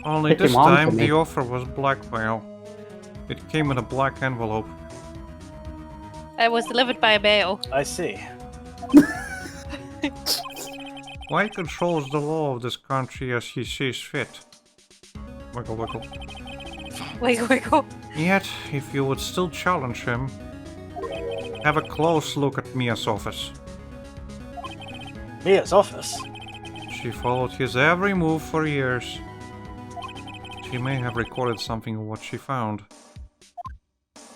Only Pick this him on to time, me. the offer was blackmail. It came in a black envelope. It was delivered by mail. I see. White controls the law of this country as he sees fit. Wiggle, wiggle. Wiggle, wiggle. Yet, if you would still challenge him, have a close look at Mia's office. Mia's office. She followed his every move for years. She may have recorded something of what she found.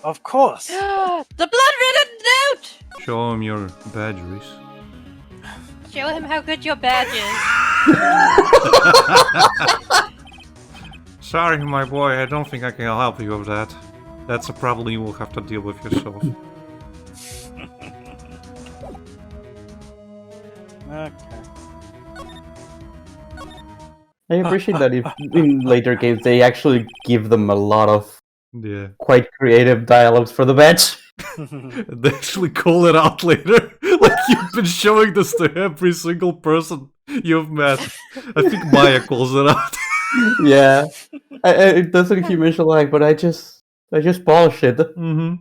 Of course. The blood-ridden note! Show him your badge, Rhys. Show him how good your badge is. Sorry, my boy, I don't think I can help you with that. That's a problem you will have to deal with yourself. Okay. I appreciate that if in later games they actually give them a lot of Yeah. quite creative dialogues for the badge. They actually call it out later. Like you've been showing this to every single person you've met. I think Maya calls it out. Yeah, it doesn't keep mention like, but I just polish it. Mm-hmm.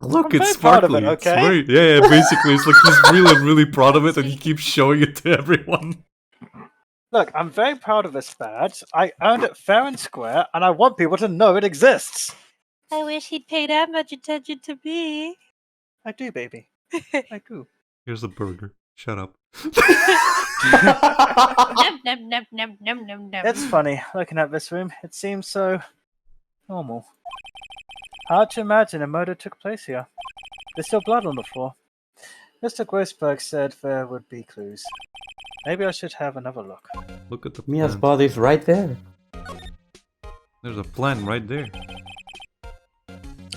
Look, I'm it's very proud of sparkly. it, It's okay? very, yeah, basically, it's like he's really, really proud of it, and he keeps showing it to everyone. Look, I'm very proud of this badge. I earned it fair and square, and I want people to know it exists. I wish he'd pay that much attention to me. I do, baby. I do. Here's the burger. Shut up. Num, num, num, num, num, num, num. It's funny, looking at this room. It seems so normal. Hard to imagine a murder took place here. There's still blood on the floor. Mr. Groisberg said there would be clues. Maybe I should have another look. Look at the Mia's plant. body's right there. There's a plant right there.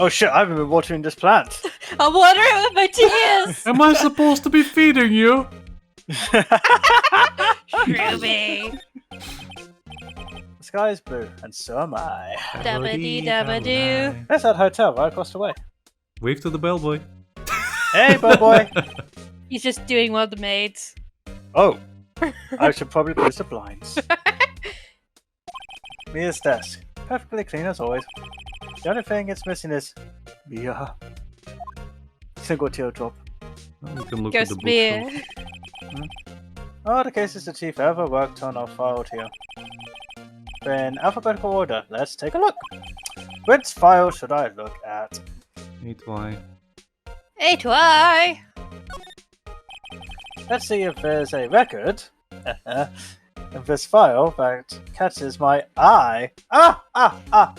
Oh shit, I haven't been watering this plant. I'm watering it with my tears! Am I supposed to be feeding you? Ruby! The sky is blue, and so am I. Dabba-dee-dabba-doo. There's that hotel right across the way. Wave to the bellboy. Hey, boy. He's just doing one of the maids. Oh, I should probably close the blinds. Mia's desk. Perfectly clean as always. The only thing it's missing is Mia. Single teardrop. Well, we can look at the Ghost beer. bookshelf. All the cases the chief ever worked on are filed here. In alphabetical order, let's take a look. Which file should I look at? 8Y. A2I! Let's see if there's a record of this file that catches my eye.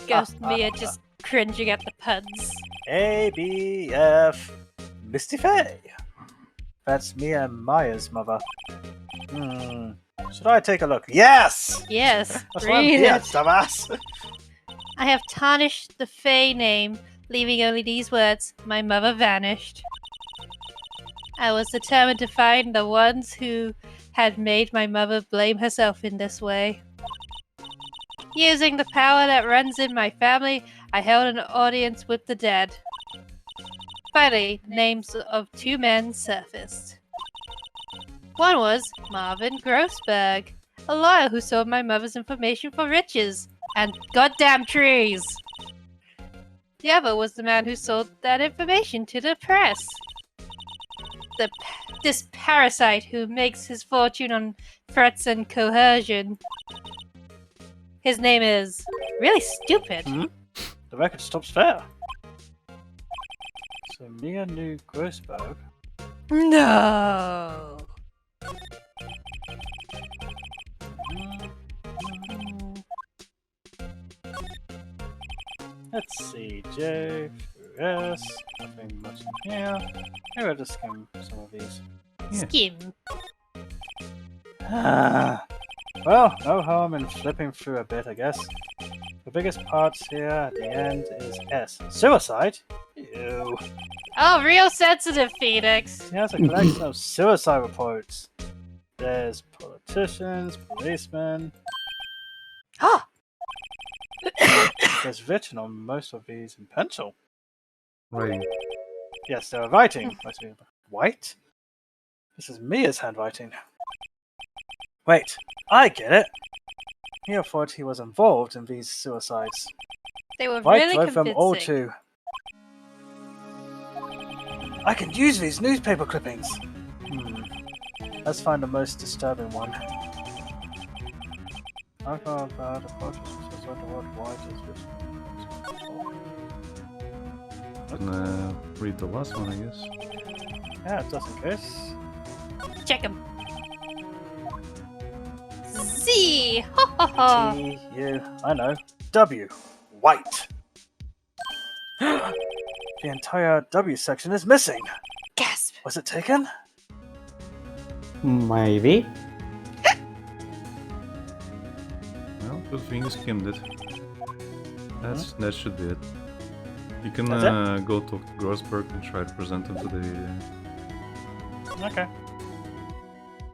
Ghost Mia just cringing at the puns. ABF Misty Faye. That's Mia and Maya's mother. Should I take a look? Yes! Yes, That's why I'm read here, it. dumbass. I have tarnished the Fae name, leaving only these words, my mother vanished. I was determined to find the ones who had made my mother blame herself in this way. Using the power that runs in my family, I held an audience with the dead. Finally, names of two men surfaced. One was Marvin Grossberg, a lawyer who sold my mother's information for riches and goddamn trees. The other was the man who sold that information to the press. This parasite who makes his fortune on threats and coercion. His name is really stupid. The record stops there. So Mia knew Grossberg. No. Let's see, J through S. Nothing much in here. Maybe I'll just skim some of these. Skim. Well, no harm in flipping through a bit, I guess. The biggest parts here at the end is S. Suicide? Ew. Oh, real sensitive, Phoenix. He has a collection of suicide reports. There's politicians, policemen. Ah! There's written on most of these in pencil. Right. Yes, they're writing. White? This is Mia's handwriting. Wait, I get it. Mia thought he was involved in these suicides. They were White really wrote them all convincing. too. I can use these newspaper clippings. Let's find the most disturbing one. I found that approaches the word white is Read the last one, I guess. Yeah, just in case. Check him. Z! Ha ha ha! T, U, I know. W. White. The entire W section is missing. Gasp! Was it taken? Maybe. Well, good thing you skimmed it. That should be it. You can That's go talk to Grossberg and try to present him to the... Okay.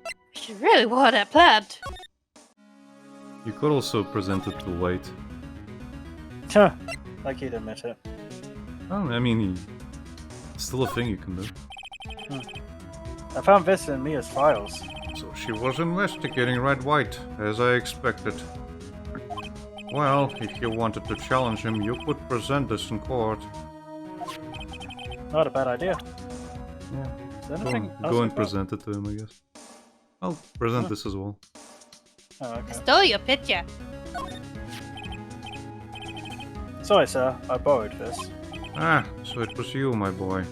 I should really water that plant. You could also present it to White. Huh. Like he'd admit it. Oh, I mean, it's still a thing you can do. I found this in Mia's files. So she was investigating Red White, as I expected. Well, if you wanted to challenge him, you could present this in court. Not a bad idea. Yeah. Is there anything else Go and about- present it to him, I guess. I'll present this as well. Oh, I okay. stole your picture. Sorry, sir. I borrowed this. Ah, so it was you, my boy.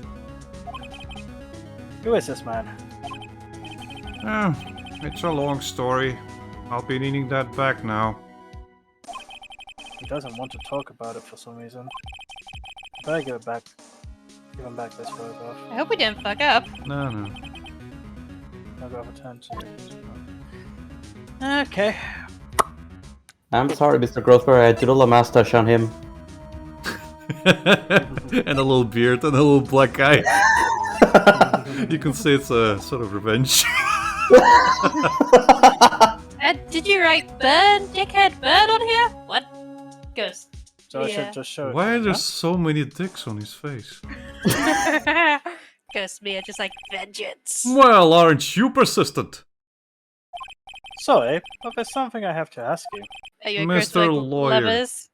Who is this man? Ah, it's a long story. I'll be needing that back now. He doesn't want to talk about it for some reason. Better give it back. Give him back this photograph. I hope we didn't fuck up. No. I'll go return to. Okay. I'm sorry, Mr. Grossberg, I doodle a mustache on him. And a little beard and a little black eye. You can say it's a sort of revenge. Did you write burn, dickhead, burn on here? What? Ghost. So I Yeah. should just show it. Why to are him, there huh? so many dicks on his face? Ghost Mia just like vengeance. Well, aren't you persistent? Sorry, but there's something I have to ask you. Are you a Mr. Grossberg Lawyer. lovers?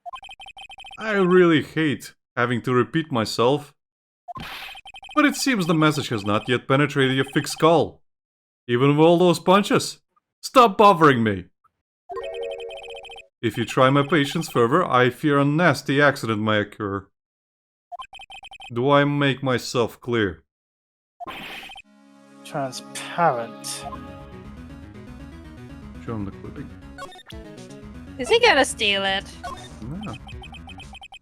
I really hate having to repeat myself. But it seems the message has not yet penetrated your thick skull. Even with all those punches. Stop bothering me. If you try my patience further, I fear a nasty accident may occur. Do I make myself clear? Transparent. Show him the clipping. Is he gonna steal it? No.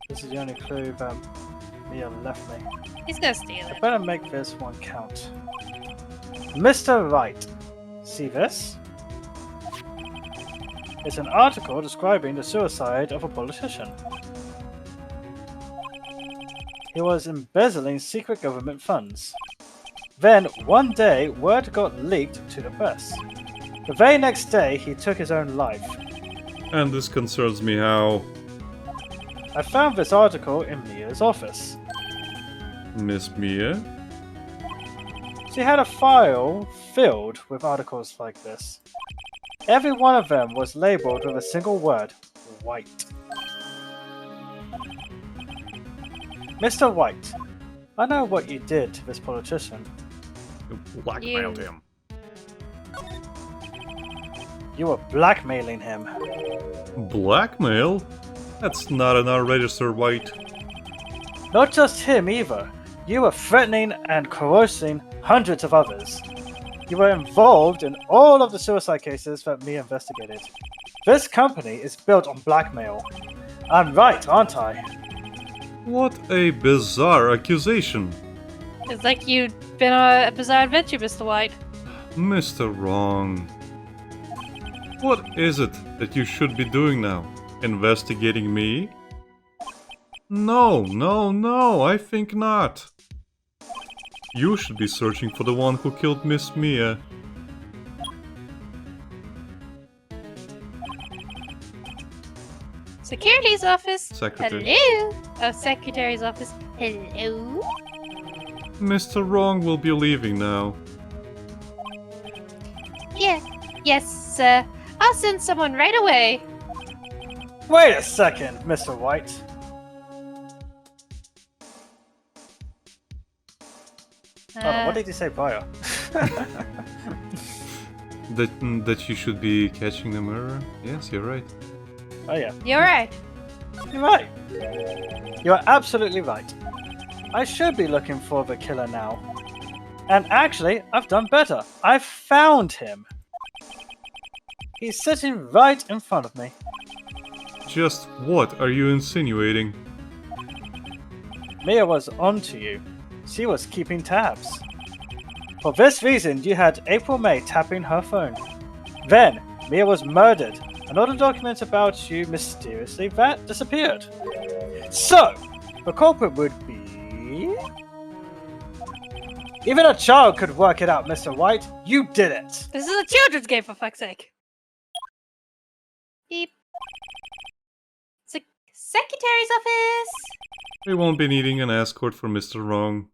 This is the only clue that Mia left me. He's gonna steal I it. better make this one count. Mr. Wright. See this? It's an article describing the suicide of a politician. He was embezzling secret government funds. Then, one day, word got leaked to the press. The very next day, he took his own life. And this concerns me how... I found this article in Mia's office. Miss Mia? She had a file filled with articles like this. Every one of them was labeled with a single word, White. Mr. White, I know what you did to this politician. You blackmailed You- him. You were blackmailing him. Blackmail? That's not in our register, White. Not just him either. You were threatening and coercing hundreds of others. You were involved in all of the suicide cases that me investigated. This company is built on blackmail. I'm right, aren't I? What a bizarre accusation. It's like you've been on a bizarre adventure, Mr. White. Mr. Wrong. What is it that you should be doing now? Investigating me? No, I think not. You should be searching for the one who killed Miss Mia. Security's office. Secretary. Hello. Oh, secretary's office. Hello. Mr. Wrong will be leaving now. Yeah. Yes, I'll send someone right away. Wait a second, Mr. White. Hold on, what did you say prior? That you should be catching the murderer? Yes, you're right. Oh yeah, You're right. you're right. You're absolutely right. I should be looking for the killer now. And actually, I've done better. I've found him. He's sitting right in front of me. Just what are you insinuating? Mia was onto you. She was keeping tabs. For this reason, you had April May tapping her phone. Then, Mia was murdered, and all the documents about you mysteriously disappeared. So, the culprit would be... Even a child could work it out, Mr. White. You did it. This is a children's game, for fuck's sake. Beep. Secretary's office. We won't be needing an escort for Mr. Wrong.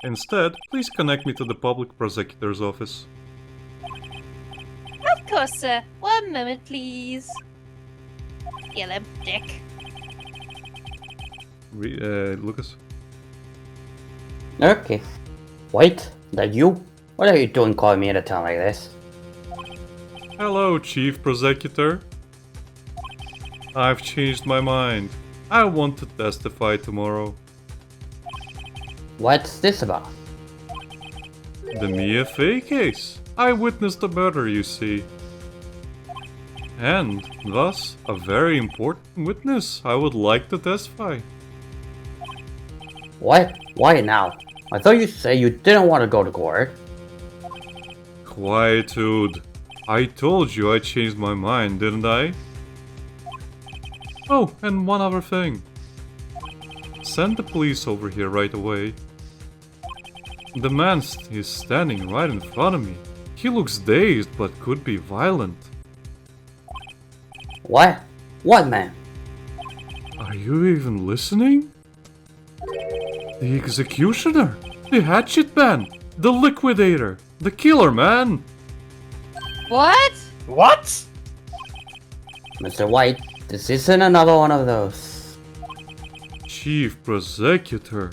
Instead, please connect me to the public prosecutor's office. Of course, sir. One moment, please. Yellow dick. Lucas? Okay. Wait, that you? What are you doing calling me at a time like this? Hello, Chief Prosecutor. I've changed my mind. I want to testify tomorrow. What's this about? The Mia Fey case. I witnessed the murder, you see. And, thus, a very important witness I would like to testify. What? Why now? I thought you said you didn't want to go to court. Quietude. I told you I changed my mind, didn't I? Oh, and one other thing. Send the police over here right away. The man is standing right in front of me. He looks dazed, but could be violent. What? What, man? Are you even listening? The executioner! The hatchet man! The liquidator! The killer man! What? What? Mr. White, this isn't another one of those. Chief Prosecutor,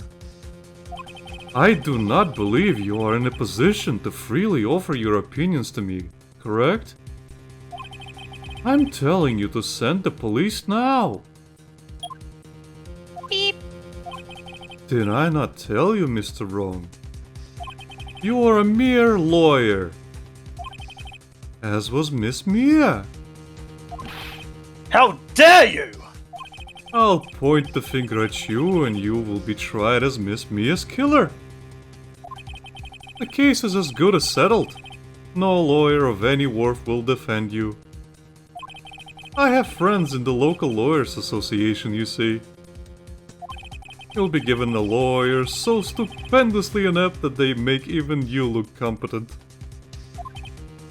I do not believe you are in a position to freely offer your opinions to me, correct? I'm telling you to send the police now. Beep. Did I not tell you, Mr. Wrong? You are a mere lawyer. As was Miss Mia. How dare you! I'll point the finger at you and you will be tried as Miss Mia's killer. The case is as good as settled. No lawyer of any worth will defend you. I have friends in the local lawyers association, you see. You'll be given a lawyer so stupendously inept that they make even you look competent.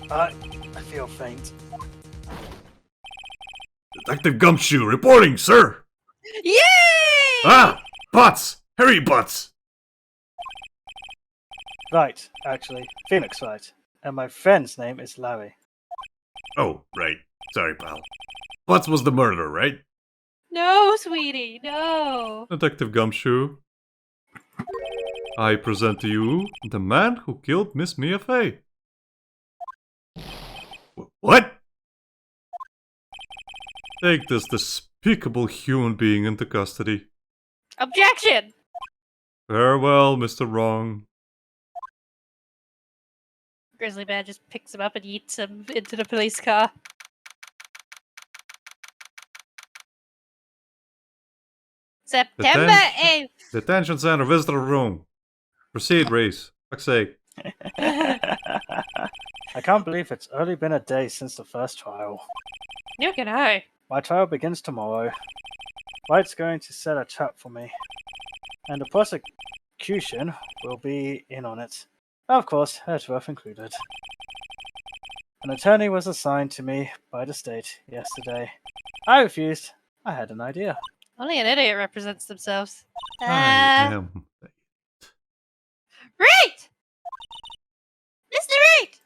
I feel faint. Detective Gumshoe reporting, sir! Yay! Ah! Butts! Harry Butts! Right, actually. Phoenix Wright. And my friend's name is Larry. Oh, right. Sorry, pal. Butts was the murderer, right? No, sweetie, no. Detective Gumshoe, I present to you the man who killed Miss Mia Fey. What? Take this despicable human being into custody. Objection! Farewell, Mr. Wrong. Grizzly Bear just picks him up and eats him into the police car. September 8th! Detention center, visitor room. Proceed, Rhys. Fuck's sake. I can't believe it's only been a day since the first trial. You can I. My trial begins tomorrow. Wright's going to set a trap for me. And the prosecution will be in on it. Of course, Edgeworth included. An attorney was assigned to me by the state yesterday. I refused. I had an idea. Only an idiot represents themselves. I am. Right! Mr. Wright!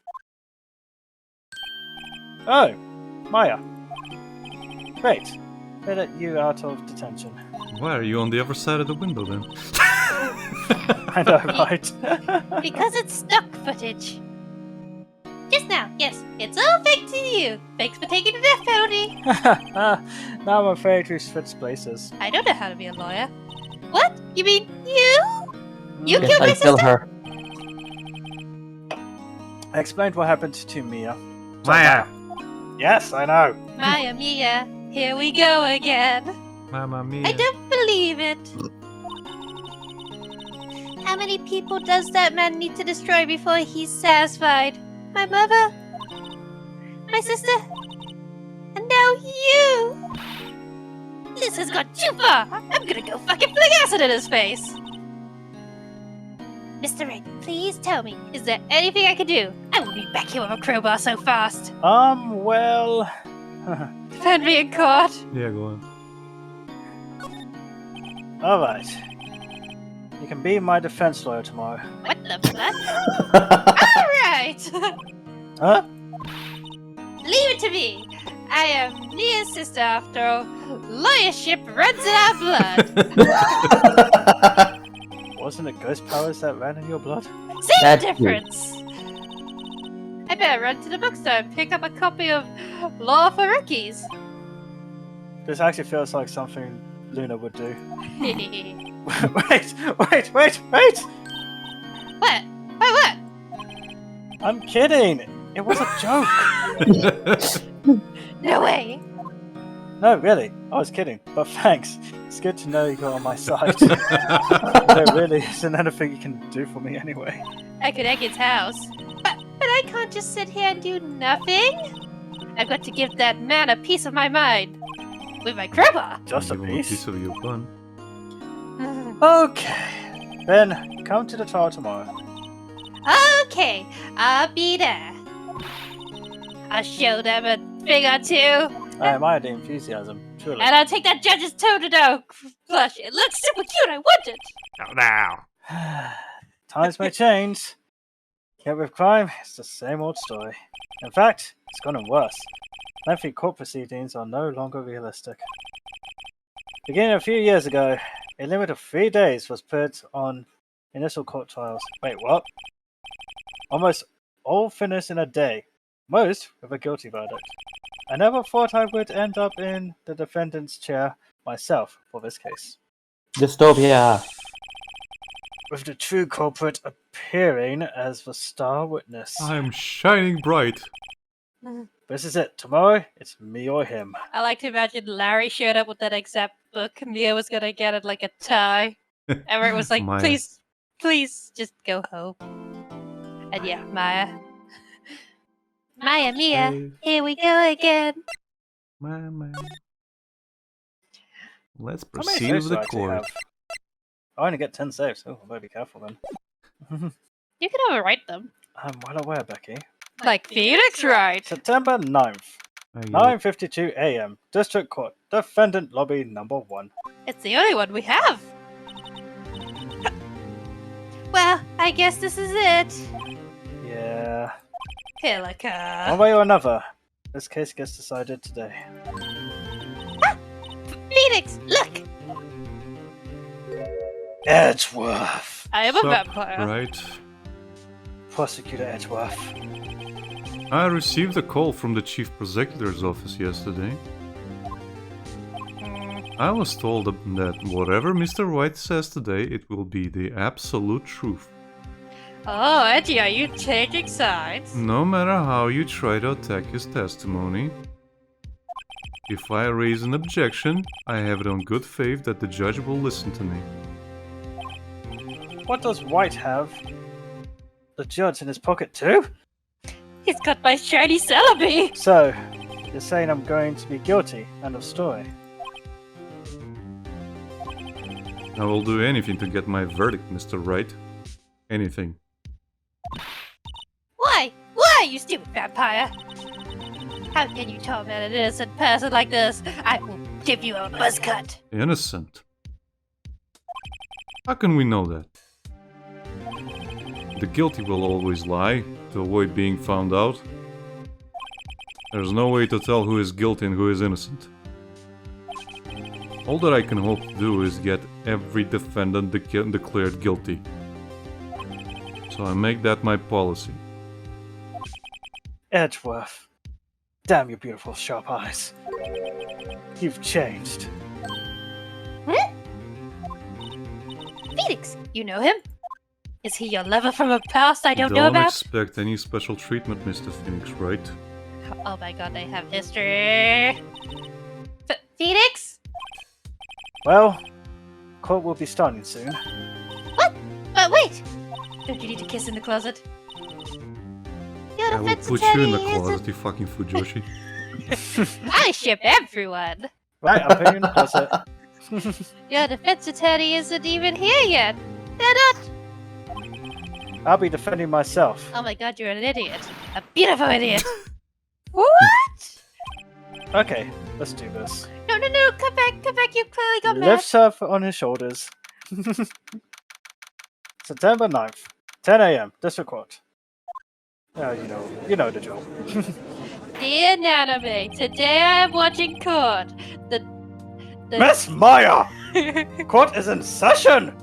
Oh, Maya. Great. They let you out of detention. Why are you on the other side of the window then? I know, right? Because it's stock footage. Just now, yes, it's all fake to you. Thanks for taking the death penalty. Now I'm afraid we switched places. I don't know how to be a lawyer. What? You mean you? You Yes, killed my I kill sister? her. I explained what happened to Mia. Maya! Yes, I know. Maya Mia, here we go again. Mamma mia. I don't believe it. How many people does that man need to destroy before he's satisfied? My mother? My sister? And now you! This has gone too far! I'm gonna go fucking fling acid in his face! Mr. Wright, please tell me, is there anything I can do? I will be back here with a crowbar so fast! Well... Defend me in court! Yeah, go on. Alright. You can be my defense lawyer tomorrow. What the fuck? Alright! Huh? Leave it to me! I am Nia's sister after all. Lawyership runs in our blood! Wasn't it ghost powers that ran in your blood? Same That's you. difference! I better run to the bookstore and pick up a copy of Law for Rookies. This actually feels like something Luna would do. What? wait! Wait, what? I'm kidding! It was a joke! No way! No, really, I was kidding. But thanks. It's good to know you're on my side. There really isn't anything you can do for me anyway. I could egg his house. But I can't just sit here and do nothing. I've got to give that man a piece of my mind. With my crowbar. Just a Give him piece? of your bun. Okay. Then, come to the trial tomorrow. Okay, I'll be there. I'll show them a thing or two. I admire the enthusiasm, truly. And I'll take that judge's toe-to-toe flush. It looks super cute, I want it. Oh, now. Times may change. Yet with crime, it's the same old story. In fact, it's gotten worse. Lengthy court proceedings are no longer realistic. Beginning a few years ago, a limit of 3 days was put on initial court trials. Wait, what? Almost all finished in a day, most with a guilty verdict. I never thought I would end up in the defendant's chair myself for this case. Dystopia. With the true culprit appearing as the star witness. I'm shining bright. This is it. Tomorrow, it's me or him. I like to imagine Larry showed up with that exact book. Mia was gonna get it like a tie. Everett was like, Maya. please, just go home. And yeah, Maya. Maya Mia, Hey. here we go again. Man. Let's How many proceed saves with do the I actually court. have? I only get 10 saves. Oh, I better be careful then. You can overwrite them. I'm well aware, Becky. Like Phoenix, right? September 9th, I 9:52 a.m. District Court, Defendant Lobby Number 1. It's the only one we have. Well, I guess this is it. Yeah. One Helica. way or another, this case gets decided today. Phoenix, look! Edgeworth! I am a Sup, vampire. Right. Prosecutor Edgeworth. I received a call from the Chief Prosecutor's office yesterday. I was told that whatever Mr. Wright says today, it will be the absolute truth. Oh, Eddie, are you taking sides? No matter how you try to attack his testimony, if I raise an objection, I have it on good faith that the judge will listen to me. What does White have? The judge in his pocket too? He's got my shiny celebi! So, you're saying I'm going to be guilty? End of story. I will do anything to get my verdict, Mr. Wright. Anything. Why? Why, you stupid vampire? How can you torment an innocent person like this? I will give you a buzz cut. Innocent? How can we know that? The guilty will always lie, to avoid being found out. There's no way to tell who is guilty and who is innocent. All that I can hope to do is get every defendant declared guilty. So I make that my policy. Edgeworth. Damn your beautiful sharp eyes. You've changed. Phoenix, you know him? Is he your lover from a past I don't know Don't about? expect any special treatment, Mr. Phoenix, right? Oh my god, they have history. Phoenix? Well, court will be starting soon. What? Wait! Don't you need to kiss in the closet? Your I will defense put you in the attorney closet, you fucking Fujoshi. I ship everyone. Right, I'll put you in the closet. Your defense attorney isn't even here yet. They're not. I'll be defending myself. Oh my god, you're an idiot. A beautiful idiot. What? Okay, let's do this. No, come back, you clearly got mad. Lifts her on his shoulders. September 9th, 10 a.m. District Court. You know the drill. Dear Naname, today I am watching court. The Miss Maya! Court is in session!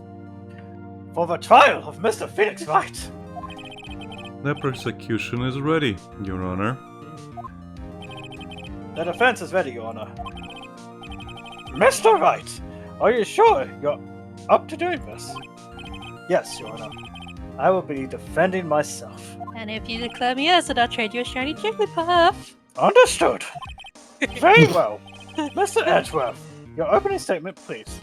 For the trial of Mr. Phoenix Wright. The prosecution is ready, Your Honor. The defense is ready, Your Honor. Mr. Wright, are you sure you're up to doing this? Yes, Your Honor. I will be defending myself. And if you declare me innocent, I'll trade you a shiny Jigglypuff. Understood. Very well. Mr. Edgeworth, your opening statement, please.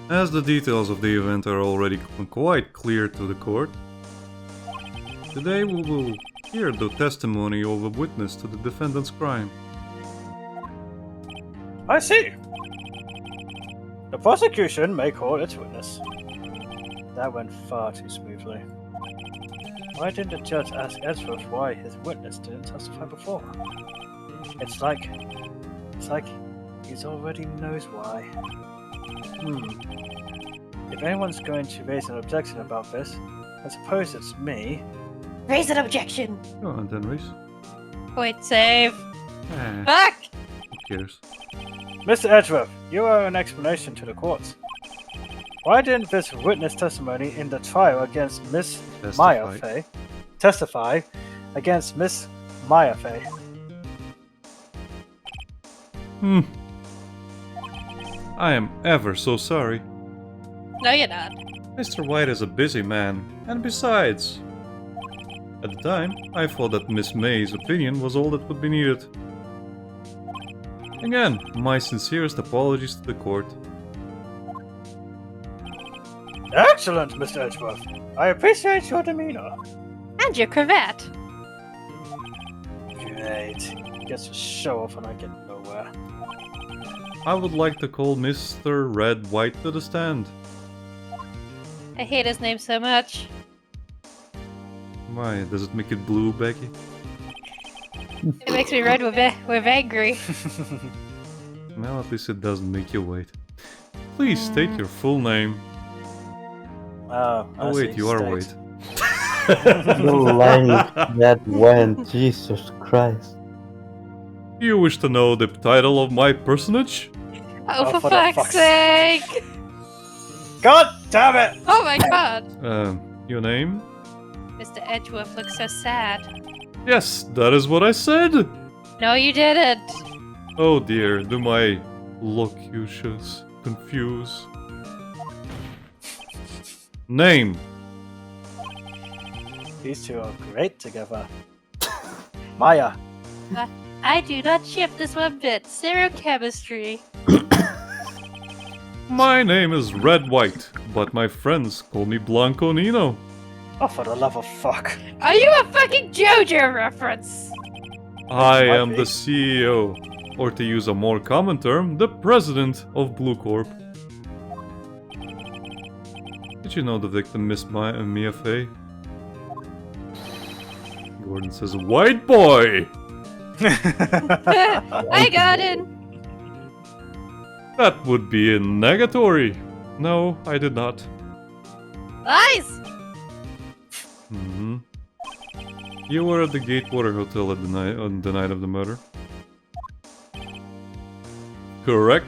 As the details of the event are already quite clear to the court, today we will hear the testimony of a witness to the defendant's crime. I see. The prosecution may call its witness. That went far too smoothly. Why didn't the judge ask Edgeworth why his witness didn't testify before? It's like he already knows why. If anyone's going to raise an objection about this, I suppose it's me. Raise an objection. Go on then, Rhys. Wait, save. Eh, Fuck! who cares? Mr. Edgeworth, you owe an explanation to the courts. Why didn't this witness testimony in the trial against Miss Maya Fey testify against Miss Maya Fey? I am ever so sorry. No, you're not. Mr. White is a busy man, and besides, at the time, I thought that Miss May's opinion was all that would be needed. Again, my sincerest apologies to the court. Excellent, Mr. Edgeworth. I appreciate your demeanor. And your cravat. Great. gets to show off when I get nowhere. I would like to call Mr. Red White to the stand. I hate his name so much. Why? Does it make it blue, Becky? It makes me red with angry. Well, at least it doesn't make you wait. Please state your full name. Oh, Oh wait, you are White. The length that went, Jesus Christ. You wish to know the title of my personage? Oh, for for the fuck's fuck's- sake! God damn it! Oh my god! Your name? Mr. Edgeworth looks so sad. Yes, that is what I said! No, you didn't! Oh dear, do my locutions confuse? Name? These two are great together. Maya. I do not ship this one bit. Zero chemistry. My name is Red White, but my friends call me Blanco Nino. Oh, for the love of fuck. Are you a fucking JoJo reference? I might am be. the CEO, or to use a more common term, the president of Blue Corp. Did you know the victim missed Mia Fey? Gordon says, "White boy!" I got it! That would be a negatory. No, I did not. Lies! Hmm. You were at the Gatewater Hotel at on the night of the murder. Correct.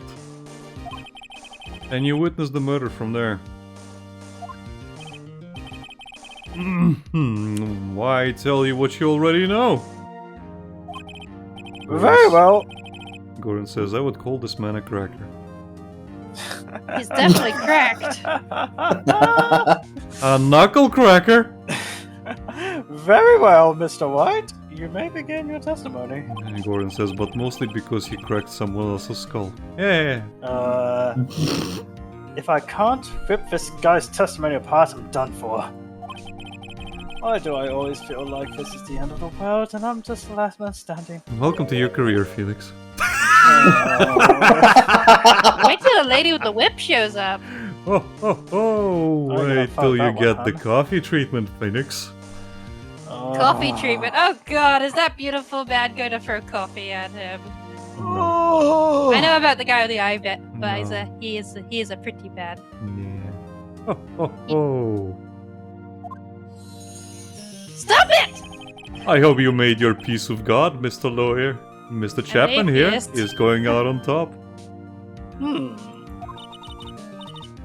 And you witnessed the murder from there. Why tell you what you already know? Very well. Gordon says, I would call this man a cracker. He's definitely cracked. A knuckle cracker? Very well, Mr. White. You may begin your testimony. And Gordon says, but mostly because he cracked someone else's skull. Yeah. If I can't rip this guy's testimony apart, I'm done for. Why do I always feel like this is the end of the world and I'm just the last man standing? Welcome to your career, Felix. Wait till the lady with the whip shows up. Oh, oh, oh. I Wait found till you that one, get the huh? coffee treatment, Phoenix. Coffee treatment. Oh god, is that beautiful man going to throw coffee at him? Oh. I know about the guy with the eye bit, but No. he is a pretty man. Yeah. Oh, oh, oh. Stop it! I hope you made your peace with God, Mr. Lawyer. Mr. Chapman here atheist. is going out on top.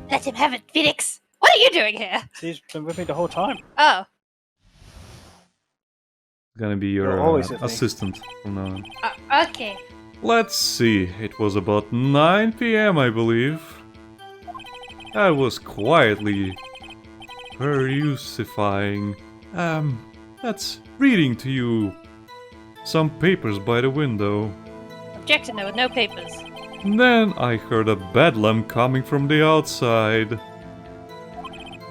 Let him have it, Phoenix. What are you doing here? He's been with me the whole time. Oh, Gonna be You're your always with me. assistant from now on. okay. Let's see, it was about 9 p.m. I believe. I was quietly perusifying, that's reading to you some papers by the window. Objection, there were no papers. Then I heard a bedlam coming from the outside.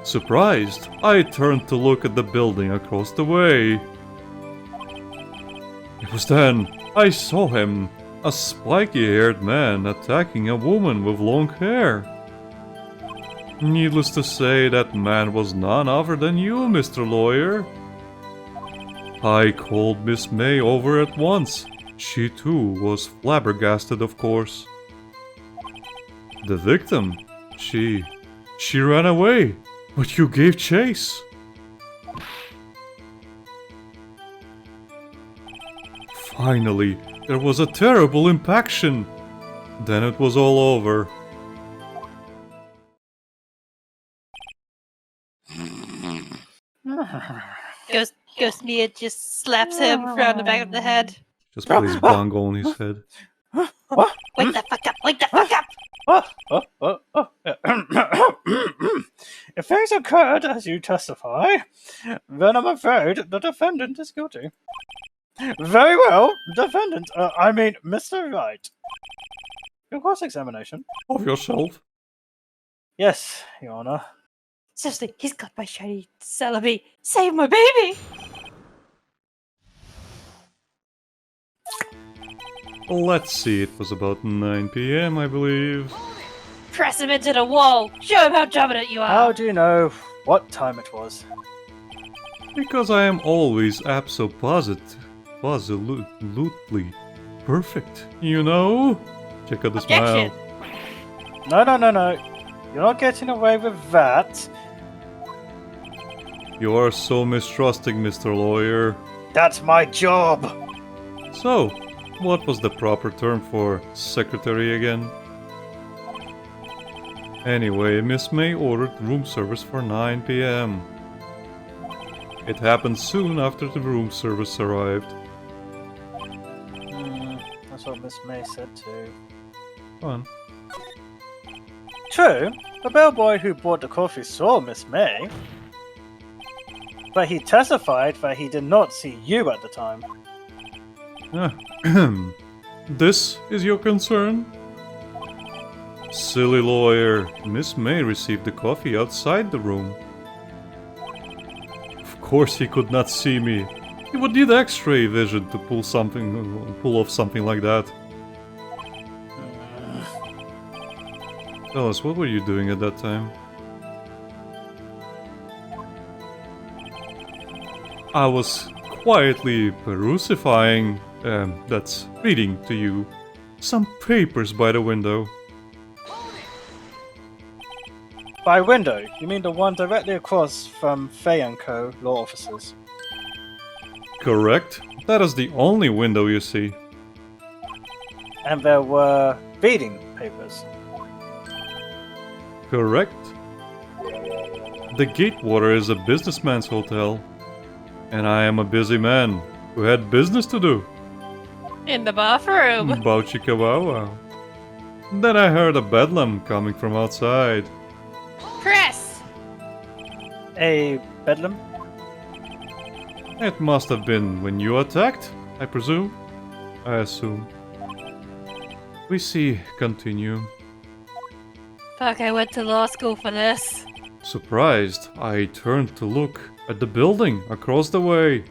Surprised, I turned to look at the building across the way. It was then I saw him, a spiky-haired man attacking a woman with long hair. Needless to say, that man was none other than you, Mr. Lawyer. I called Miss May over at once. She too was flabbergasted, of course. The victim, she ran away, but you gave chase. Finally, there was a terrible impaction. Then it was all over. Ghost Mia just slaps him around the back of the head. Just plays bongo on his head. Wake the fuck up! Wake the fuck up! If things occurred as you testify, then I'm afraid the defendant is guilty. Very well, defendant, Mr. Wright. Your cross-examination. Of yourself. Yes, Your Honor. Seriously, he's got my shiny Celebi. Save my baby! Let's see, it was about 9 p.m., I believe. Press him into the wall. Show him how dominant you are. How do you know what time it was? Because I am always absolutely perfect, you know? Check out the Objection. smile. No. You're not getting away with that. You are so mistrusting, Mr. Lawyer. That's my job. So, what was the proper term for secretary again? Anyway, Miss May ordered room service for 9 p.m. It happened soon after the room service arrived. That's what Miss May said too. Fun. True, the bellboy who bought the coffee saw Miss May, but he testified that he did not see you at the time. This is your concern? Silly lawyer, Miss May received the coffee outside the room. Of course he could not see me. He would need X-ray vision to pull off something like that. Tell us, what were you doing at that time? I was quietly perusifying, that's reading to you, some papers by the window. By window, you mean the one directly across from Fay & Co. law offices? Correct. That is the only window you see. And there were reading papers. Correct. The Gatewater is a businessman's hotel. And I am a busy man who had business to do. In the bathroom. Bauchikawawa. Then I heard a bedlam coming from outside. Press. A bedlam? It must have been when you attacked, I presume. I assume. We see. Continue. Fuck, I went to law school for this. Surprised, I turned to look at the building across the way.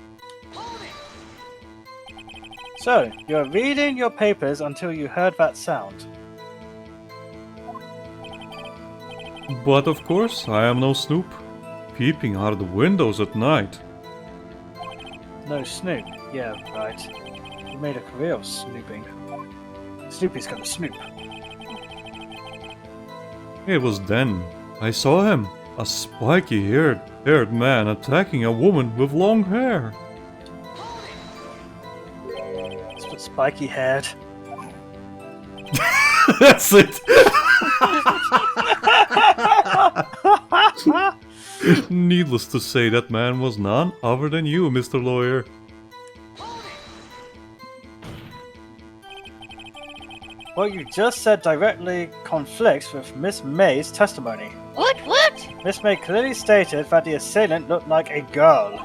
So, you're reading your papers until you heard that sound. But of course, I am no snoop, peeping out of the windows at night. No snoop. Yeah, right. You made a career of snooping. Snoopy's gonna snoop. It was then I saw him, a spiky-haired man attacking a woman with long hair. Spiky haired. That's it! Needless to say, that man was none other than you, Mr. Lawyer. What you just said directly conflicts with Miss May's testimony. What? Miss May clearly stated that the assailant looked like a girl.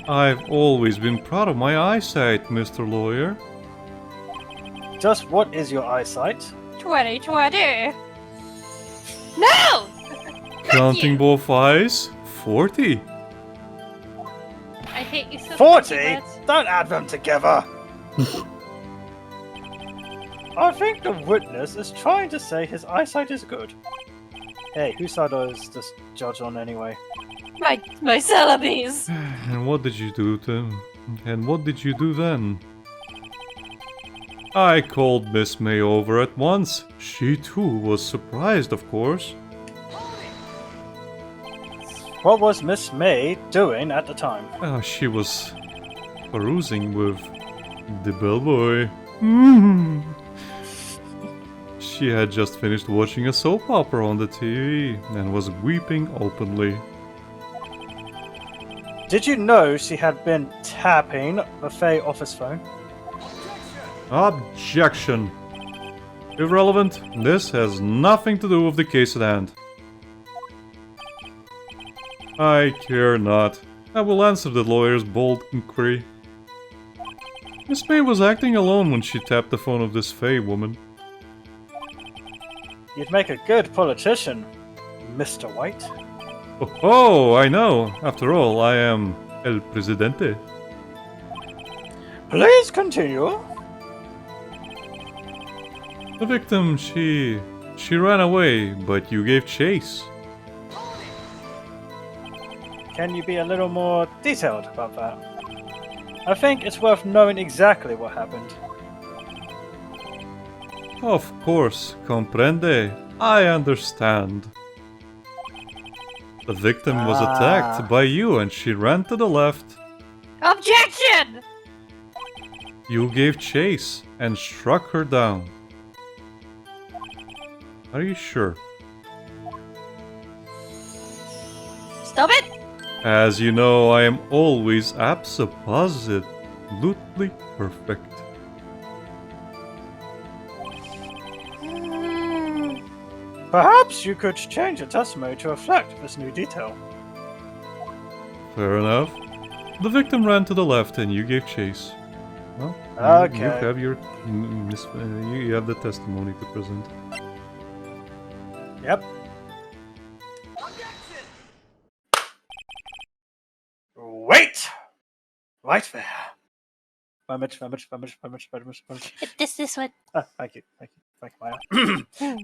I've always been proud of my eyesight, Mr. Lawyer. Just what is your eyesight? 2020. No! Counting both eyes, 40. I hate you so 40? much. Don't add them together! I think the witness is trying to say his eyesight is good. Hey, whose side is this judge on anyway? My Celebes. And what did you do then? I called Miss May over at once. She too was surprised, of course. What was Miss May doing at the time? She was perusing with the bellboy. She had just finished watching a soap opera on the TV and was weeping openly. Did you know she had been tapping the Fay office phone? Objection. Irrelevant. This has nothing to do with the case at hand. I care not. I will answer the lawyer's bold inquiry. Miss May was acting alone when she tapped the phone of this Fay woman. You'd make a good politician, Mr. White. Oh, I know. After all, I am El Presidente. Please continue. The victim, she ran away, but you gave chase. Can you be a little more detailed about that? I think it's worth knowing exactly what happened. Of course, comprende. I understand. The victim was attacked by you and she ran to the left. Objection! You gave chase and struck her down. Are you sure? Stop it! As you know, I am always absolutely perfect. Perhaps you could change your testimony to reflect this new detail. Fair enough. The victim ran to the left and you gave chase. Well, Okay. you have your you have the testimony to present. Yep. Wait! Right there. This one. Thank you, Maya.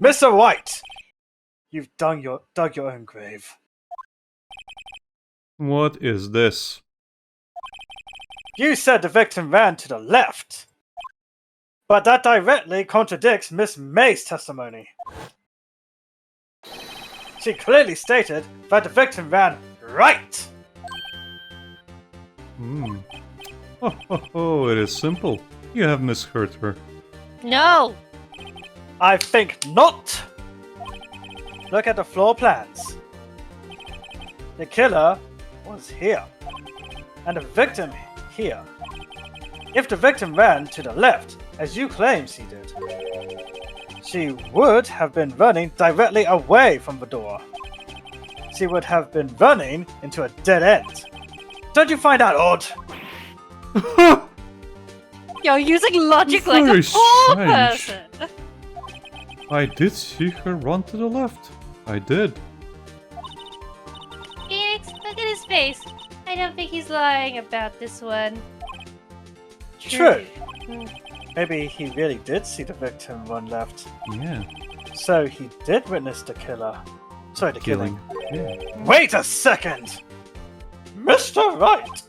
Mr. White! You've dug your own grave. What is this? You said the victim ran to the left. But that directly contradicts Miss May's testimony. She clearly stated that the victim ran right. Hmm. Oh, it is simple. You have misheard her. No! I think not. Look at the floor plans. The killer was here, and the victim here. If the victim ran to the left, as you claim she did, she would have been running directly away from the door. She would have been running into a dead end. Don't you find that odd? You're using logic like a Very poor strange. person. I did see her run to the left. I did. Phoenix, look at his face. I don't think he's lying about this one. True. Maybe he really did see the victim run left. Yeah. So he did witness the killer. Sorry, the killing. Yeah. Wait a second! Mr. Wright!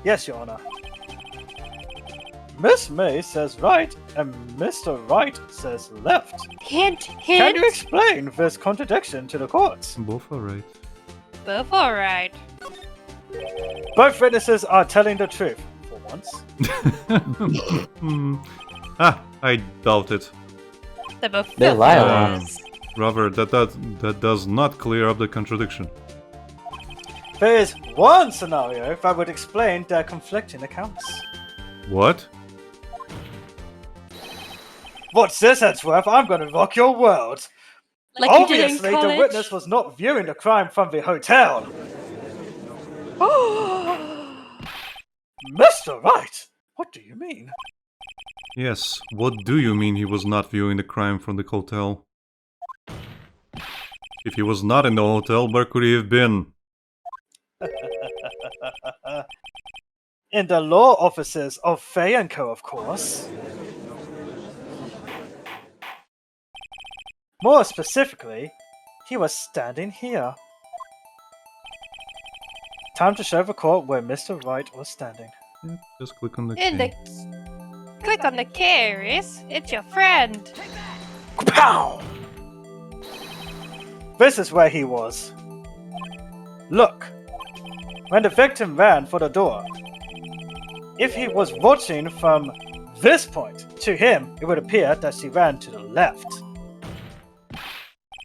Yes, Your Honor. Miss May says right, and Mr. Wright says left. Hint, Can you hint. explain this contradiction to the courts? Both are right. Both alright. Both witnesses are telling the truth, for once. I doubt it. They're both They lie a lot. liars. Rather, that does not clear up the contradiction. There is one scenario that would explain their conflicting accounts. What? What's this, Edgeworth? I'm gonna rock your world. Like you did in Obviously, the college. witness was not viewing the crime from the hotel. Mr. Wright, what do you mean? Yes, what do you mean he was not viewing the crime from the hotel? If he was not in the hotel, where could he have been? In the law offices of Fay & Co., of course. More specifically, he was standing here. Time to show the court where Mr. Wright was standing. Yep, just click on the In the... key. Click on the K, Rhys. It's your friend. Pow! This is where he was. Look, when the victim ran for the door, if he was watching from this point, to him, it would appear that she ran to the left.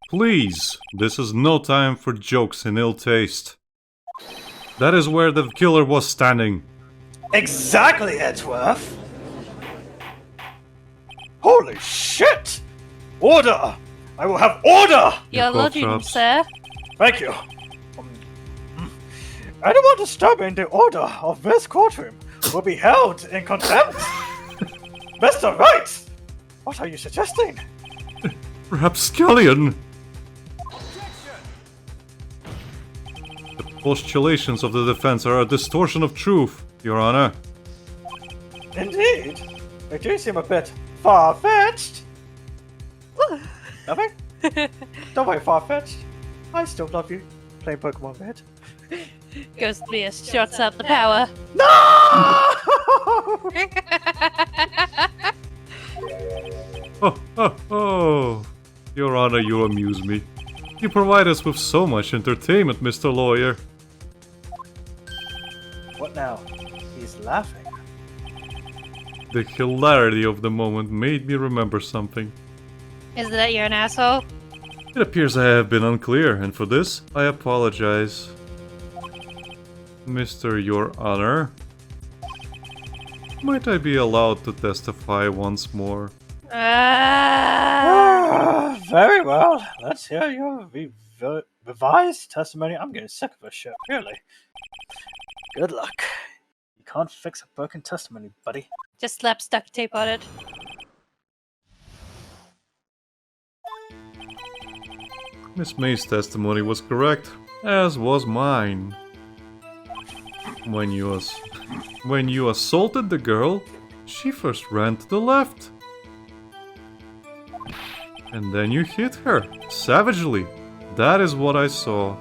Please, this is no time for jokes in ill taste. That is where the killer was standing. Exactly, Edgeworth! Holy shit! Order! I will have order! You're cough lodging, drops. sir. Thank you. Anyone disturbing the order of this courtroom will be held in contempt. Mr. Wright, what are you suggesting? Rapscallion! The postulations of the defense are a distortion of truth, Your Honor. Indeed, they do seem a bit far-fetched. Don't worry, Farfetch. I still love you. Playing Pokemon Red. Ghost Beast shuts out the power. No! Oh, oh, oh. Your Honor, you amuse me. You provide us with so much entertainment, Mr. Lawyer. What now? He's laughing. The hilarity of the moment made me remember something. Is it that you're an asshole? It appears I have been unclear, and for this, I apologize. Mr. Your Honor, might I be allowed to testify once more? Very well. Let's hear your revised testimony. I'm getting sick of this shit, really. Good luck. You can't fix a broken testimony, buddy. Just slap duct tape on it. Miss May's testimony was correct, as was mine. When you assaulted the girl, she first ran to the left. And then you hit her, savagely. That is what I saw.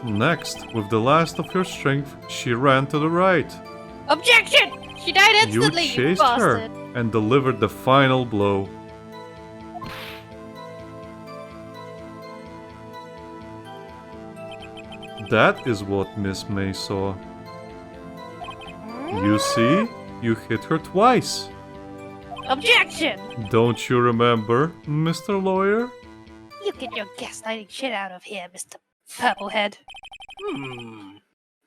Next, with the last of her strength, she ran to the right. Objection! She died instantly, You chased her bastard. and delivered the final blow. That is what Miss May saw. You see? You hit her twice. Objection! Don't you remember, Mr. Lawyer? You get your gaslighting shit out of here, Mr. Purplehead.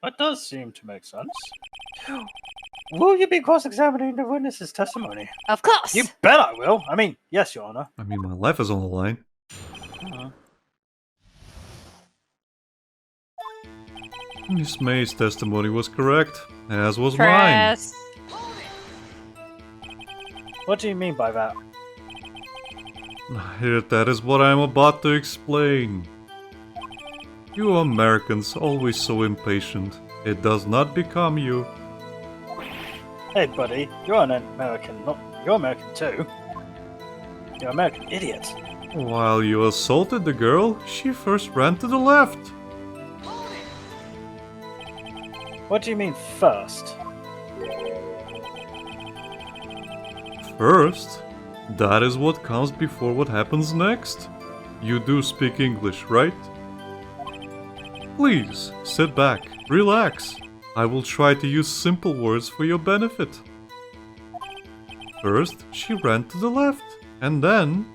That does seem to make sense. Will you be cross-examining the witness's testimony? Of course! You bet I will. I mean, yes, Your Honor. I mean, my life is on the line. Miss May's testimony was correct, as was mine. Press. What do you mean by that? That is what I am about to explain. You Americans always so impatient. It does not become you. Hey, buddy, you're an American. You're American too. You're an American idiot. While you assaulted the girl, she first ran to the left. What do you mean first? First? That is what comes before what happens next. You do speak English, right? Please, sit back, relax. I will try to use simple words for your benefit. First, she ran to the left, and then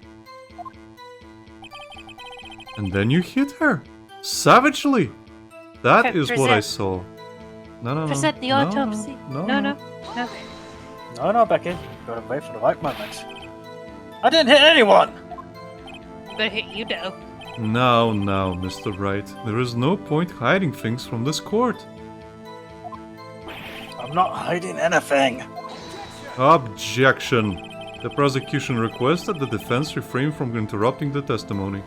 you hit her. Savagely! That is what I Present. saw. No. Present the autopsy. No. No, Becky. Gotta wait for the right moment. I didn't hit anyone! But you know. Now, Mr. Wright. There is no point hiding things from this court. I'm not hiding anything. Objection! The prosecution requests that the defense refrain from interrupting the testimony.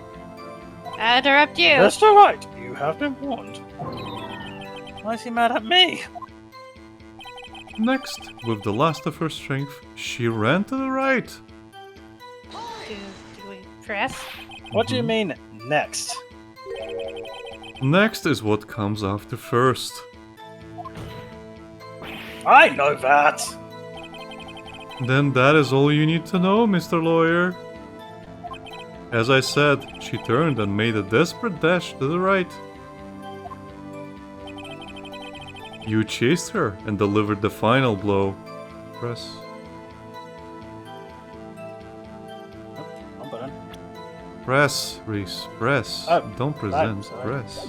I interrupt you. Mr. Wright, you have been warned. Why is he mad at me? Next, with the last of her strength, she ran to the right. Do we press? What do you mean, next? Next is what comes after first. I know that! Then that is all you need to know, Mr. Lawyer. As I said, she turned and made a desperate dash to the right. You chased her and delivered the final blow. Press. I'm button. Press, Rhys. Press. Oh, Don't present. right, sorry. Press.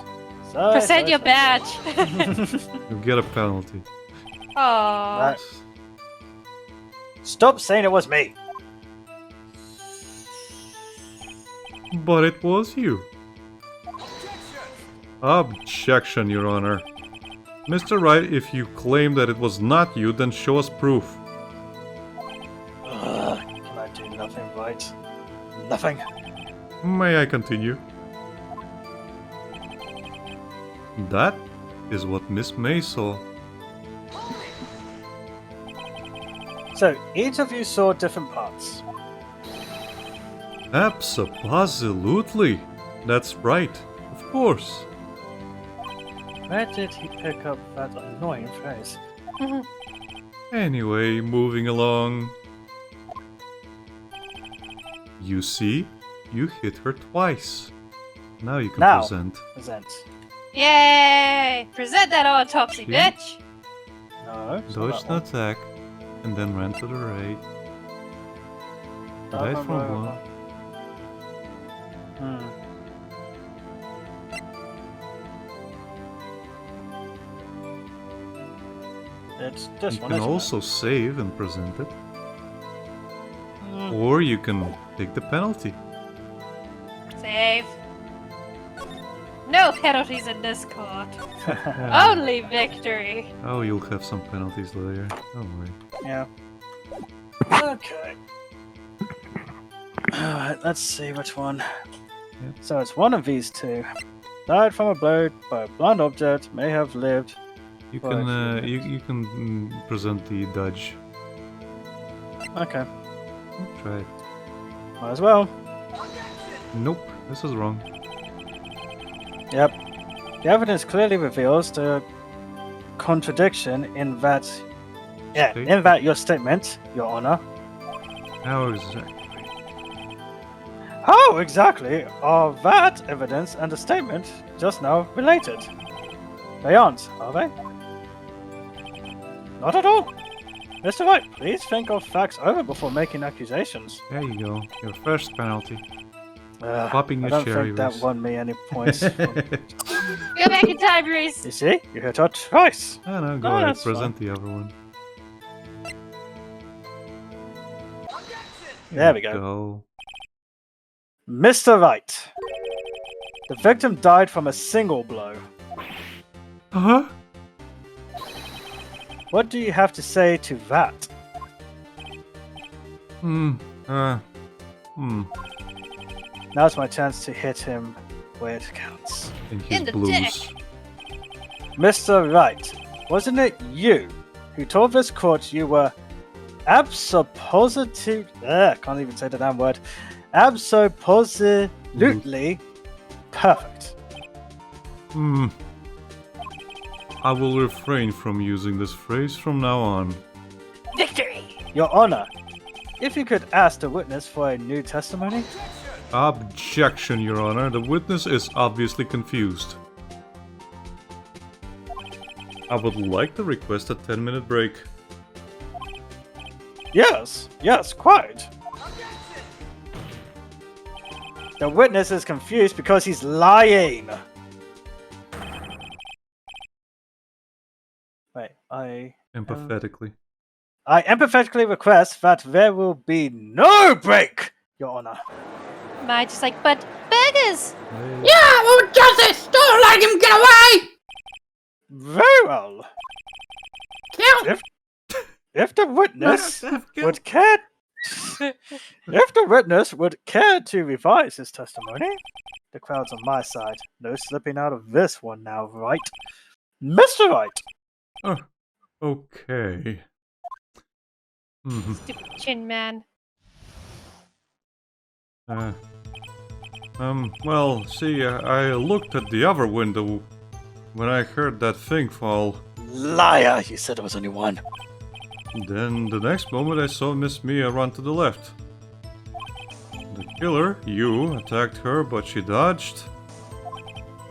Present your badge. You get a penalty. Aww. Right. Stop saying it was me! But it was you. Objection, Your Honor. Mr. Wright, if you claim that it was not you, then show us proof. Can I do nothing right? Nothing. May I continue? That is what Miss May saw. So, each of you saw different parts. Absolutely. That's right. Of course. Where did he pick up that annoying phrase? Anyway, moving along. You see? You hit her twice. Now you can Now. present. Present. Yay! Present that autopsy, Yeah. bitch! No. it's not Dodged that an one. attack, and then ran to the right. Died Died from from blow. blow. Hmm. It's this You one, can isn't also save and present it. it? Hmm. Or you can take the penalty. Save. No penalties in this court. Yeah. Only victory. Oh, you'll have some penalties later. Don't worry. Yeah. Okay. Alright, let's see which one. So it's one of these two. Died from a blow by a blunt object, may have lived. You for a can few you, minutes. you can present the dodge. Okay, Try it. might as well. Nope, this is wrong. Yep. The evidence clearly reveals the contradiction in that. Yeah, State- in that your statement, Your Honor. How exactly? How exactly are that evidence and the statement just now related? They aren't, are they? Not at all. Mr. Wright, please think of facts over before making accusations. There you go. Your first penalty. Uh, Popping I your don't cherry. think that Rhys. won me any points. Go back in time, Rhys. You see? You hit her twice. Ah, no, go No, ahead. that's Present the other one. There we go. Go. Mr. Wright. The victim died from a single blow. Huh? What do you have to say to that? Hmm. Now's my chance to hit him where it counts. In his In the blues. Mr. Wright, wasn't it you who told this court you were absolutely can't even say the damn word. Absolutely perfect. Hmm. I will refrain from using this phrase from now on. Victory. Your Honor, if you could ask the witness for a new testimony. Objection, Your Honor. The witness is obviously confused. I would like to request a 10-minute break. Yes, quite. The witness is confused because he's lying. Wait, I Empathetically. empathetically request that there will be no break, Your Honor. Am I just like, but beggars? Yeah, well, justice! Don't let him get away! Very well. Kill! If the witness would care, if the witness would care to revise his testimony, the crowd's on my side. No slipping out of this one now, right, Mr. Wright? Oh, okay. Stupid chin man. Well, see, I looked at the other window when I heard that thing fall. Liar! You said there was only one. Then the next moment I saw Miss Mia run to the left. The killer, you, attacked her, but she dodged.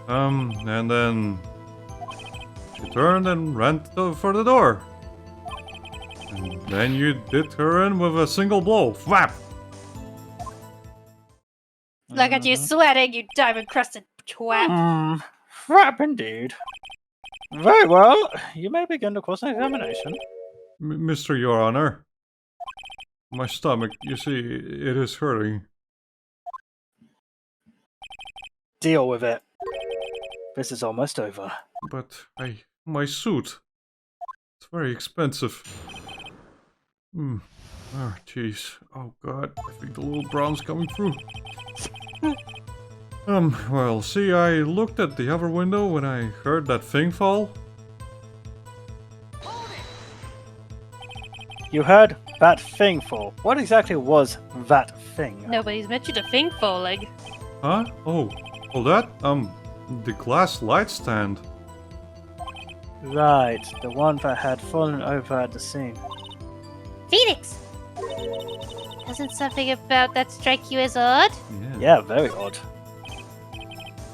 And then she turned and ran for the door. And then you did her in with a single blow. Flap! Look at you sweating, you diamond-crusted twat. Crap indeed. Very well. You may begin the course of examination. Mr. Your Honor. My stomach, you see, it is hurting. Deal with it. This is almost over. But my suit. It's very expensive. Oh, jeez. Oh, God. I think the little brown's coming through. Well, see, I looked at the other window when I heard that thing fall. You heard that thing fall. What exactly was that thing? Nobody's mentioned a thing falling. Huh? Oh, that? The glass light stand. Right, the one that had fallen over at the scene. Phoenix! Doesn't something about that strike you as odd? Yeah, very odd.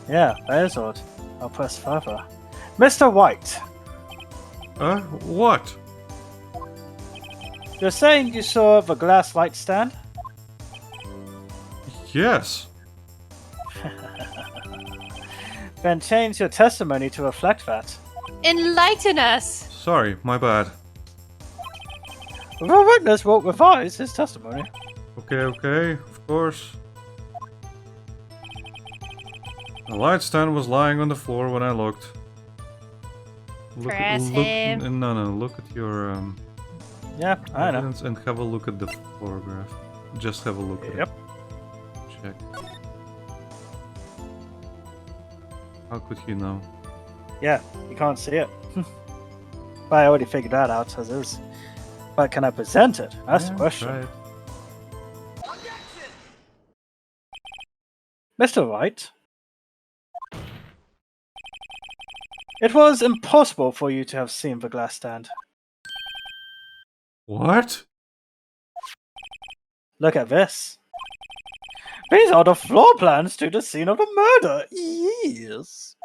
Yeah, that is odd. I'll press further. Mr. White, What? you're saying you saw the glass light stand? Yes. Then change your testimony to reflect that. Enlighten us! Sorry, my bad. The witness won't revise his testimony. Okay, of course. The light stand was lying on the floor when I looked. Press him. No, look at your Yeah, I know. evidence and have a look at the photograph. Just have a look at Yep. it. Check. How could he know? Yeah, you can't see it. But I already figured that out as is. But can I present it? That's the Yeah, question. try it. Mr. Wright, it was impossible for you to have seen the glass stand. What? Look at this. These are the floor plans to the scene of the murder. Yes.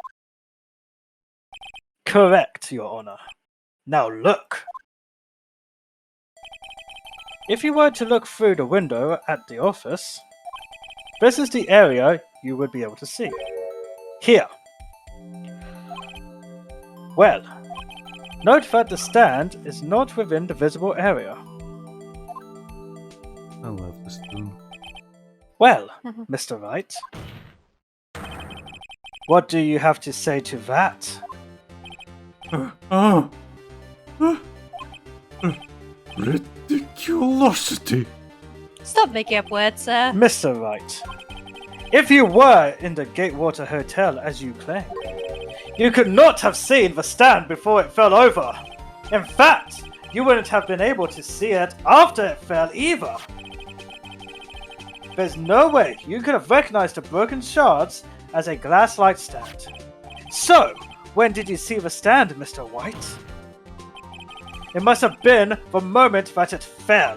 Correct, Your Honor. Now look. If you were to look through the window at the office, this is the area you would be able to see. Here. Well, note that the stand is not within the visible area. I love this tune. Well, Mr. Wright, what do you have to say to that? Ridiculosity. Stop making up words, sir. Mr. Wright, if you were in the Gatewater Hotel as you claim, you could not have seen the stand before it fell over. In fact, you wouldn't have been able to see it after it fell either. There's no way you could have recognized the broken shards as a glass light stand. So, when did you see the stand, Mr. White? It must have been the moment that it fell.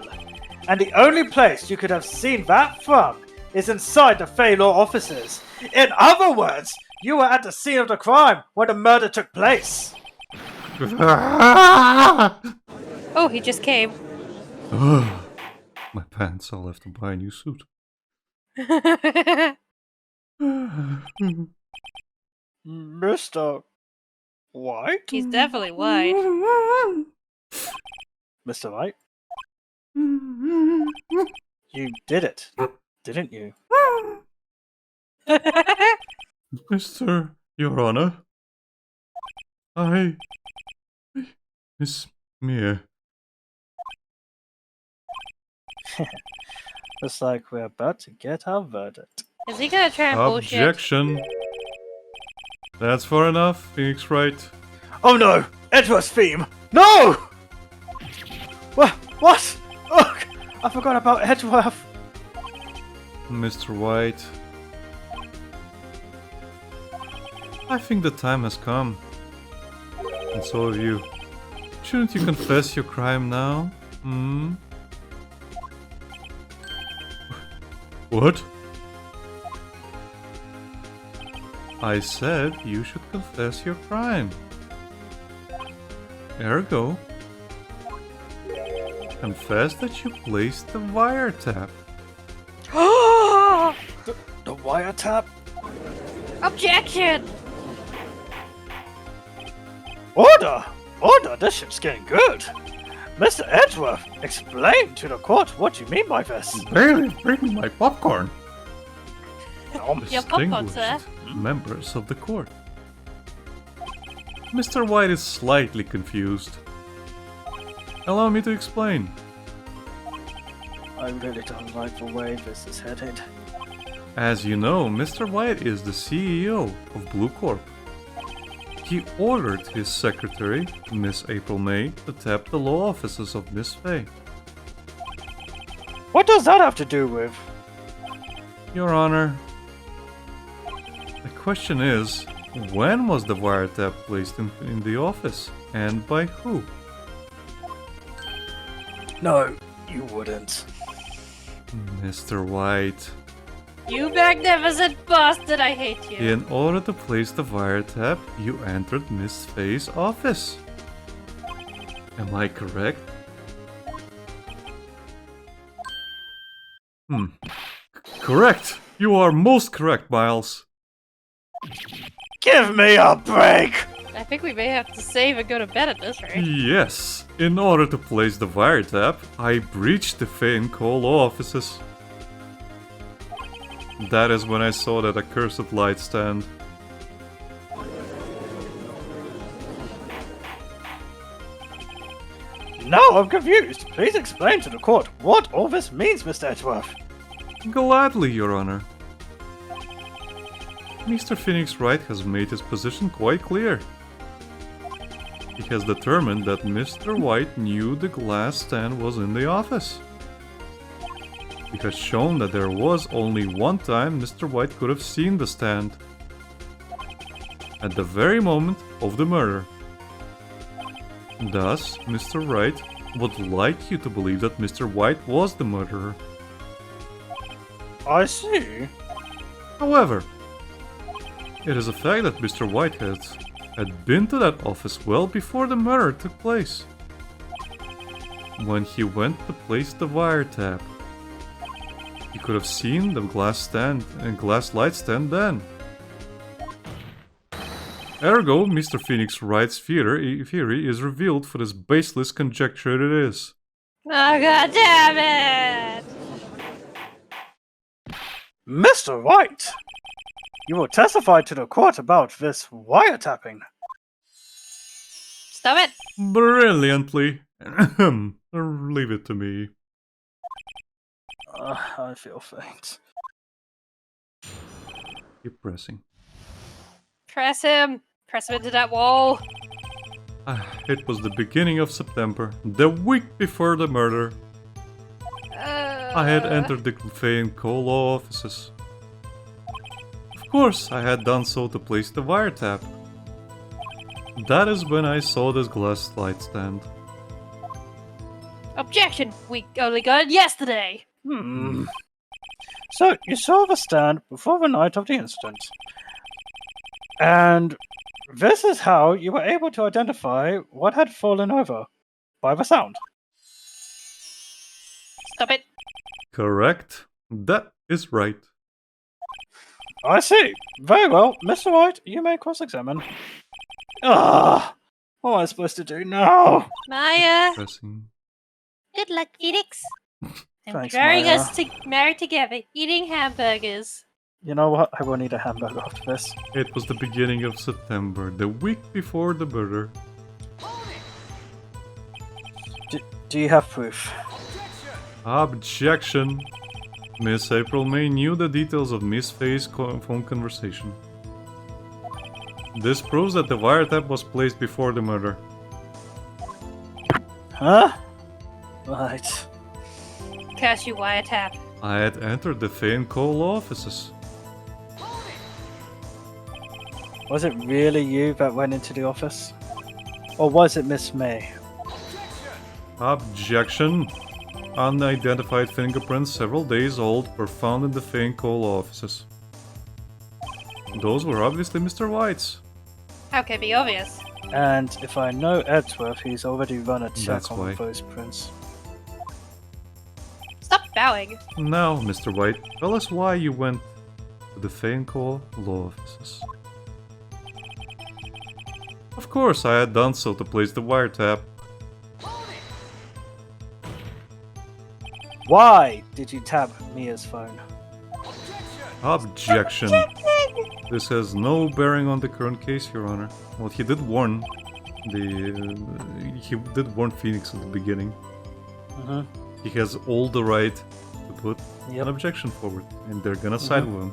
And the only place you could have seen that from is inside the Fey Law offices. In other words, you were at the scene of the crime when the murder took place. Oh, he just came. My pants, I'll have to buy a new suit. Mr. White? He's definitely white. Mr. White? You did it, didn't you? Mr. Your Honor, I miss Mia. Looks like we're about to get our verdict. Is he gonna try and bullshit? Objection. That's far enough, Phoenix Wright. Oh no! Edgeworth's theme! No! What? Ugh! I forgot about Edgeworth! Mr. White, I think the time has come. And so have you. Shouldn't you confess your crime now? Hmm? What? I said you should confess your crime. Ergo, confess that you placed the wiretap. The wiretap? Objection! Order! Order! This ship's getting good! Mr. Edgeworth, explain to the court what you mean by this. Barely bring my popcorn. Your popcorn, sir. Distinguished members of the court. Mr. White is slightly confused. Allow me to explain. I really don't like the way this is headed. As you know, Mr. White is the CEO of Blue Corp. He ordered his secretary, Miss April May, to tap the law offices of Miss Fay. What does that have to do with? Your Honor, the question is, when was the wiretap placed in the office, and by who? No, you wouldn't. Mr. White, You magnificent bastard, I hate you. in order to place the wiretap, you entered Miss Faye's office. Am I correct? Correct! You are most correct, Miles. Give me a break! I think we may have to save and go to bed at this rate. Yes, in order to place the wiretap, I breached the Fane Call offices. That is when I saw that accursed light stand. Now I'm confused. Please explain to the court what all this means, Mr. Edgeworth. Gladly, Your Honor. Mr. Phoenix Wright has made his position quite clear. He has determined that Mr. White knew the glass stand was in the office. He has shown that there was only one time Mr. White could have seen the stand. At the very moment of the murder. Thus, Mr. Wright would like you to believe that Mr. White was the murderer. I see. However, it is a fact that Mr. Whitehead had been to that office well before the murder took place. When he went to place the wiretap, he could have seen the glass stand and glass light stand then. Ergo, Mr. Phoenix Wright's theory is revealed for this baseless conjecture it is. Oh, god damn it! Mr. White! You will testify to the court about this wiretapping. Stop it! Brilliantly. Leave it to me. I feel faint. Keep pressing. Press him! Press him into that wall! It was the beginning of September, the week before the murder. I had entered the Fane Call offices. Of course, I had done so to place the wiretap. That is when I saw this glass light stand. Objection! We only got it yesterday! So, you saw the stand before the night of the incident. And this is how you were able to identify what had fallen over. By the sound. Stop it! Correct? That is right. I see. Very well. Mr. White, you may cross-examine. What am I supposed to do now? Maya! Pressing. Good luck, Phoenix! I'm Thanks, drawing Maya. us married together, eating hamburgers. You know what? I will need a hamburger after this. It was the beginning of September, the week before the murder. Do you have proof? Objection! Miss April May knew the details of Miss Faye's phone conversation. This proves that the wiretap was placed before the murder. Huh? Right. Curse you, wiretap. I had entered the Fane Call offices. Was it really you that went into the office? Or was it Miss May? Objection! Unidentified fingerprints several days old were found in the Fane Call offices. Those were obviously Mr. White's. How can it be obvious? And if I know Edgeworth, he's already run a check That's on why. those prints. Stop bowing. Now, Mr. White, tell us why you went to the Fane Call law offices. Of course, I had done so to place the wiretap. Why did you tap Mia's phone? Objection. This has no bearing on the current case, Your Honor. Well, he did warn Phoenix at the beginning. Mm-hmm. He has all the right to put an objection forward, and they're gonna side with him.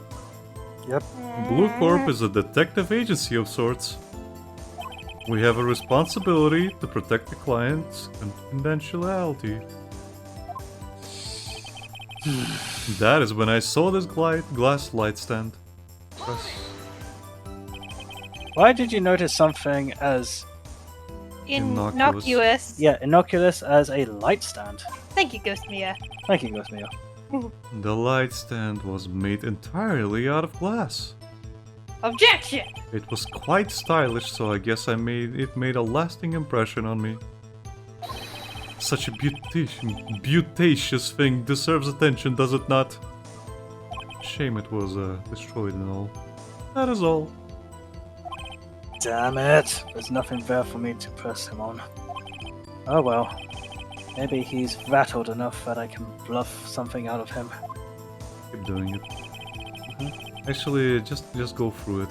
Yep. Blue Corp is a detective agency of sorts. We have a responsibility to protect the client's confidentiality. That is when I saw this glass light stand. Press. Why did you notice something as Innocuous. innocuous as a light stand? Thank you, Ghost Mia. Thank you, Gosmia. The light stand was made entirely out of glass. Objection! It was quite stylish, so I guess it made a lasting impression on me. Such a beautacious thing deserves attention, does it not? Shame it was destroyed and all. That is all. Damn it! There's nothing there for me to press him on. Oh well. Maybe he's rattled enough that I can bluff something out of him. Keep doing it. Actually, just go through it.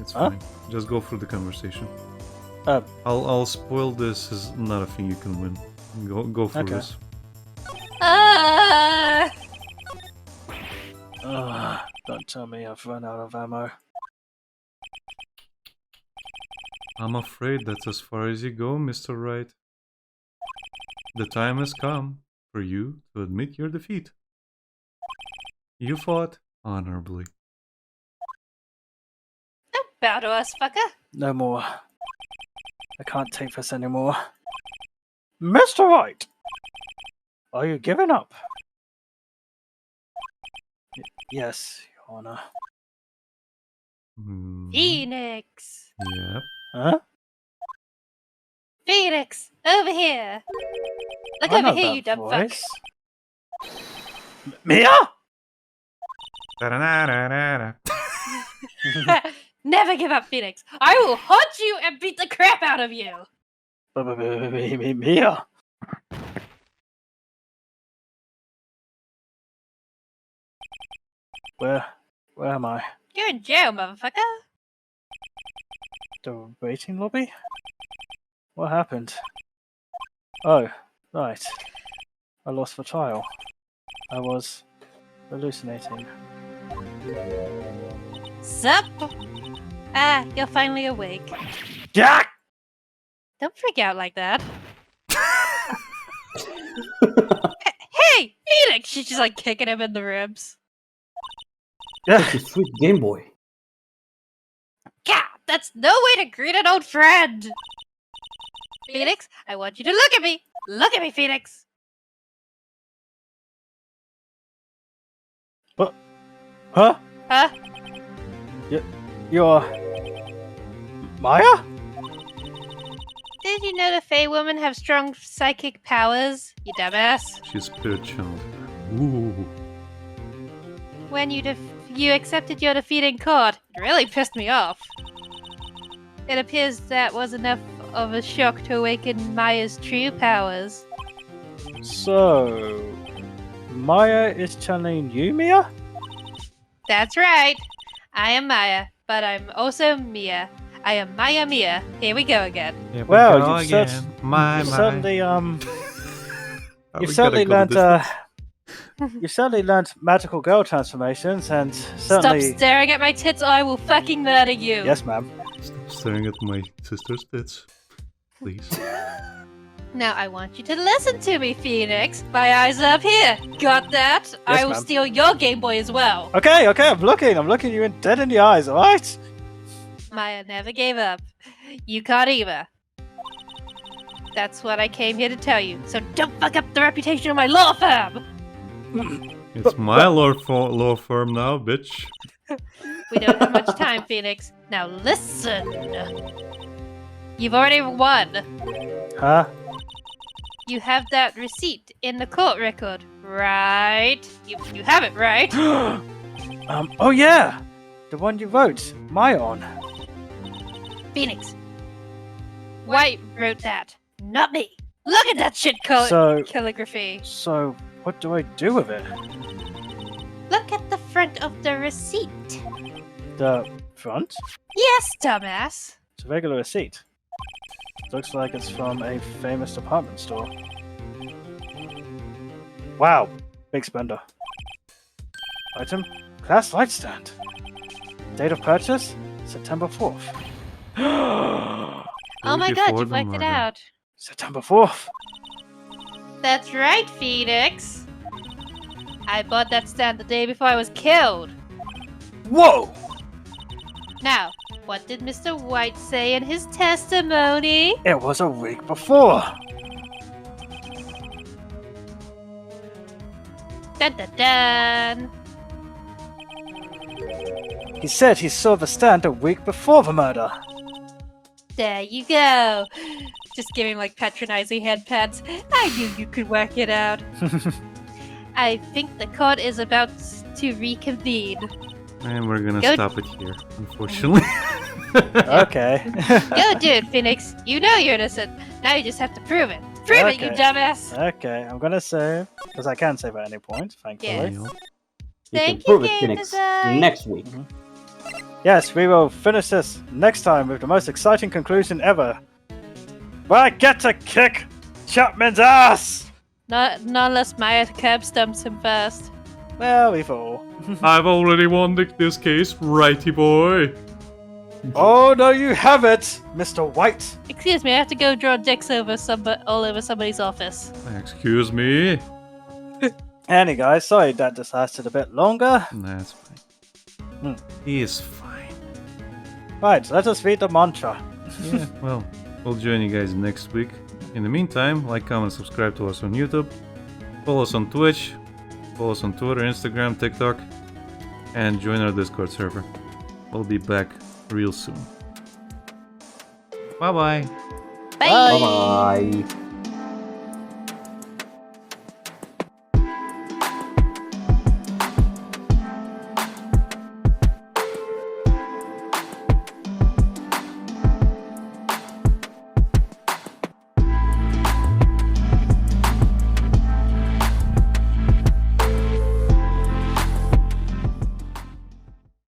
It's Huh? fine. Just go through the conversation. Uh, I'll spoil this. Is not a thing you can win. Go through Okay. this. Ah! Don't tell me I've run out of ammo. I'm afraid that's as far as you go, Mr. Wright. The time has come for you to admit your defeat. You fought honorably. Don't bow to us, fucker. No more. I can't take this anymore. Mr. Wright! Are you giving up? Yes, Your Honor. Phoenix! Yep. Huh? Phoenix! Over here! Look I over know here, that you dumb fuck! voice. Mia? Da-da-da-da-da. Never give up, Phoenix! I will haunt you and beat the crap out of you! Mia? Where am I? You're in jail, motherfucker! The waiting lobby? What happened? Oh, right. I lost the trial. I was hallucinating. Sup? Ah, you're finally awake. Jack! Don't freak out like that. Hey, Phoenix! She's just like kicking him in the ribs. Such a sweet Game Boy. God, that's no way to greet an old friend! Phoenix, I want you to look at me! Look at me, Phoenix! Huh? Huh? You're... Maya? Did you know the Fey women have strong psychic powers, you dumbass? She's spirit channeled. Ooh. When you accepted your defeat in court, it really pissed me off. It appears that was enough of a shock to awaken Maya's true powers. So... Maya is channeling you, Mia? That's right. I am Maya, but I'm also Mia. I am Maya Mia. Here we go again. Here we Well, go you've again. certainly, We you've gotta certainly go the learned, distance. you've certainly learned magical girl transformations, and certainly... Stop staring at my tits or I will fucking murder you. Yes, ma'am. Stop staring at my sister's tits. Please. Now I want you to listen to me, Phoenix. My eyes are up here. Got that? I will ma'am. steal your Game Boy as well. Okay, I'm looking you dead in the eyes, alright? Maya never gave up. You can't either. That's what I came here to tell you. So don't fuck up the reputation of my law firm. It's my law firm now, bitch. We don't have much time, Phoenix. Now listen. You've already won. Huh? You have that receipt in the court record, right? You have it, right? Oh yeah! The one you wrote, Maya on. Phoenix. White wrote that, not me. Look at that shit So- calligraphy. So, what do I do with it? Look at the front of the receipt. The front? Yes, dumbass. It's a regular receipt. Looks like it's from a famous department store. Wow, big spender. Item, glass light stand. Date of purchase, September 4th. Oh my god, Before you the worked it murder. out. September 4th. That's right, Phoenix. I bought that stand the day before I was killed. Whoa! Now, what did Mr. White say in his testimony? It was a week before. Dun dun dun. He said he saw the stand a week before the murder. There you go. Just giving like patronizing head pats. I knew you could work it out. I think the court is about to reconvene. And we're gonna Go- stop it here, unfortunately. Okay. Go do it, Phoenix. You know you're innocent. Now you just have to prove it. Prove it, you Okay. dumbass. Okay, I'm gonna save, because I can save at any point, thankfully. Yes. You Thank can prove you, it, game Phoenix, design. next week. Yes, we will finish this next time with the most exciting conclusion ever. Where I get to kick Chapman's ass! Not unless Maya curb stumps him first. Well, we all. I've already won this case, righty boy. Oh, no, you haven't, Mr. White. Excuse me, I have to go draw dicks over all over somebody's office. Excuse me. Anyway, guys, sorry that this lasted a bit longer. That's fine. Hmm. He is fine. Right, let us read the mantra. Yeah, well, we'll join you guys next week. In the meantime, like, comment, subscribe to us on YouTube. Follow us on Twitch. Follow us on Twitter, Instagram, TikTok. And join our Discord server. We'll be back real soon. Bye-bye. Bye. Bye bye.